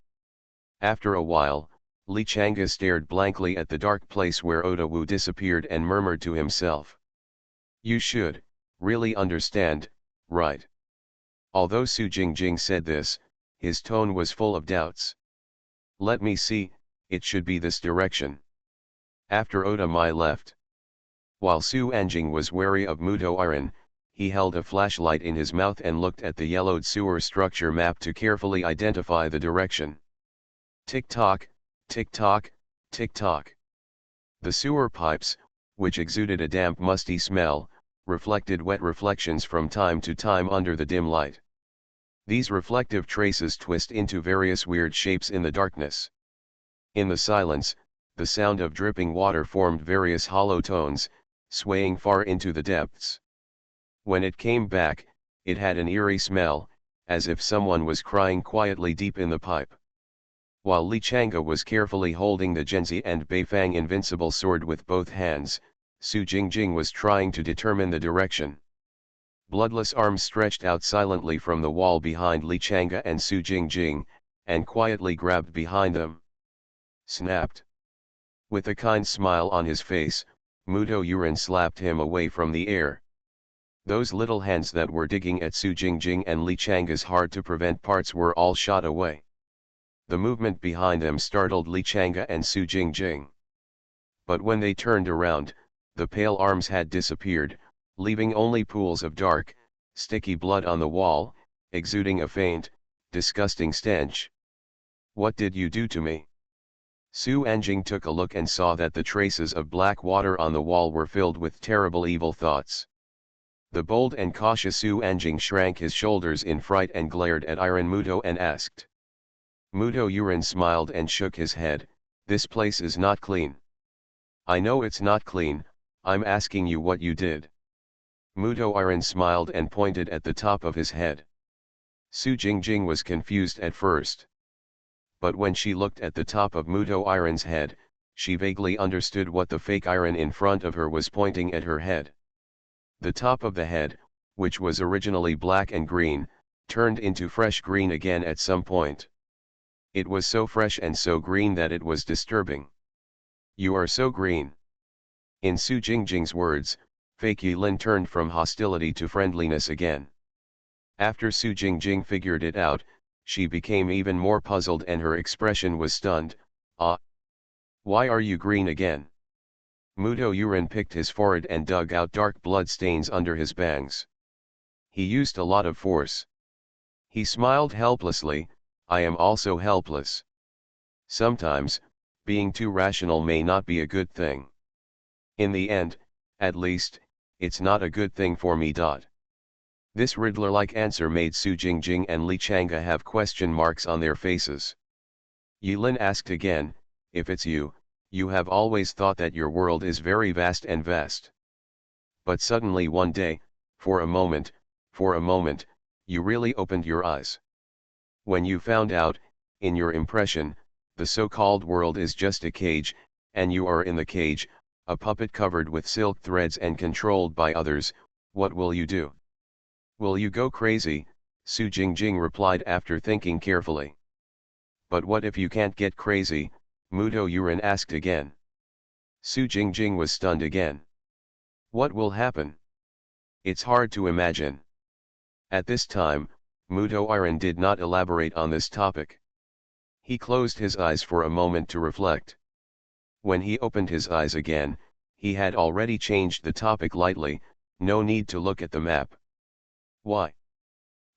A: After a while, Li Changa stared blankly at the dark place where Otawu disappeared and murmured to himself. "You should, really understand, right?" Although Su Jingjing said this, his tone was full of doubts. "Let me see, it should be this direction." After Otamai left. While Su Anjing was wary of Muto Iron, he held a flashlight in his mouth and looked at the yellowed sewer structure map to carefully identify the direction. Tick-tock, tick-tock, tick-tock. The sewer pipes, which exuded a damp musty smell, reflected wet reflections from time to time under the dim light. These reflective traces twist into various weird shapes in the darkness. In the silence, the sound of dripping water formed various hollow tones, swaying far into the depths. When it came back, it had an eerie smell, as if someone was crying quietly deep in the pipe. While Li Changa was carefully holding the Genzi and Beifang invincible sword with both hands, Su Jingjing was trying to determine the direction. Bloodless arms stretched out silently from the wall behind Li Changa and Su Jingjing, and quietly grabbed behind them. Snapped. With a kind smile on his face, Muto Yurin slapped him away from the air. Those little hands that were digging at Su Jingjing and Li Changa's hard-to-prevent parts were all shot away. The movement behind them startled Li Changa and Su Jingjing. But when they turned around, the pale arms had disappeared, leaving only pools of dark, sticky blood on the wall, exuding a faint, disgusting stench. "What did you do to me?" Su Anjing took a look and saw that the traces of black water on the wall were filled with terrible evil thoughts. The bold and cautious Su Anjing shrank his shoulders in fright and glared at Iron Muto and asked. Muto Yurin smiled and shook his head, "This place is not clean." "I know it's not clean, I'm asking you what you did." Muto Iron smiled and pointed at the top of his head. Su Jingjing was confused at first. But when she looked at the top of Muto Iron's head, she vaguely understood what the fake iron in front of her was pointing at her head. The top of the head, which was originally black and green, turned into fresh green again at some point. It was so fresh and so green that it was disturbing. "You are so green." In Su Jingjing's words, fake Yilin turned from hostility to friendliness again. After Su Jingjing figured it out, she became even more puzzled and her expression was stunned. "Ah! Why are you green again?" Muto Yuren picked his forehead and dug out dark blood stains under his bangs. He used a lot of force. He smiled helplessly. "I am also helpless. Sometimes, being too rational may not be a good thing. In the end, at least, it's not a good thing for me. This Riddler-like answer made Su Jingjing and Li Chang'e have question marks on their faces. Yilin asked again, "If it's you, you have always thought that your world is very vast and vast. But suddenly one day, for a moment, you really opened your eyes. When you found out, in your impression, the so-called world is just a cage, and you are in the cage, a puppet covered with silk threads and controlled by others, what will you do? Will you go crazy?" Su Jingjing replied after thinking carefully. "But what if you can't get crazy?" Muto Yuren asked again. Su Jingjing was stunned again. "What will happen? It's hard to imagine." At this time, Muto Iron did not elaborate on this topic. He closed his eyes for a moment to reflect. When he opened his eyes again, he had already changed the topic lightly. "No need to look at the map." "Why?"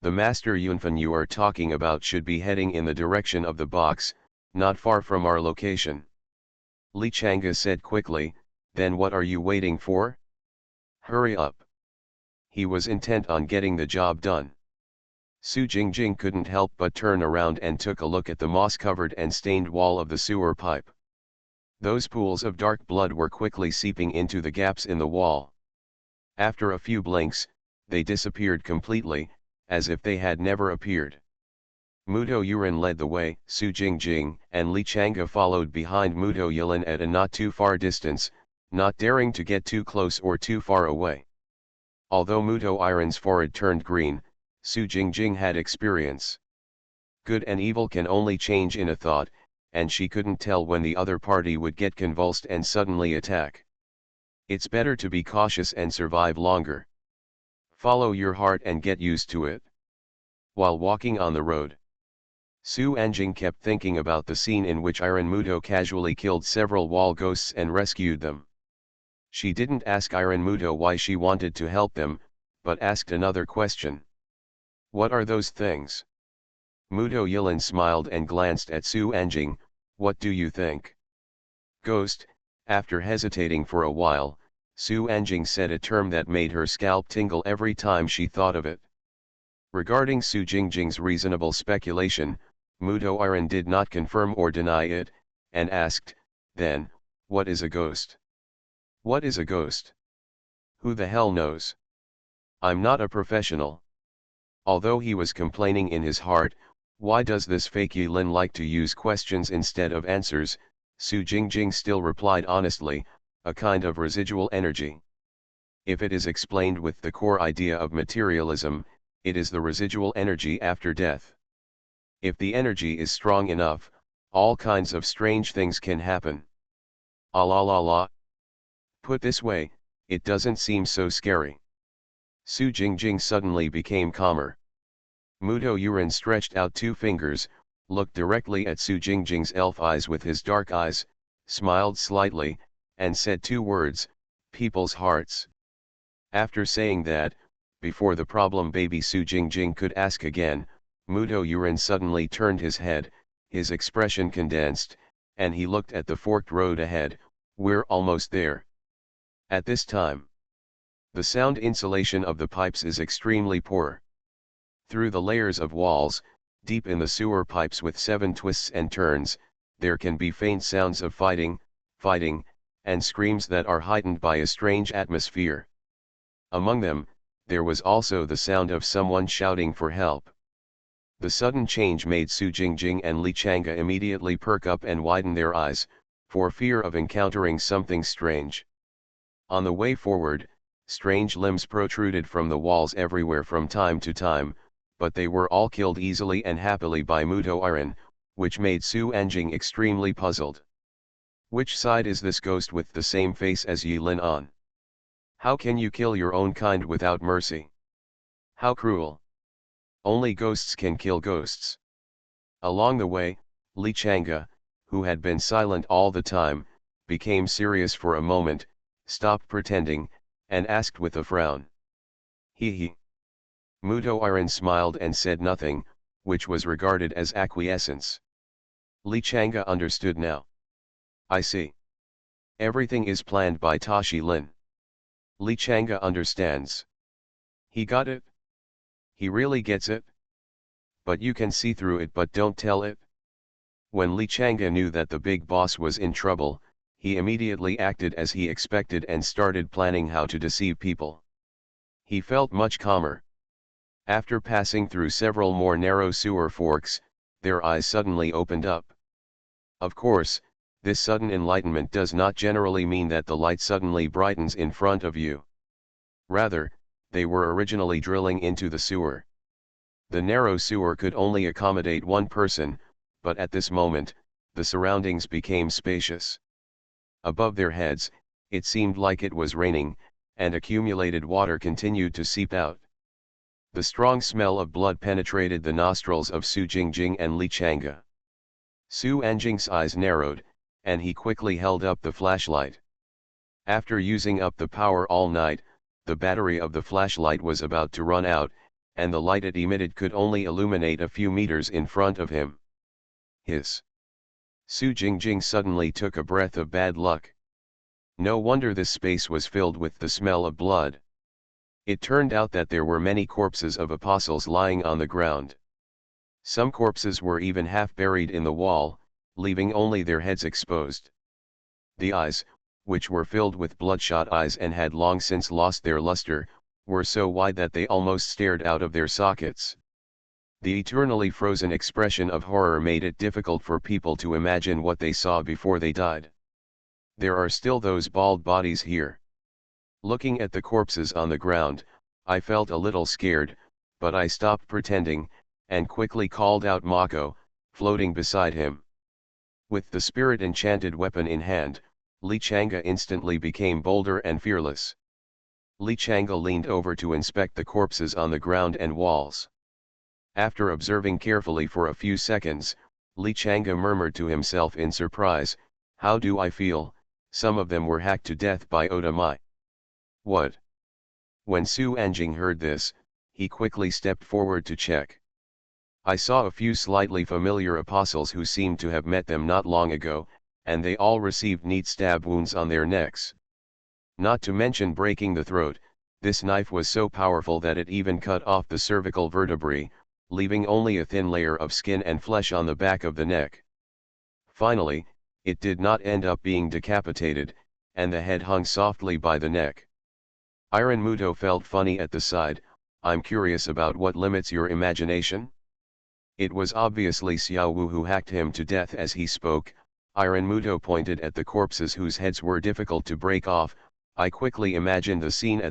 A: "The Master Yunfan you are talking about should be heading in the direction of the box, not far from our location." Li Chang'e said quickly. "Then what are you waiting for? Hurry up." He was intent on getting the job done. Su Jingjing couldn't help but turn around and took a look at the moss-covered and stained wall of the sewer pipe. Those pools of dark blood were quickly seeping into the gaps in the wall. After a few blinks, they disappeared completely, as if they had never appeared. Muto Yuren led the way, Su Jingjing and Li Chang'e followed behind Muto Yilin at a not too far distance, not daring to get too close or too far away. Although Muto Iron's forehead turned green, Su Jingjing had experience. Good and evil can only change in a thought, and she couldn't tell when the other party would get convulsed and suddenly attack. It's better to be cautious and survive longer. Follow your heart and get used to it. While walking on the road, Su Anjing kept thinking about the scene in which Iron Muto casually killed several wall ghosts and rescued them. She didn't ask Iron Muto why she wanted to help them, but asked another question. "What are those things?" Muto Yilin smiled and glanced at Su Anjing. "What do you think?" "Ghost." After hesitating for a while, Su Anjing said a term that made her scalp tingle every time she thought of it. Regarding Su Jingjing's reasonable speculation, Muto Iron did not confirm or deny it, and asked, "Then, what is a ghost?" "What is a ghost? Who the hell knows? I'm not a professional." Although he was complaining in his heart, "Why does this fake Yilin like to use questions instead of answers?" Su Jingjing still replied honestly, "A kind of residual energy. If it is explained with the core idea of materialism, it is the residual energy after death. If the energy is strong enough, all kinds of strange things can happen. Ah la la la. Put this way, it doesn't seem so scary." Su Jingjing suddenly became calmer. Muto Yuren stretched out two fingers, looked directly at Su Jingjing's elf eyes with his dark eyes, smiled slightly, and said two words, "People's hearts." After saying that, before the problem baby Su Jingjing could ask again, Muto Yuren suddenly turned his head, his expression condensed, and he looked at the forked road ahead. "We're almost there." At this time, the sound insulation of the pipes is extremely poor. Through the layers of walls, deep in the sewer pipes with 7 twists and turns, there can be faint sounds of fighting, and screams that are heightened by a strange atmosphere. Among them, there was also the sound of someone shouting for help. The sudden change made Su Jingjing and Li Chang'e immediately perk up and widen their eyes, for fear of encountering something strange. On the way forward, strange limbs protruded from the walls everywhere from time to time, but they were all killed easily and happily by Muto Iron, which made Su Anjing extremely puzzled. Which side is this ghost with the same face as Yi Lin on? How can you kill your own kind without mercy? How cruel! Only ghosts can kill ghosts. Along the way, Li Chang'e, who had been silent all the time, became serious for a moment, stopped pretending, and asked with a frown. He. Muto Iron smiled and said nothing, which was regarded as acquiescence. Li Chang'e understood now. I see. Everything is planned by Tashi Lin. Li Chang'e understands. He got it? He really gets it? But you can see through it but don't tell it? When Li Chang'e knew that the big boss was in trouble, he immediately acted as he expected and started planning how to deceive people. He felt much calmer. After passing through several more narrow sewer forks, their eyes suddenly opened up. Of course, this sudden enlightenment does not generally mean that the light suddenly brightens in front of you. Rather, they were originally drilling into the sewer. The narrow sewer could only accommodate one person, but at this moment, the surroundings became spacious. Above their heads, it seemed like it was raining, and accumulated water continued to seep out. The strong smell of blood penetrated the nostrils of Su Jingjing and Li Chang'e. Su Anjing's eyes narrowed, and he quickly held up the flashlight. After using up the power all night, the battery of the flashlight was about to run out, and the light it emitted could only illuminate a few meters in front of him. Hiss! Su Jingjing suddenly took a breath of bad luck. No wonder this space was filled with the smell of blood. It turned out that there were many corpses of apostles lying on the ground. Some corpses were even half buried in the wall, leaving only their heads exposed. The eyes, which were filled with bloodshot eyes and had long since lost their luster, were so wide that they almost stared out of their sockets. The eternally frozen expression of horror made it difficult for people to imagine what they saw before they died. There are still those bald bodies here. Looking at the corpses on the ground, I felt a little scared, but I stopped pretending, and quickly called out Mako, floating beside him. With the spirit-enchanted weapon in hand, Li Chang'e instantly became bolder and fearless. Li Chang'e leaned over to inspect the corpses on the ground and walls. After observing carefully for a few seconds, Li Chang'e murmured to himself in surprise, "How do I feel? Some of them were hacked to death by Oda Mai." What? When Su Anjing heard this, he quickly stepped forward to check. I saw a few slightly familiar apostles who seemed to have met them not long ago, and they all received neat stab wounds on their necks. Not to mention breaking the throat, this knife was so powerful that it even cut off the cervical vertebrae, leaving only a thin layer of skin and flesh on the back of the neck. Finally, it did not end up being decapitated, and the head hung softly by the neck. Iron Muto felt funny at the side. "I'm curious about what limits your imagination?" It was obviously Xiao Wu who hacked him to death. As he spoke, Iron Muto pointed at the corpses whose heads were difficult to break off. I quickly imagined the scene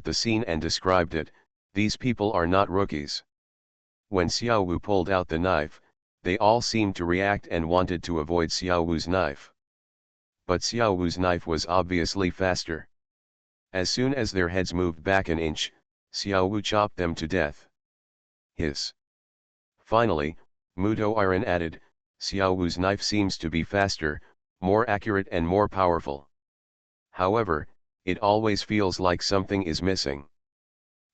A: and described it. These people are not rookies. When Xiao Wu pulled out the knife, they all seemed to react and wanted to avoid Xiao Wu's knife. But Xiao Wu's knife was obviously faster. As soon as their heads moved back an inch, Xiao Wu chopped them to death. Hiss! Finally, Muto Iron added, "Xiao Wu's knife seems to be faster, more accurate and more powerful. However, it always feels like something is missing.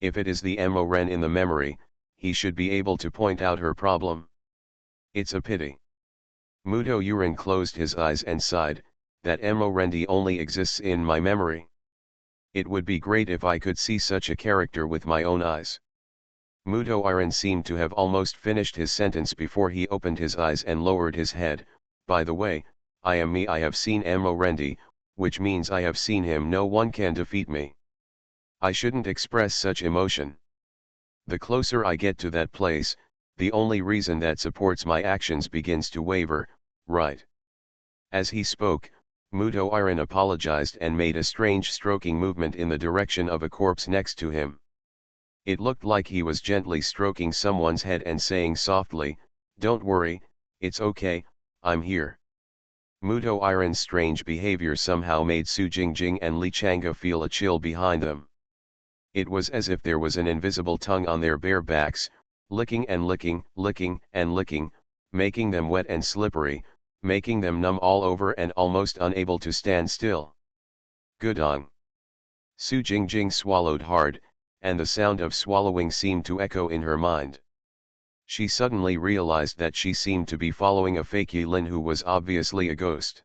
A: If it is the Mo Ren in the memory, he should be able to point out her problem. It's a pity." Muto Urin closed his eyes and sighed, "That Mo Rendi only exists in my memory. It would be great if I could see such a character with my own eyes." Muto Iron seemed to have almost finished his sentence before he opened his eyes and lowered his head. "By the way, I am me. I have seen Mo Rendi, which means I have seen him. No one can defeat me." I shouldn't express such emotion. The closer I get to that place, the only reason that supports my actions begins to waver, right? As he spoke, Muto Iron apologized and made a strange stroking movement in the direction of a corpse next to him. It looked like he was gently stroking someone's head and saying softly, "Don't worry, it's okay, I'm here." Muto Iron's strange behavior somehow made Su Jingjing and Li Chang'e feel a chill behind them. It was as if there was an invisible tongue on their bare backs, licking and licking, licking and licking, making them wet and slippery, making them numb all over and almost unable to stand still. Gudong. Su Jingjing swallowed hard, and the sound of swallowing seemed to echo in her mind. She suddenly realized that she seemed to be following a fake Yilin who was obviously a ghost.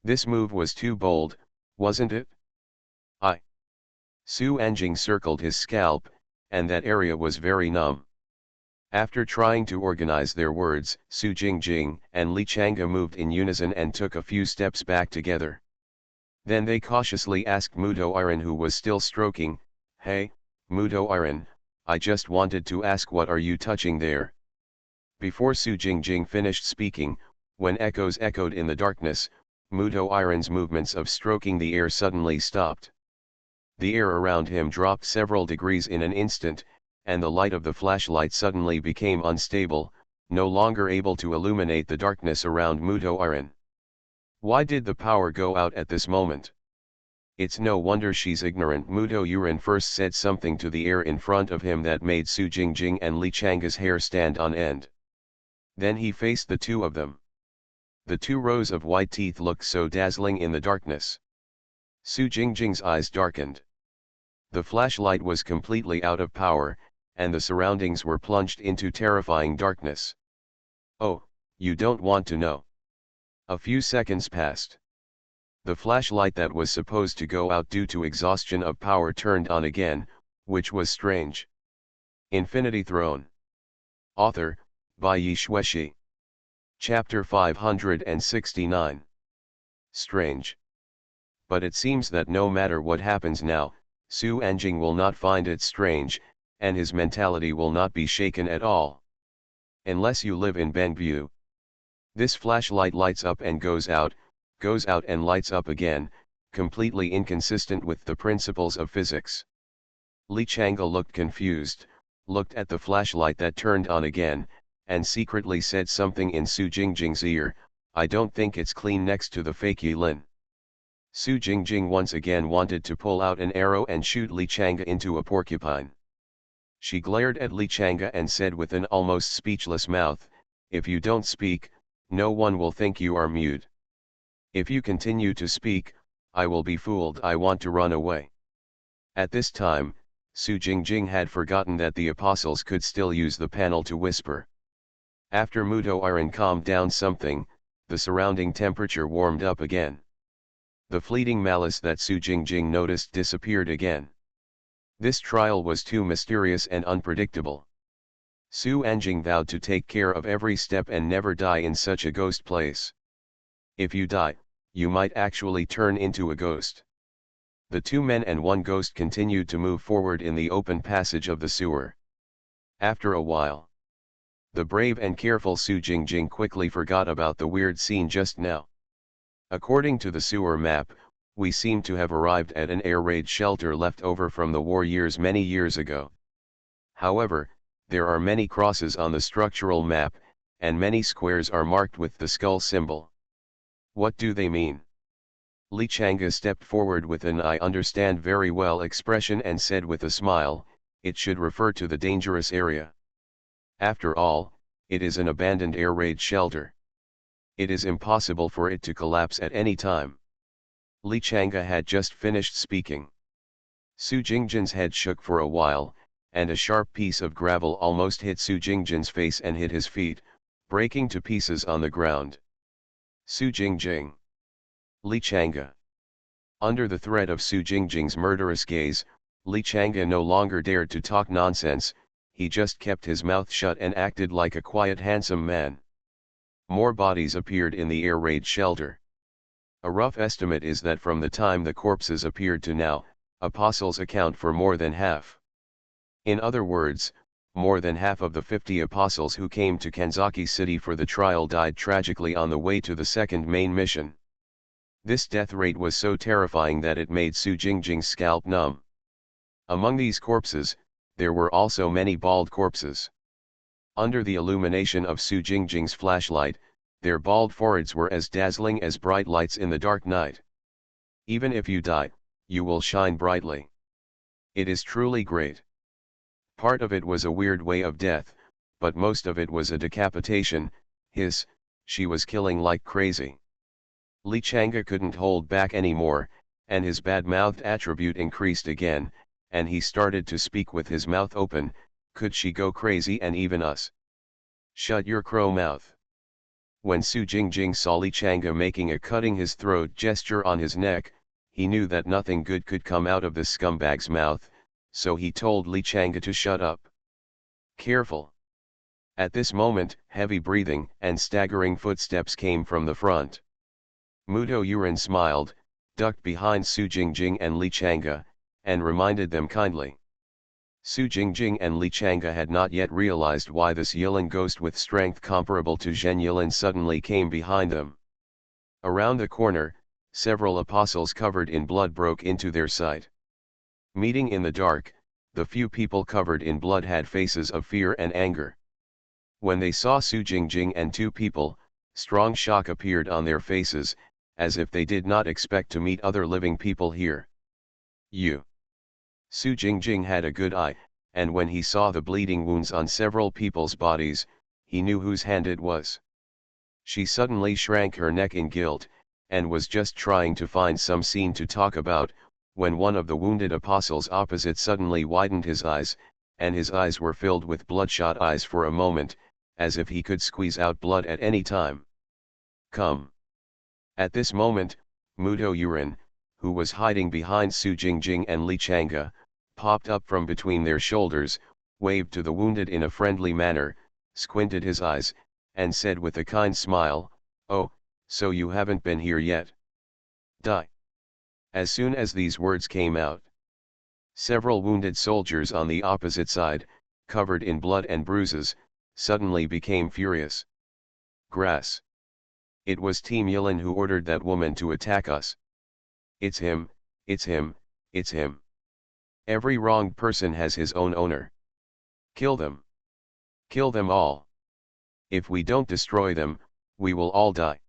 A: This move was too bold, wasn't it? Su Anjing circled his scalp, and that area was very numb. After trying to organize their words, Su Jingjing and Li Chang'e moved in unison and took a few steps back together. Then they cautiously asked Muto Iron, who was still stroking, "Hey, Muto Iron, I just wanted to ask, what are you touching there?" Before Su Jingjing finished speaking, when echoes echoed in the darkness, Muto Iron's movements of stroking the air suddenly stopped. The air around him dropped several degrees in an instant, and the light of the flashlight suddenly became unstable, no longer able to illuminate the darkness around Muto Iron. Why did the power go out at this moment? It's no wonder she's ignorant. Muto Iron first said something to the air in front of him that made Su Jingjing and Li Chang'e's hair stand on end. Then he faced the two of them. The two rows of white teeth looked so dazzling in the darkness. Su Jingjing's eyes darkened. The flashlight was completely out of power, and the surroundings were plunged into terrifying darkness. "Oh, you don't want to know." A few seconds passed. The flashlight that was supposed to go out due to exhaustion of power turned on again, which was strange. Infinity Throne. Author, by Yi Xueshi. Chapter 569. Strange. But it seems that no matter what happens now, Su Anjing will not find it strange, and his mentality will not be shaken at all. Unless you live in Bengbu. This flashlight lights up and goes out and lights up again, completely inconsistent with the principles of physics. Li Chang'e looked confused, looked at the flashlight that turned on again, and secretly said something in Su Jingjing's ear, "I don't think it's clean next to the fake Yilin." Su Jingjing once again wanted to pull out an arrow and shoot Li Chang'e into a porcupine. She glared at Li Chang'e and said with an almost speechless mouth, "If you don't speak, no one will think you are mute. If you continue to speak, I will be fooled. I want to run away." At this time, Su Jingjing had forgotten that the apostles could still use the panel to whisper. After Muto Iron calmed down something, the surrounding temperature warmed up again. The fleeting malice that Su Jingjing noticed disappeared again. This trial was too mysterious and unpredictable. Su Anjing vowed to take care of every step and never die in such a ghost place. If you die, you might actually turn into a ghost. The two men and one ghost continued to move forward in the open passage of the sewer. After a while, the brave and careful Su Jingjing quickly forgot about the weird scene just now. According to the sewer map, we seem to have arrived at an air raid shelter left over from the war years many years ago. However, there are many crosses on the structural map, and many squares are marked with the skull symbol. What do they mean? Li Chang'e stepped forward with an "I understand very well" expression and said with a smile, "It should refer to the dangerous area. After all, it is an abandoned air raid shelter. It is impossible for it to collapse at any time." Li Chang'e had just finished speaking. Su Jingjin's head shook for a while, and a sharp piece of gravel almost hit Su Jingjin's face and hit his feet, breaking to pieces on the ground. Su Jingjing. Li Chang'e. Under the threat of Su Jingjing's murderous gaze, Li Chang'e no longer dared to talk nonsense. He just kept his mouth shut and acted like a quiet, handsome man. More bodies appeared in the air raid shelter. A rough estimate is that from the time the corpses appeared to now, apostles account for more than half. In other words, more than half of the 50 apostles who came to Kanzaki City for the trial died tragically on the way to the second main mission. This death rate was so terrifying that it made Su Jingjing's scalp numb. Among these corpses, there were also many bald corpses. Under the illumination of Su Jingjing's flashlight, their bald foreheads were as dazzling as bright lights in the dark night. Even if you die, you will shine brightly. It is truly great. Part of it was a weird way of death, but most of it was a decapitation. She was killing like crazy. Li Changa couldn't hold back anymore, and his bad-mouthed attribute increased again, and he started to speak with his mouth open. Could she go crazy and even us? Shut your crow mouth. When Su Jingjing saw Li Changa making a cutting his throat gesture on his neck, he knew that nothing good could come out of this scumbag's mouth, so he told Li Changa to shut up. Careful. At this moment, heavy breathing and staggering footsteps came from the front. Mudo Yuren smiled, ducked behind Su Jingjing and Li Changa, and reminded them kindly. Su Jingjing and Li Changa had not yet realized why this Yilin ghost with strength comparable to Zhen Yilin suddenly came behind them. Around the corner, several apostles covered in blood broke into their sight. Meeting in the dark, the few people covered in blood had faces of fear and anger. When they saw Su Jingjing and two people, strong shock appeared on their faces, as if they did not expect to meet other living people here. Su Jingjing had a good eye, and when he saw the bleeding wounds on several people's bodies, he knew whose hand it was. She suddenly shrank her neck in guilt, and was just trying to find some scene to talk about, when one of the wounded apostles opposite suddenly widened his eyes, and his eyes were filled with bloodshot eyes for a moment, as if he could squeeze out blood at any time. Come. At this moment, Mudo Yuren, who was hiding behind Su Jingjing and Li Changa, popped up from between their shoulders, waved to the wounded in a friendly manner, squinted his eyes, and said with a kind smile, "Oh, so you haven't been here yet? Die." As soon as these words came out, several wounded soldiers on the opposite side, covered in blood and bruises, suddenly became furious. Grass. It was Team Yilin who ordered that woman to attack us. It's him, it's him, it's him. Every wronged person has his own owner. Kill them. Kill them all. If we don't destroy them, we will all die.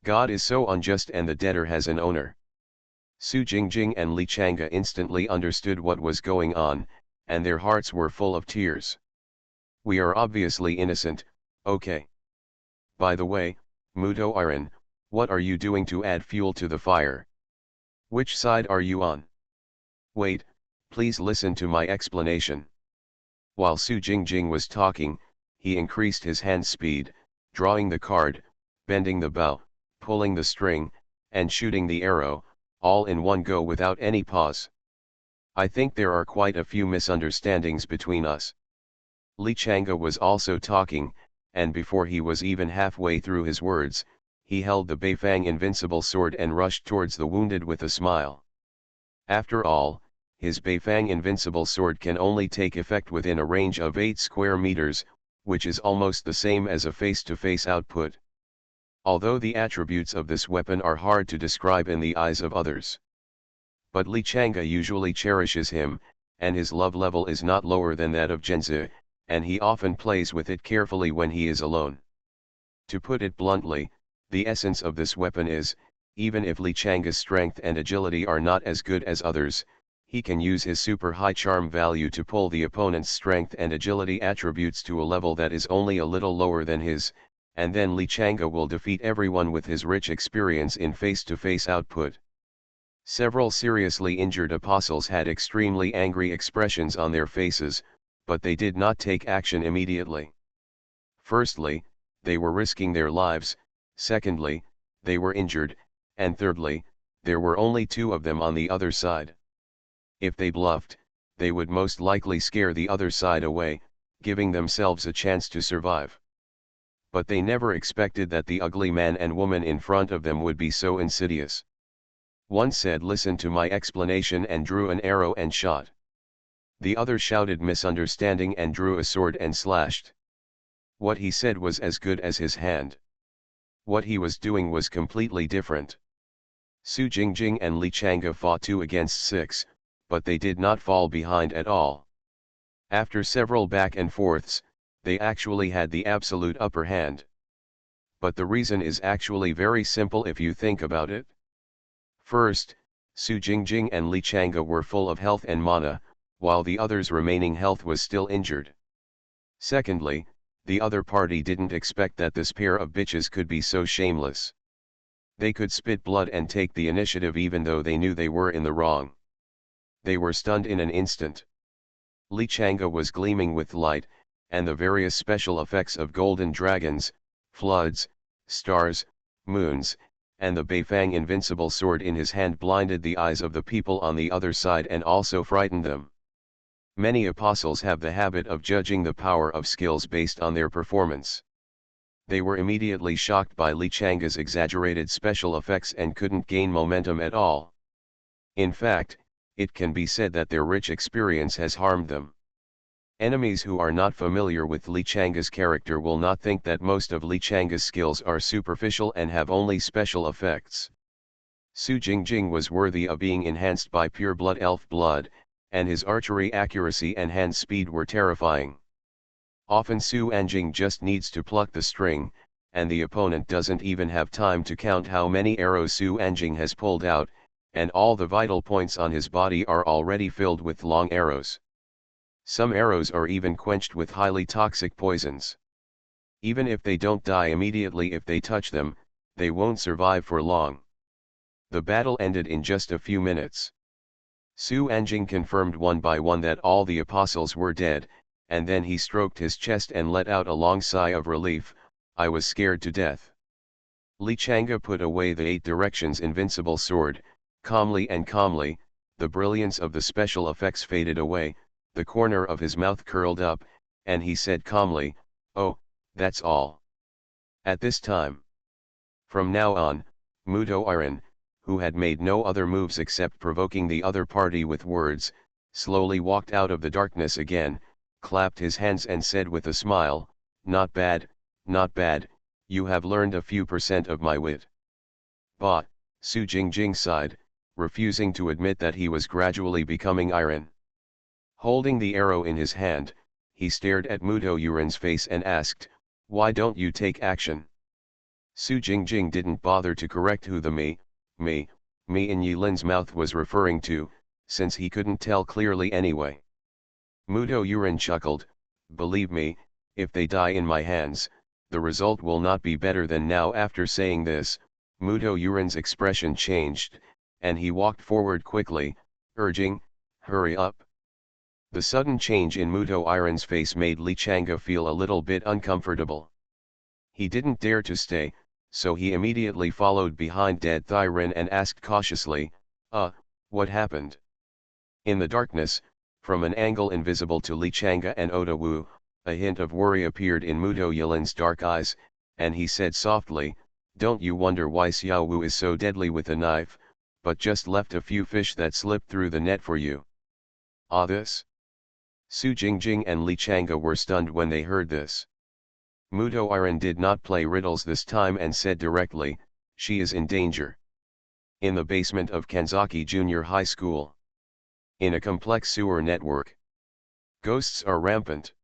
A: God is so unjust and the debtor has an owner. Su Jingjing and Li Changa instantly understood what was going on, and their hearts were full of tears. We are obviously innocent, okay. By the way, Mudo Iron, what are you doing to add fuel to the fire? Which side are you on? Wait, please listen to my explanation. While Su Jingjing was talking, he increased his hand speed, drawing the card, bending the bow, pulling the string, and shooting the arrow, all in one go without any pause. I think there are quite a few misunderstandings between us. Li Changa was also talking, and before he was even halfway through his words, he held the Beifang invincible sword and rushed towards the wounded with a smile. After all, his Beifang invincible sword can only take effect within a range of 8 square meters, which is almost the same as a face-to-face output. Although the attributes of this weapon are hard to describe in the eyes of others. But Li Changa usually cherishes him, and his love level is not lower than that of Zhenzi, and he often plays with it carefully when he is alone. To put it bluntly, the essence of this weapon is, even if Li Changa's strength and agility are not as good as others, he can use his super high charm value to pull the opponent's strength and agility attributes to a level that is only a little lower than his, and then Li Changa will defeat everyone with his rich experience in face-to-face output. Several seriously injured apostles had extremely angry expressions on their faces, but they did not take action immediately. Firstly, they were risking their lives, secondly, they were injured, and thirdly, there were only 2 of them on the other side. If they bluffed, they would most likely scare the other side away, giving themselves a chance to survive. But they never expected that the ugly man and woman in front of them would be so insidious. One said listen to my explanation and drew an arrow and shot. The other shouted misunderstanding and drew a sword and slashed. What he said was as good as his hand. What he was doing was completely different. Su Jingjing and Li Chang'e fought 2 against 6, but they did not fall behind at all. After several back and forths, they actually had the absolute upper hand. But the reason is actually very simple if you think about it. First, Su Jingjing and Li Chang'e were full of health and mana, while the other's remaining health was still injured. Secondly, the other party didn't expect that this pair of bitches could be so shameless. They could spit blood and take the initiative even though they knew they were in the wrong. They were stunned in an instant. Li Chang'e was gleaming with light, and the various special effects of golden dragons, floods, stars, moons, and the Beifang invincible sword in his hand blinded the eyes of the people on the other side and also frightened them. Many apostles have the habit of judging the power of skills based on their performance. They were immediately shocked by Li Chang'e's exaggerated special effects and couldn't gain momentum at all. In fact, it can be said that their rich experience has harmed them. Enemies who are not familiar with Li Chang'e's character will not think that most of Li Chang'e's skills are superficial and have only special effects. Su Jingjing was worthy of being enhanced by pure blood elf blood, and his archery accuracy and hand speed were terrifying. Often Su Anjing just needs to pluck the string, and the opponent doesn't even have time to count how many arrows Su Anjing has pulled out, and all the vital points on his body are already filled with long arrows. Some arrows are even quenched with highly toxic poisons. Even if they don't die immediately if they touch them, they won't survive for long. The battle ended in just a few minutes. Su Anjing confirmed one by one that all the apostles were dead, and then he stroked his chest and let out a long sigh of relief. I was scared to death. Li Chang'e put away the 8 directions invincible sword, calmly, the brilliance of the special effects faded away, the corner of his mouth curled up, and he said calmly, "Oh, that's all." At this time. From now on, Muto Iron, who had made no other moves except provoking the other party with words, slowly walked out of the darkness again, clapped his hands and said with a smile, not bad, you have learned a few % of my wit." But, Su Jingjing sighed, refusing to admit that he was gradually becoming iron. Holding the arrow in his hand, he stared at Muto Yuren's face and asked, "Why don't you take action?" Su Jingjing didn't bother to correct who the me in Yilin's mouth was referring to, since he couldn't tell clearly anyway. Muto Yuren chuckled, "Believe me, if they die in my hands, the result will not be better than now." After saying this, Muto Yuren's expression changed, and he walked forward quickly, urging, "Hurry up." The sudden change in Muto Iron's face made Li Chang'e feel a little bit uncomfortable. He didn't dare to stay, so he immediately followed behind Dead Thigh Ren and asked cautiously, what happened?" In the darkness, from an angle invisible to Li Chang'e and Oda Wu, a hint of worry appeared in Muto Yilin's dark eyes, and he said softly, "Don't you wonder why Xiao Wu is so deadly with a knife, but just left a few fish that slipped through the net for you?" "Ah, this?" Su Jingjing and Li Chang'e were stunned when they heard this. Muto Iron did not play riddles this time and said directly, "She is in danger. In the basement of Kanzaki Junior High School. In a complex sewer network. Ghosts are rampant.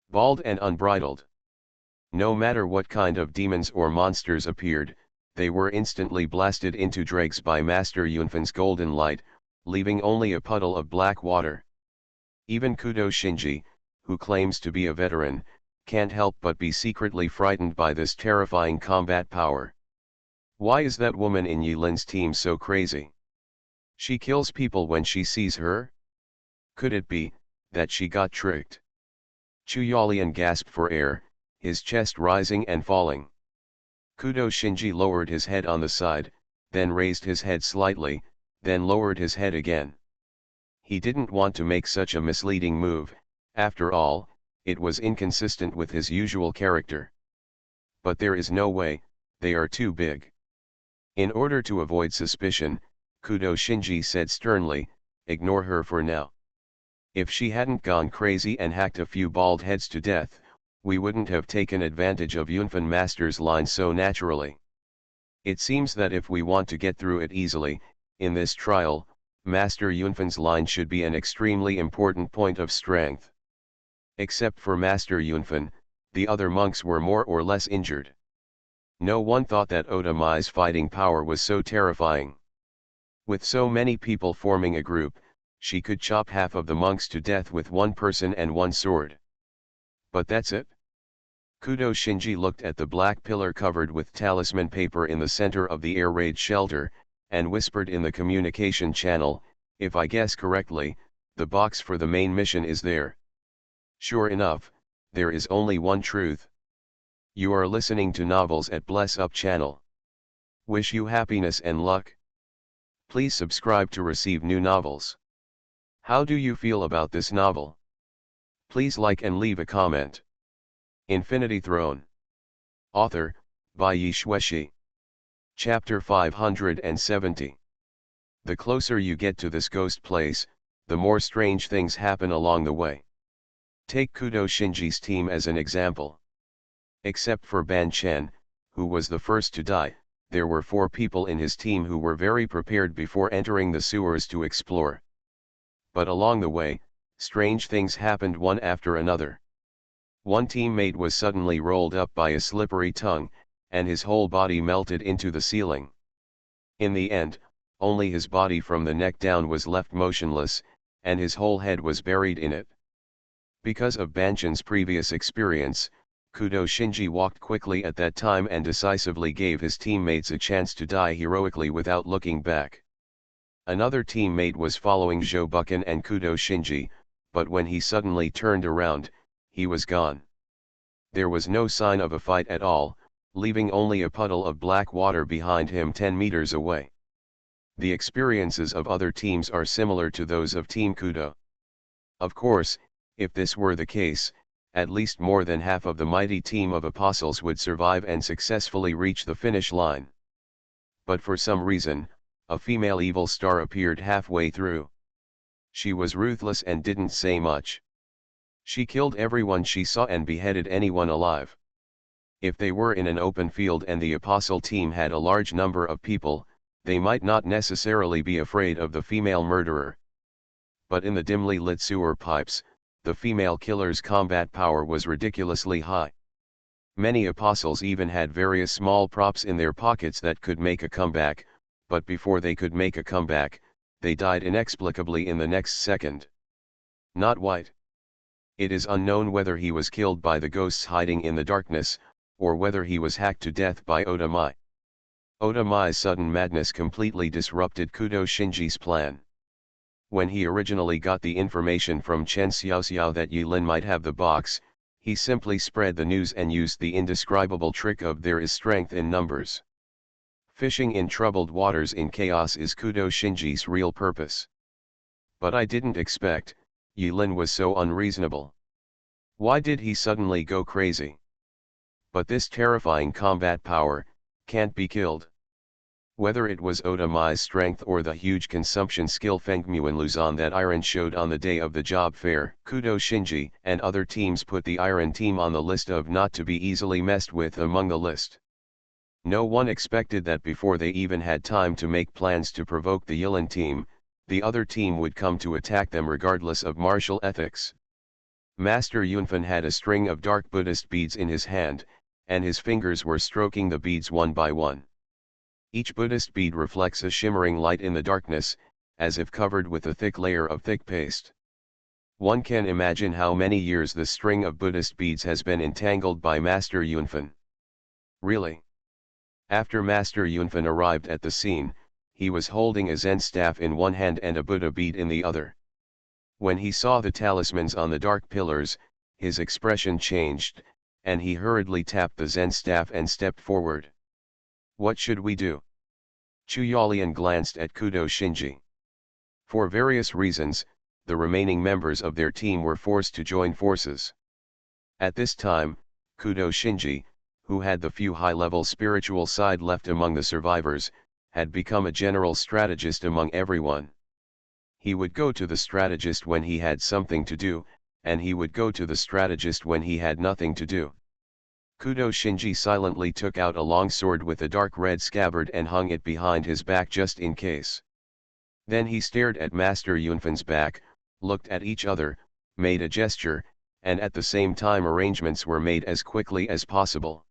A: Bald and unbridled. No matter what kind of demons or monsters appeared, they were instantly blasted into dregs by Master Yunfan's golden light, leaving only a puddle of black water. Even Kudo Shinji, who claims to be a veteran, can't help but be secretly frightened by this terrifying combat power. Why is that woman in Yilin's team so crazy? She kills people when she sees her? Could it be that she got tricked?" Chu Yalian gasped for air, his chest rising and falling. Kudo Shinji lowered his head on the side, then raised his head slightly, then lowered his head again. He didn't want to make such a misleading move, after all, it was inconsistent with his usual character. But there is no way, they are too big. In order to avoid suspicion, Kudo Shinji said sternly, ignore her for now. If she hadn't gone crazy and hacked a few bald heads to death, we wouldn't have taken advantage of Yunfen Master's line so naturally. It seems that if we want to get through it easily, in this trial, Master Yunfen's line should be an extremely important point of strength. Except for Master Yunfen, the other monks were more or less injured. No one thought that Otamai's fighting power was so terrifying. With so many people forming a group, she could chop half of the monks to death with one person and one sword. But that's it? Kudo Shinji looked at the black pillar covered with talisman paper in the center of the air raid shelter, and whispered in the communication channel, if I guess correctly, the box for the main mission is there. Sure enough, there is only one truth. You are listening to Novels at Bless Up channel. Wish you happiness and luck. Please subscribe to receive new novels. How do you feel about this novel? Please like and leave a comment. Infinity Throne. Author, by Yi Shueshi. Chapter 570. The closer you get to this ghost place, the more strange things happen along the way. Take Kudo Shinji's team as an example. Except for Ban Chen, who was the first to die, there were 4 people in his team who were very prepared before entering the sewers to explore. But along the way, strange things happened one after another. One teammate was suddenly rolled up by a slippery tongue, and his whole body melted into the ceiling. In the end, only his body from the neck down was left motionless, and his whole head was buried in it. Because of Banchan's previous experience, Kudo Shinji walked quickly at that time and decisively gave his teammates a chance to die heroically without looking back. Another teammate was following Jobuken and Kudo Shinji, but when he suddenly turned around, he was gone. There was no sign of a fight at all, leaving only a puddle of black water behind him 10 meters away. The experiences of other teams are similar to those of Team Kudo. Of course, if this were the case, at least more than half of the mighty team of apostles would survive and successfully reach the finish line. But for some reason, a female evil star appeared halfway through. She was ruthless and didn't say much. She killed everyone she saw and beheaded anyone alive. If they were in an open field and the apostle team had a large number of people, they might not necessarily be afraid of the female murderer. But in the dimly lit sewer pipes, the female killer's combat power was ridiculously high. Many apostles even had various small props in their pockets that could make a comeback, but before they could make a comeback, they died inexplicably in the next second. Not White. It is unknown whether he was killed by the ghosts hiding in the darkness, or whether he was hacked to death by Otamai. Otamai's sudden madness completely disrupted Kudo Shinji's plan. When he originally got the information from Chen Xiaoxiao that Yilin might have the box, he simply spread the news and used the indescribable trick of there is strength in numbers. Fishing in troubled waters in chaos is Kudo Shinji's real purpose. But I didn't expect, Yilin was so unreasonable. Why did he suddenly go crazy? But this terrifying combat power can't be killed. Whether it was Otamai's strength or the huge consumption skill Fengmuan Luzon that Iron showed on the day of the job fair, Kudo Shinji and other teams put the Iron team on the list of not to be easily messed with among the list. No one expected that before they even had time to make plans to provoke the Yilin team, the other team would come to attack them regardless of martial ethics. Master Yunfen had a string of dark Buddhist beads in his hand, and his fingers were stroking the beads one by one. Each Buddhist bead reflects a shimmering light in the darkness, as if covered with a thick layer of thick paste. One can imagine how many years the string of Buddhist beads has been entangled by Master Yunfen. Really? After Master Yunfen arrived at the scene, he was holding a Zen staff in one hand and a Buddha bead in the other. When he saw the talismans on the dark pillars, his expression changed, and he hurriedly tapped the Zen staff and stepped forward. What should we do? Chu Yalian glanced at Kudo Shinji. For various reasons, the remaining members of their team were forced to join forces. At this time, Kudo Shinji, who had the few high-level spiritual side left among the survivors, had become a general strategist among everyone. He would go to the strategist when he had something to do, and he would go to the strategist when he had nothing to do. Kudo Shinji silently took out a long sword with a dark red scabbard and hung it behind his back just in case. Then he stared at Master Yunfan's back, looked at each other, made a gesture, and at the same time arrangements were made as quickly as possible.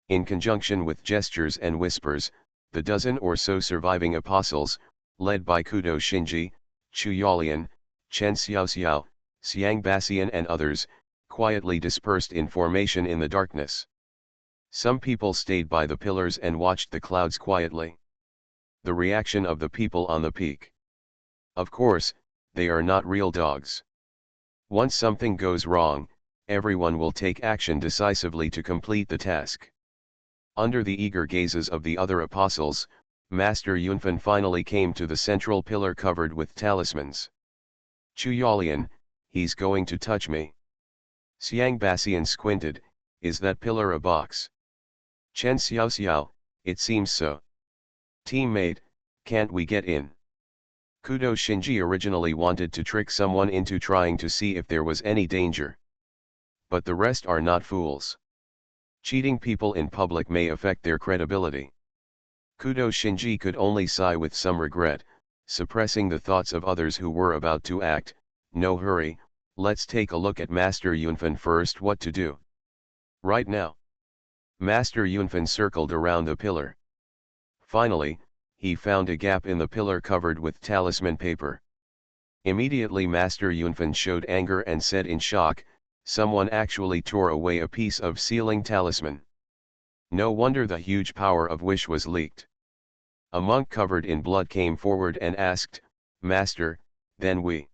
A: In conjunction with gestures and whispers, the dozen or so surviving apostles, led by Kudo Shinji, Chu Yalian, Chen Xiaoxiao, Xiang Baxian and others, quietly dispersed in formation in the darkness. Some people stayed by the pillars and watched the clouds quietly. The reaction of the people on the peak. Of course, they are not real dogs. Once something goes wrong, everyone will take action decisively to complete the task. Under the eager gazes of the other apostles, Master Yunfan finally came to the central pillar covered with talismans. Chu Yalian, he's going to touch me. Xiang Baxian squinted, is that pillar a box? Chen Xiaoxiao, it seems so. Teammate, can't we get in? Kudo Shinji originally wanted to trick someone into trying to see if there was any danger. But the rest are not fools. Cheating people in public may affect their credibility. Kudo Shinji could only sigh with some regret, suppressing the thoughts of others who were about to act. No hurry, let's take a look at Master Yunfan first. What to do? Right now. Master Yunfan circled around the pillar. Finally, he found a gap in the pillar covered with talisman paper. Immediately Master Yunfan showed anger and said in shock, someone actually tore away a piece of sealing talisman. No wonder the huge power of wish was leaked. A monk covered in blood came forward and asked, Master, then we.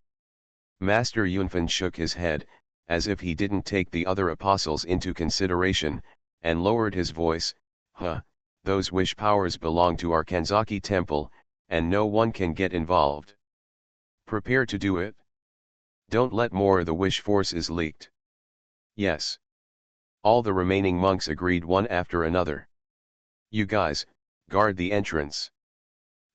A: Master Yunfan shook his head, as if he didn't take the other apostles into consideration, and lowered his voice, those wish powers belong to our Kanzaki temple, and no one can get involved. Prepare to do it. Don't let more of the wish force is leaked. Yes. All the remaining monks agreed one after another. You guys, guard the entrance.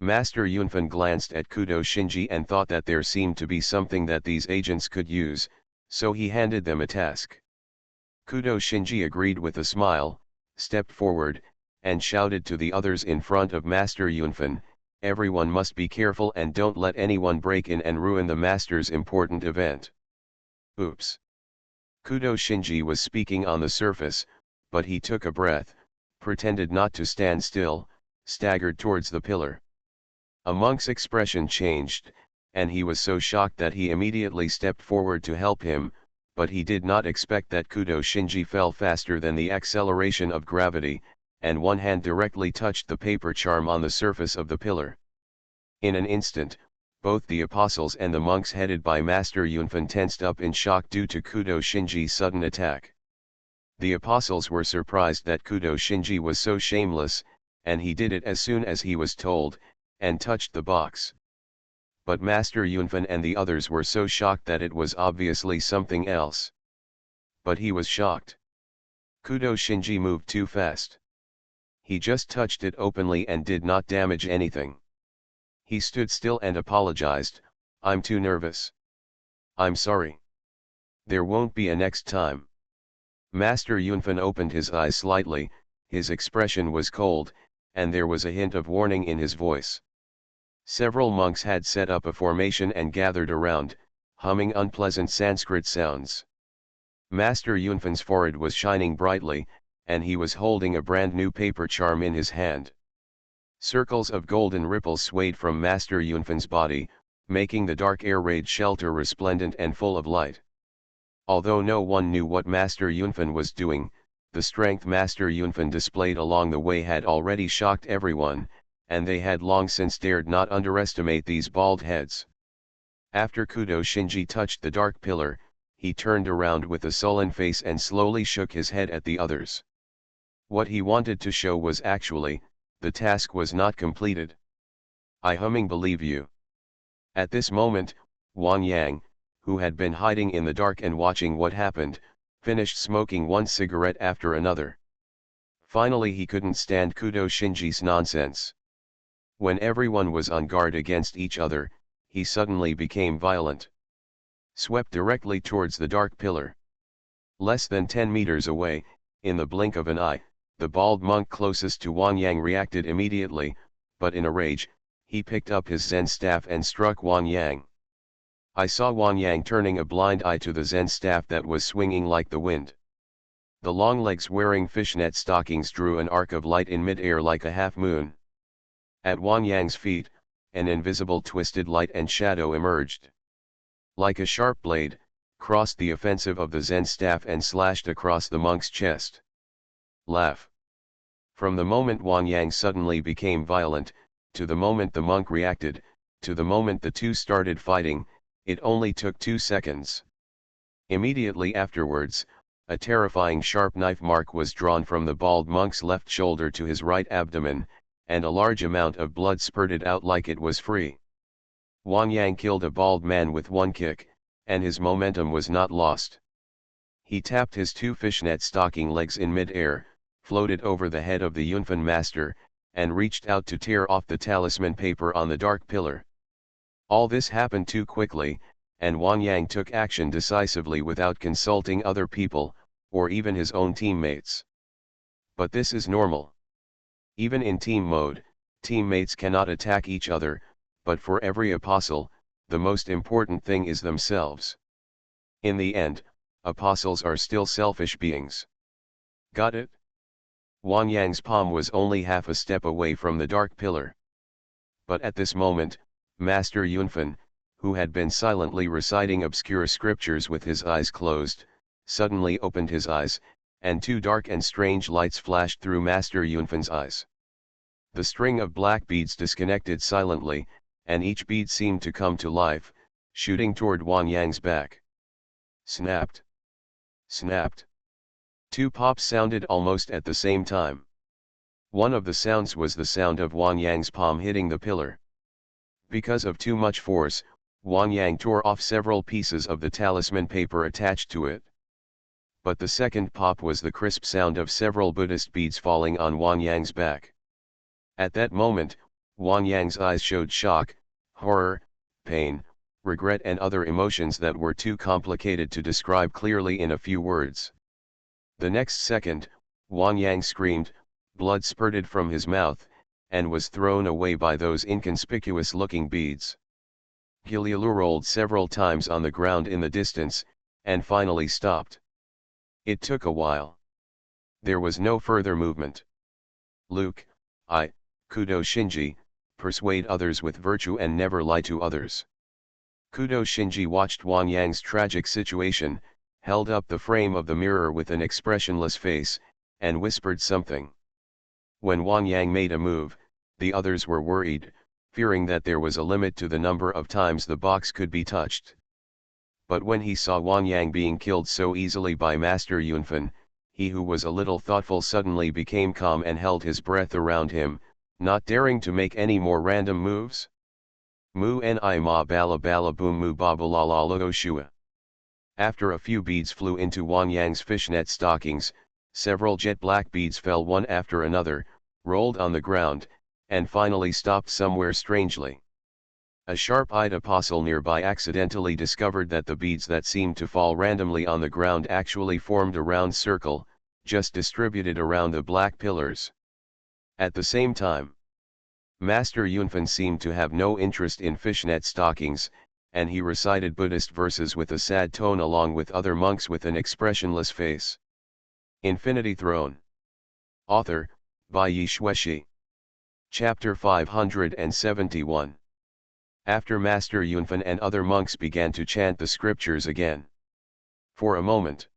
A: Master Yunfan glanced at Kudo Shinji and thought that there seemed to be something that these agents could use, so he handed them a task. Kudo Shinji agreed with a smile, stepped forward, and shouted to the others in front of Master Yunfan, everyone must be careful and don't let anyone break in and ruin the Master's important event. Oops. Kudo Shinji was speaking on the surface, but he took a breath, pretended not to stand still, staggered towards the pillar. A monk's expression changed, and he was so shocked that he immediately stepped forward to help him, but he did not expect that Kudo Shinji fell faster than the acceleration of gravity, and one hand directly touched the paper charm on the surface of the pillar. In an instant, both the apostles and the monks headed by Master Yunfan tensed up in shock due to Kudo Shinji's sudden attack. The apostles were surprised that Kudo Shinji was so shameless, and he did it as soon as he was told, and touched the box. But Master Yunfan and the others were so shocked that it was obviously something else. But he was shocked. Kudo Shinji moved too fast. He just touched it openly and did not damage anything. He stood still and apologized, I'm too nervous. I'm sorry. There won't be a next time. Master Yunfan opened his eyes slightly, his expression was cold, and there was a hint of warning in his voice. Several monks had set up a formation and gathered around, humming unpleasant Sanskrit sounds. Master Yunfan's forehead was shining brightly, and he was holding a brand new paper charm in his hand. Circles of golden ripples swayed from Master Yunfan's body, making the dark air raid shelter resplendent and full of light. Although no one knew what Master Yunfan was doing, the strength Master Yunfan displayed along the way had already shocked everyone, and they had long since dared not underestimate these bald heads. After Kudo Shinji touched the dark pillar, he turned around with a sullen face and slowly shook his head at the others. What he wanted to show was actually, the task was not completed. I believe you. At this moment, Wang Yang, who had been hiding in the dark and watching what happened, finished smoking one cigarette after another. Finally he couldn't stand Kudo Shinji's nonsense. When everyone was on guard against each other, he suddenly became violent. Swept directly towards the dark pillar. Less than 10 meters away, in the blink of an eye, the bald monk closest to Wang Yang reacted immediately, but in a rage, he picked up his Zen staff and struck Wang Yang. I saw Wang Yang turning a blind eye to the Zen staff that was swinging like the wind. The long legs wearing fishnet stockings drew an arc of light in mid-air like a half-moon. At Wang Yang's feet, an invisible twisted light and shadow emerged. Like a sharp blade, crossed the offensive of the Zen staff and slashed across the monk's chest. Laugh. From the moment Wang Yang suddenly became violent, to the moment the monk reacted, to the moment the two started fighting, it only took 2 seconds. Immediately afterwards, a terrifying sharp knife mark was drawn from the bald monk's left shoulder to his right abdomen, and a large amount of blood spurted out like it was free. Wang Yang killed a bald man with one kick, and his momentum was not lost. He tapped his 2 fishnet stocking legs in mid-air, floated over the head of the Yunfen master, and reached out to tear off the talisman paper on the dark pillar. All this happened too quickly, and Wang Yang took action decisively without consulting other people, or even his own teammates. But this is normal. Even in team mode, teammates cannot attack each other, but for every apostle, the most important thing is themselves. In the end, apostles are still selfish beings. Got it? Wang Yang's palm was only half a step away from the dark pillar. But at this moment, Master Yunfen, who had been silently reciting obscure scriptures with his eyes closed, suddenly opened his eyes, and 2 dark and strange lights flashed through Master Yunfen's eyes. The string of black beads disconnected silently, and each bead seemed to come to life, shooting toward Wang Yang's back. Snapped. Snapped. 2 pops sounded almost at the same time. One of the sounds was the sound of Wang Yang's palm hitting the pillar. Because of too much force, Wang Yang tore off several pieces of the talisman paper attached to it. But the second pop was the crisp sound of several Buddhist beads falling on Wang Yang's back. At that moment, Wang Yang's eyes showed shock, horror, pain, regret and other emotions that were too complicated to describe clearly in a few words. The next second, Wang Yang screamed, blood spurted from his mouth, and was thrown away by those inconspicuous-looking beads. Gilialu rolled several times on the ground in the distance, and finally stopped. It took a while. There was no further movement. Luke, Kudo Shinji, persuade others with virtue and never lie to others. Kudo Shinji watched Wang Yang's tragic situation, held up the frame of the mirror with an expressionless face, and whispered something. When Wang Yang made a move, the others were worried, fearing that there was a limit to the number of times the box could be touched. But when he saw Wang Yang being killed so easily by Master Yunfen, he who was a little thoughtful suddenly became calm and held his breath around him, not daring to make any more random moves. Mu ni ma bala bala boom mu baba la la lo shua. After a few beads flew into Wang Yang's fishnet stockings, several jet black beads fell one after another, rolled on the ground, and finally stopped somewhere strangely. A sharp-eyed apostle nearby accidentally discovered that the beads that seemed to fall randomly on the ground actually formed a round circle, just distributed around the black pillars. At the same time, Master Yunfen seemed to have no interest in fishnet stockings, and he recited Buddhist verses with a sad tone along with other monks with an expressionless face. Infinity Throne. Author, Bai Yi Shueshi. Chapter 571. After Master Yunfen and other monks began to chant the scriptures again. For a moment.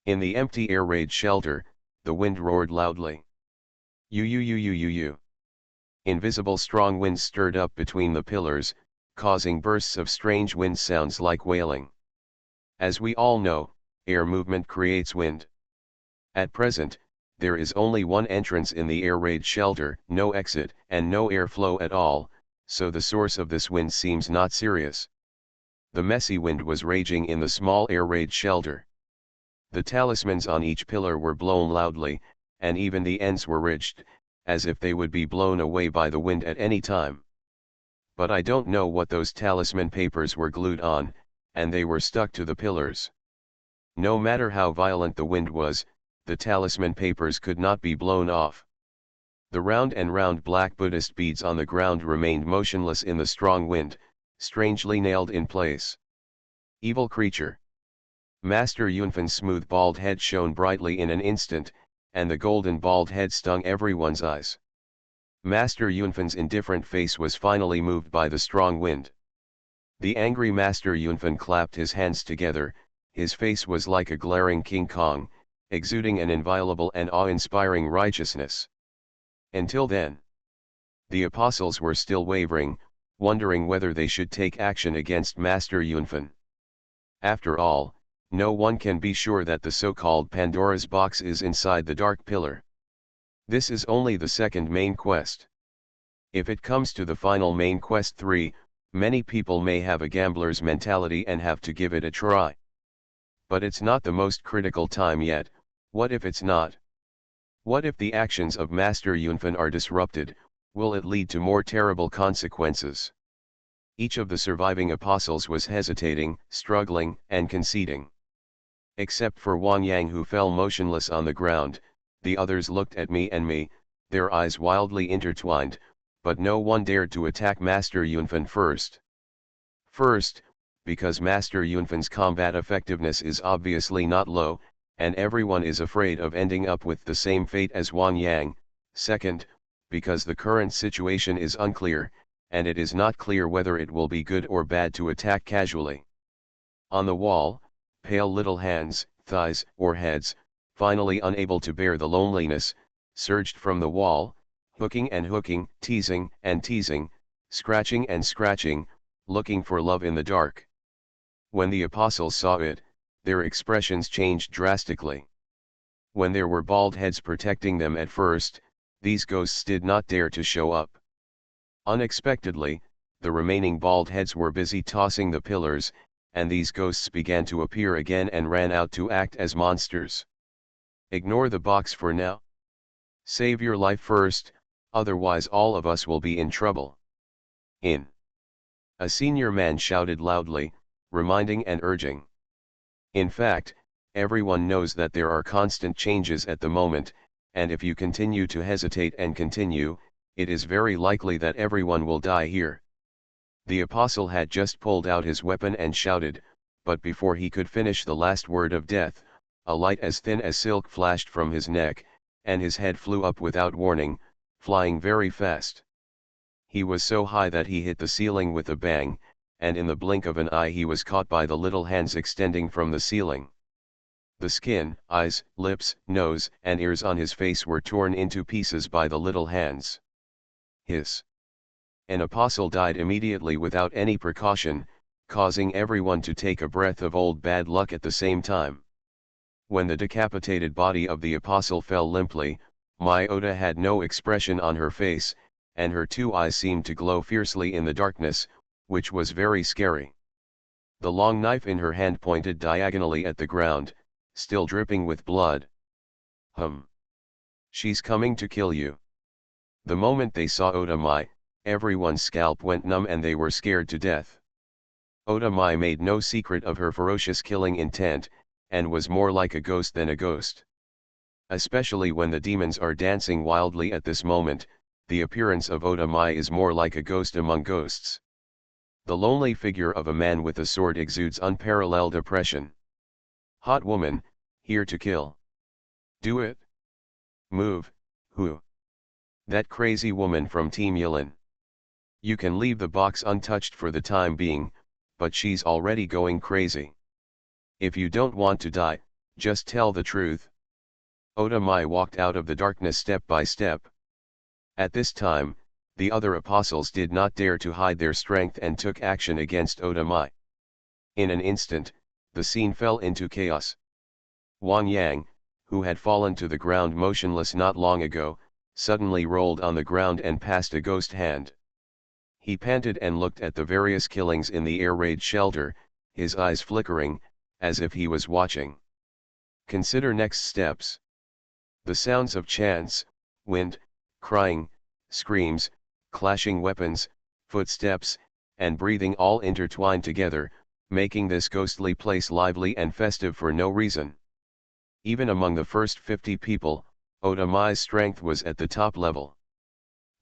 A: In the empty air raid shelter, the wind roared loudly. U. Invisible strong winds stirred up between the pillars, causing bursts of strange wind sounds like wailing. As we all know, air movement creates wind. At present, there is only one entrance in the air raid shelter, no exit, and no airflow at all, so the source of this wind seems not serious. The messy wind was raging in the small air raid shelter. The talismans on each pillar were blown loudly, and even the ends were ridged, as if they would be blown away by the wind at any time. But I don't know what those talisman papers were glued on, and they were stuck to the pillars. No matter how violent the wind was, the talisman papers could not be blown off. The round and round black Buddhist beads on the ground remained motionless in the strong wind, strangely nailed in place. Evil creature. Master Yunfan's smooth bald head shone brightly in an instant, and the golden bald head stung everyone's eyes. Master Yunfan's indifferent face was finally moved by the strong wind. The angry Master Yunfan clapped his hands together, his face was like a glaring King Kong, exuding an inviolable and awe-inspiring righteousness. Until then, the apostles were still wavering, wondering whether they should take action against Master Yunfan. After all, no one can be sure that the so-called Pandora's box is inside the dark pillar. This is only the second main quest. If it comes to the final main quest 3, many people may have a gambler's mentality and have to give it a try. But it's not the most critical time yet. What if it's not? What if the actions of Master Yunfan are disrupted? Will it lead to more terrible consequences? Each of the surviving apostles was hesitating, struggling, and conceding. Except for Wang Yang, who fell motionless on the ground, the others looked at me, their eyes wildly intertwined, but no one dared to attack Master Yunfan first. First, because Master Yunfan's combat effectiveness is obviously not low, and everyone is afraid of ending up with the same fate as Wang Yang. Second, because the current situation is unclear, and it is not clear whether it will be good or bad to attack casually. On the wall, pale little hands, thighs, or heads, finally unable to bear the loneliness, surged from the wall, hooking and hooking, teasing and teasing, scratching and scratching, looking for love in the dark. When the apostles saw it, their expressions changed drastically. When there were bald heads protecting them at first, these ghosts did not dare to show up. Unexpectedly, the remaining bald heads were busy tossing the pillars, and these ghosts began to appear again and ran out to act as monsters. Ignore the box for now. Save your life first, otherwise all of us will be in trouble. A senior man shouted loudly, reminding and urging. In fact, everyone knows that there are constant changes at the moment, and if you continue to hesitate and continue, it is very likely that everyone will die here. The apostle had just pulled out his weapon and shouted, but before he could finish the last word of death, a light as thin as silk flashed from his neck, and his head flew up without warning, flying very fast. He was so high that he hit the ceiling with a bang, and in the blink of an eye he was caught by the little hands extending from the ceiling. The skin, eyes, lips, nose, and ears on his face were torn into pieces by the little hands. Hiss. An apostle died immediately without any precaution, causing everyone to take a breath of old bad luck at the same time. When the decapitated body of the apostle fell limply, Myota had no expression on her face, and her two eyes seemed to glow fiercely in the darkness, which was very scary. The long knife in her hand pointed diagonally at the ground, still dripping with blood. She's coming to kill you. The moment they saw Otamai, everyone's scalp went numb and they were scared to death. Otamai made no secret of her ferocious killing intent, and was more like a ghost than a ghost. Especially when the demons are dancing wildly at this moment, the appearance of Otamai is more like a ghost among ghosts. The lonely figure of a man with a sword exudes unparalleled oppression. Hot woman, here to kill. Do it. Move, who? That crazy woman from Team Yilin. You can leave the box untouched for the time being, but she's already going crazy. If you don't want to die, just tell the truth. Otamai walked out of the darkness step by step. At this time, the other apostles did not dare to hide their strength and took action against Otamai. In an instant, the scene fell into chaos. Wang Yang, who had fallen to the ground motionless not long ago, suddenly rolled on the ground and passed a ghost hand. He panted and looked at the various killings in the air raid shelter, his eyes flickering, as if he was watching. Consider next steps. The sounds of chants, wind, crying, screams, clashing weapons, footsteps, and breathing all intertwined together, making this ghostly place lively and festive for no reason. Even among the first 50 people, Otamai's strength was at the top level.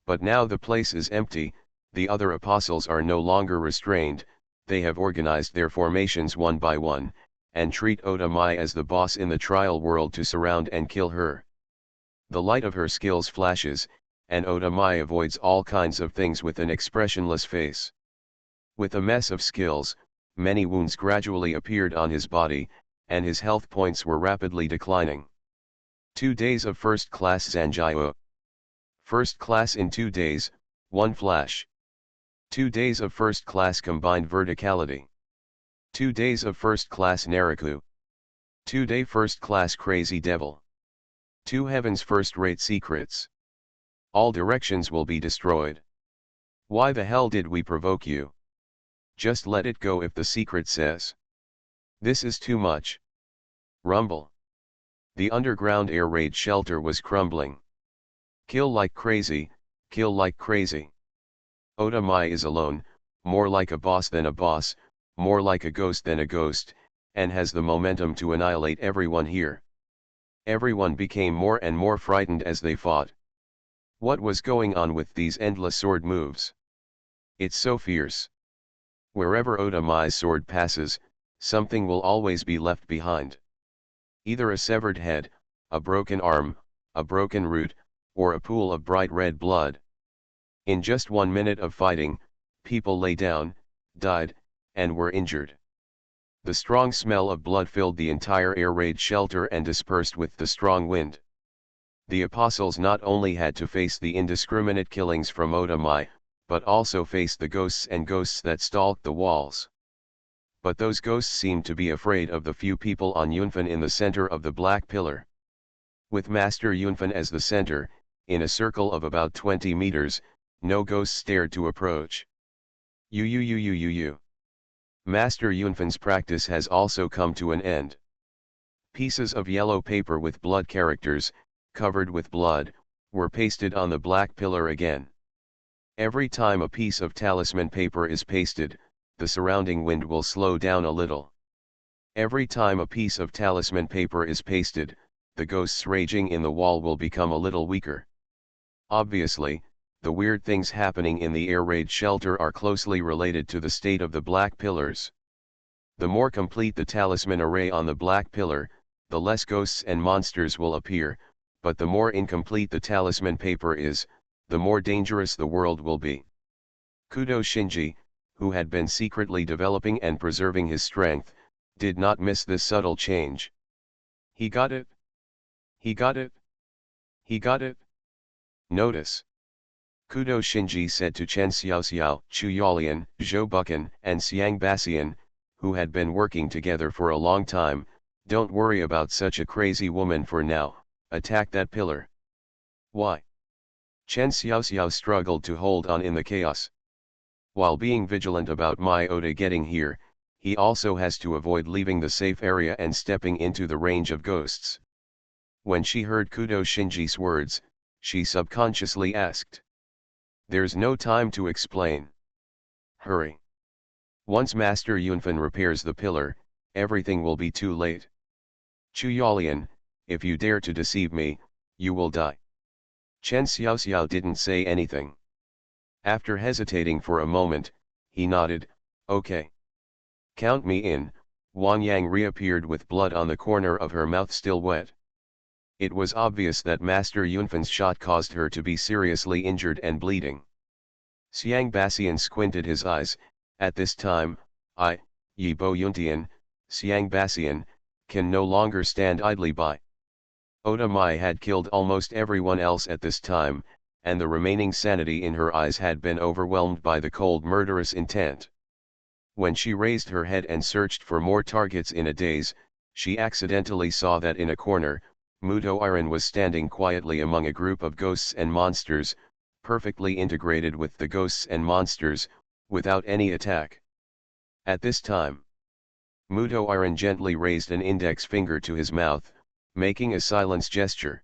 A: But now the place is empty, the other apostles are no longer restrained, they have organized their formations one by one, and treat Otamai as the boss in the trial world to surround and kill her. The light of her skills flashes, and Otamai avoids all kinds of things with an expressionless face. With a mess of skills, many wounds gradually appeared on his body, and his health points were rapidly declining. 2 days of first class Zanjiao. First class in 2 days, 1 flash. 2 days of first class combined verticality. 2 days of first class Naraku. 2-day first class crazy devil. 2 heavens first rate secrets. All directions will be destroyed. Why the hell did we provoke you? Just let it go if the secret says. This is too much. Rumble. The underground air raid shelter was crumbling. Kill like crazy, kill like crazy. Otamai is alone, more like a boss than a boss, more like a ghost than a ghost, and has the momentum to annihilate everyone here. Everyone became more and more frightened as they fought. What was going on with these endless sword moves? It's so fierce. Wherever Otamai's sword passes, something will always be left behind. Either a severed head, a broken arm, a broken root, or a pool of bright red blood. In just 1 minute of fighting, people lay down, died, and were injured. The strong smell of blood filled the entire air raid shelter and dispersed with the strong wind. The apostles not only had to face the indiscriminate killings from Otamai, but also face the ghosts and ghosts that stalked the walls. But those ghosts seemed to be afraid of the few people on Yunfen in the center of the black pillar. With Master Yunfen as the center, in a circle of about 20 meters, no ghosts dared to approach. Master Yunfen's practice has also come to an end. Pieces of yellow paper with blood characters, covered with blood, were pasted on the black pillar again. Every time a piece of talisman paper is pasted, the surrounding wind will slow down a little. Every time a piece of talisman paper is pasted, the ghosts raging in the wall will become a little weaker. Obviously, the weird things happening in the air raid shelter are closely related to the state of the black pillars. The more complete the talisman array on the black pillar, the less ghosts and monsters will appear, but the more incomplete the talisman paper is, the more dangerous the world will be. Kudo Shinji, who had been secretly developing and preserving his strength, did not miss this subtle change. He got it. He got it. He got it. Notice. Kudo Shinji said to Chen Xiaoxiao, Chu Yalian, Zhou Bukan, and Xiang Bassian, who had been working together for a long time, don't worry about such a crazy woman for now, attack that pillar. Why? Chen Xiaoxiao struggled to hold on in the chaos. While being vigilant about my Oda getting here, he also has to avoid leaving the safe area and stepping into the range of ghosts. When she heard Kudo Shinji's words, she subconsciously asked. There's no time to explain. Hurry. Once Master Yunfen repairs the pillar, everything will be too late. Chu Yalian, if you dare to deceive me, you will die. Chen Xiaoxiao didn't say anything. After hesitating for a moment, he nodded, okay. Count me in. Wang Yang reappeared with blood on the corner of her mouth still wet. It was obvious that Master Yunfen's shot caused her to be seriously injured and bleeding. Xiang Bassian squinted his eyes. At this time, Yibo Yuntian, Xiang Bassian, can no longer stand idly by. Otamai had killed almost everyone else at this time, and the remaining sanity in her eyes had been overwhelmed by the cold murderous intent. When she raised her head and searched for more targets in a daze, she accidentally saw that in a corner, Muto Iron was standing quietly among a group of ghosts and monsters, perfectly integrated with the ghosts and monsters, without any attack. At this time, Muto Iron gently raised an index finger to his mouth, making a silence gesture.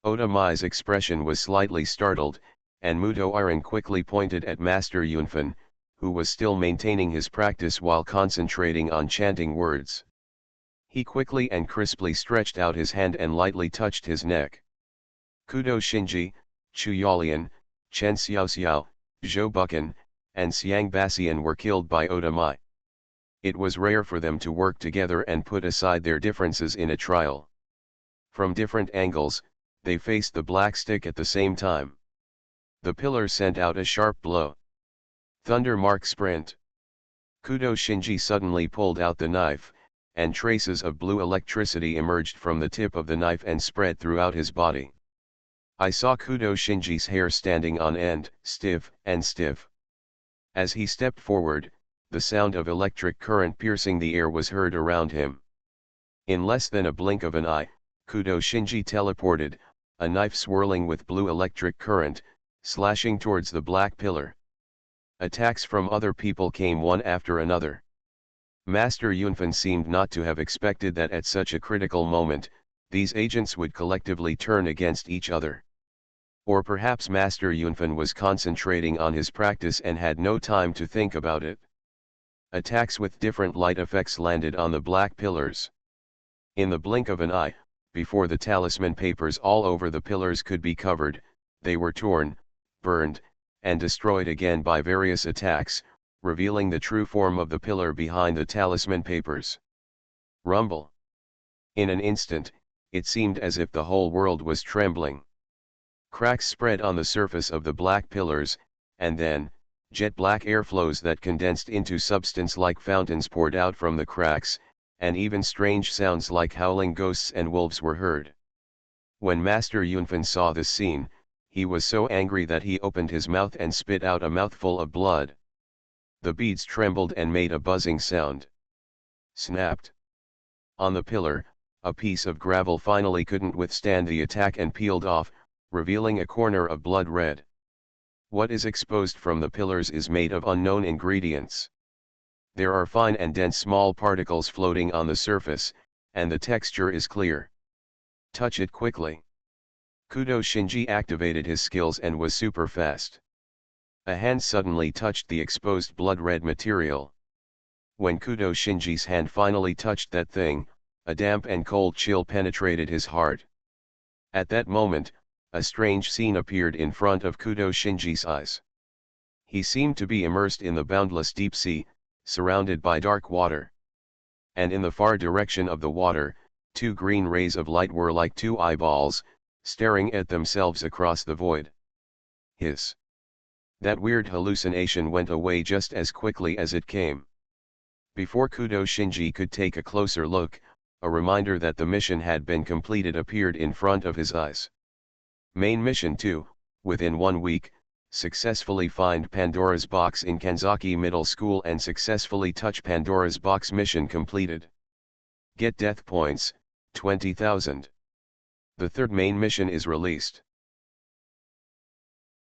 A: Otamai's expression was slightly startled, and Muto Iron quickly pointed at Master Yunfen, who was still maintaining his practice while concentrating on chanting words. He quickly and crisply stretched out his hand and lightly touched his neck. Kudo Shinji, Chu Yalian, Chen Xiaoxiao, Zhou Bukan, and Xiang Basian were killed by Otamai. It was rare for them to work together and put aside their differences in a trial. From different angles, they faced the black stick at the same time. The pillar sent out a sharp blow. Thunder mark sprint. Kudo Shinji suddenly pulled out the knife, and traces of blue electricity emerged from the tip of the knife and spread throughout his body. I saw Kudo Shinji's hair standing on end, stiff and stiff. As he stepped forward, the sound of electric current piercing the air was heard around him. In less than a blink of an eye, Kudo Shinji teleported, a knife swirling with blue electric current, slashing towards the black pillar. Attacks from other people came one after another. Master Yunfen seemed not to have expected that at such a critical moment, these agents would collectively turn against each other. Or perhaps Master Yunfen was concentrating on his practice and had no time to think about it. Attacks with different light effects landed on the black pillars. In the blink of an eye, before the talisman papers all over the pillars could be covered, they were torn, burned, and destroyed again by various attacks, revealing the true form of the pillar behind the talisman papers. Rumble. In an instant, it seemed as if the whole world was trembling. Cracks spread on the surface of the black pillars, and then, jet-black airflows that condensed into substance like fountains poured out from the cracks, and even strange sounds like howling ghosts and wolves were heard. When Master Yunfen saw this scene, he was so angry that he opened his mouth and spit out a mouthful of blood. The beads trembled and made a buzzing sound. Snapped. On the pillar, a piece of gravel finally couldn't withstand the attack and peeled off, revealing a corner of blood red. What is exposed from the pillars is made of unknown ingredients. There are fine and dense small particles floating on the surface, and the texture is clear. Touch it quickly. Kudo Shinji activated his skills and was super fast. A hand suddenly touched the exposed blood-red material. When Kudo Shinji's hand finally touched that thing, a damp and cold chill penetrated his heart. At that moment, a strange scene appeared in front of Kudo Shinji's eyes. He seemed to be immersed in the boundless deep sea, surrounded by dark water. And in the far direction of the water, two green rays of light were like two eyeballs, staring at themselves across the void. Hiss. That weird hallucination went away just as quickly as it came. Before Kudo Shinji could take a closer look, a reminder that the mission had been completed appeared in front of his eyes. Main Mission 2, within 1 week, successfully find Pandora's box in Kanzaki Middle School and successfully touch Pandora's box mission completed. Get death points, 20,000. The third main mission is released.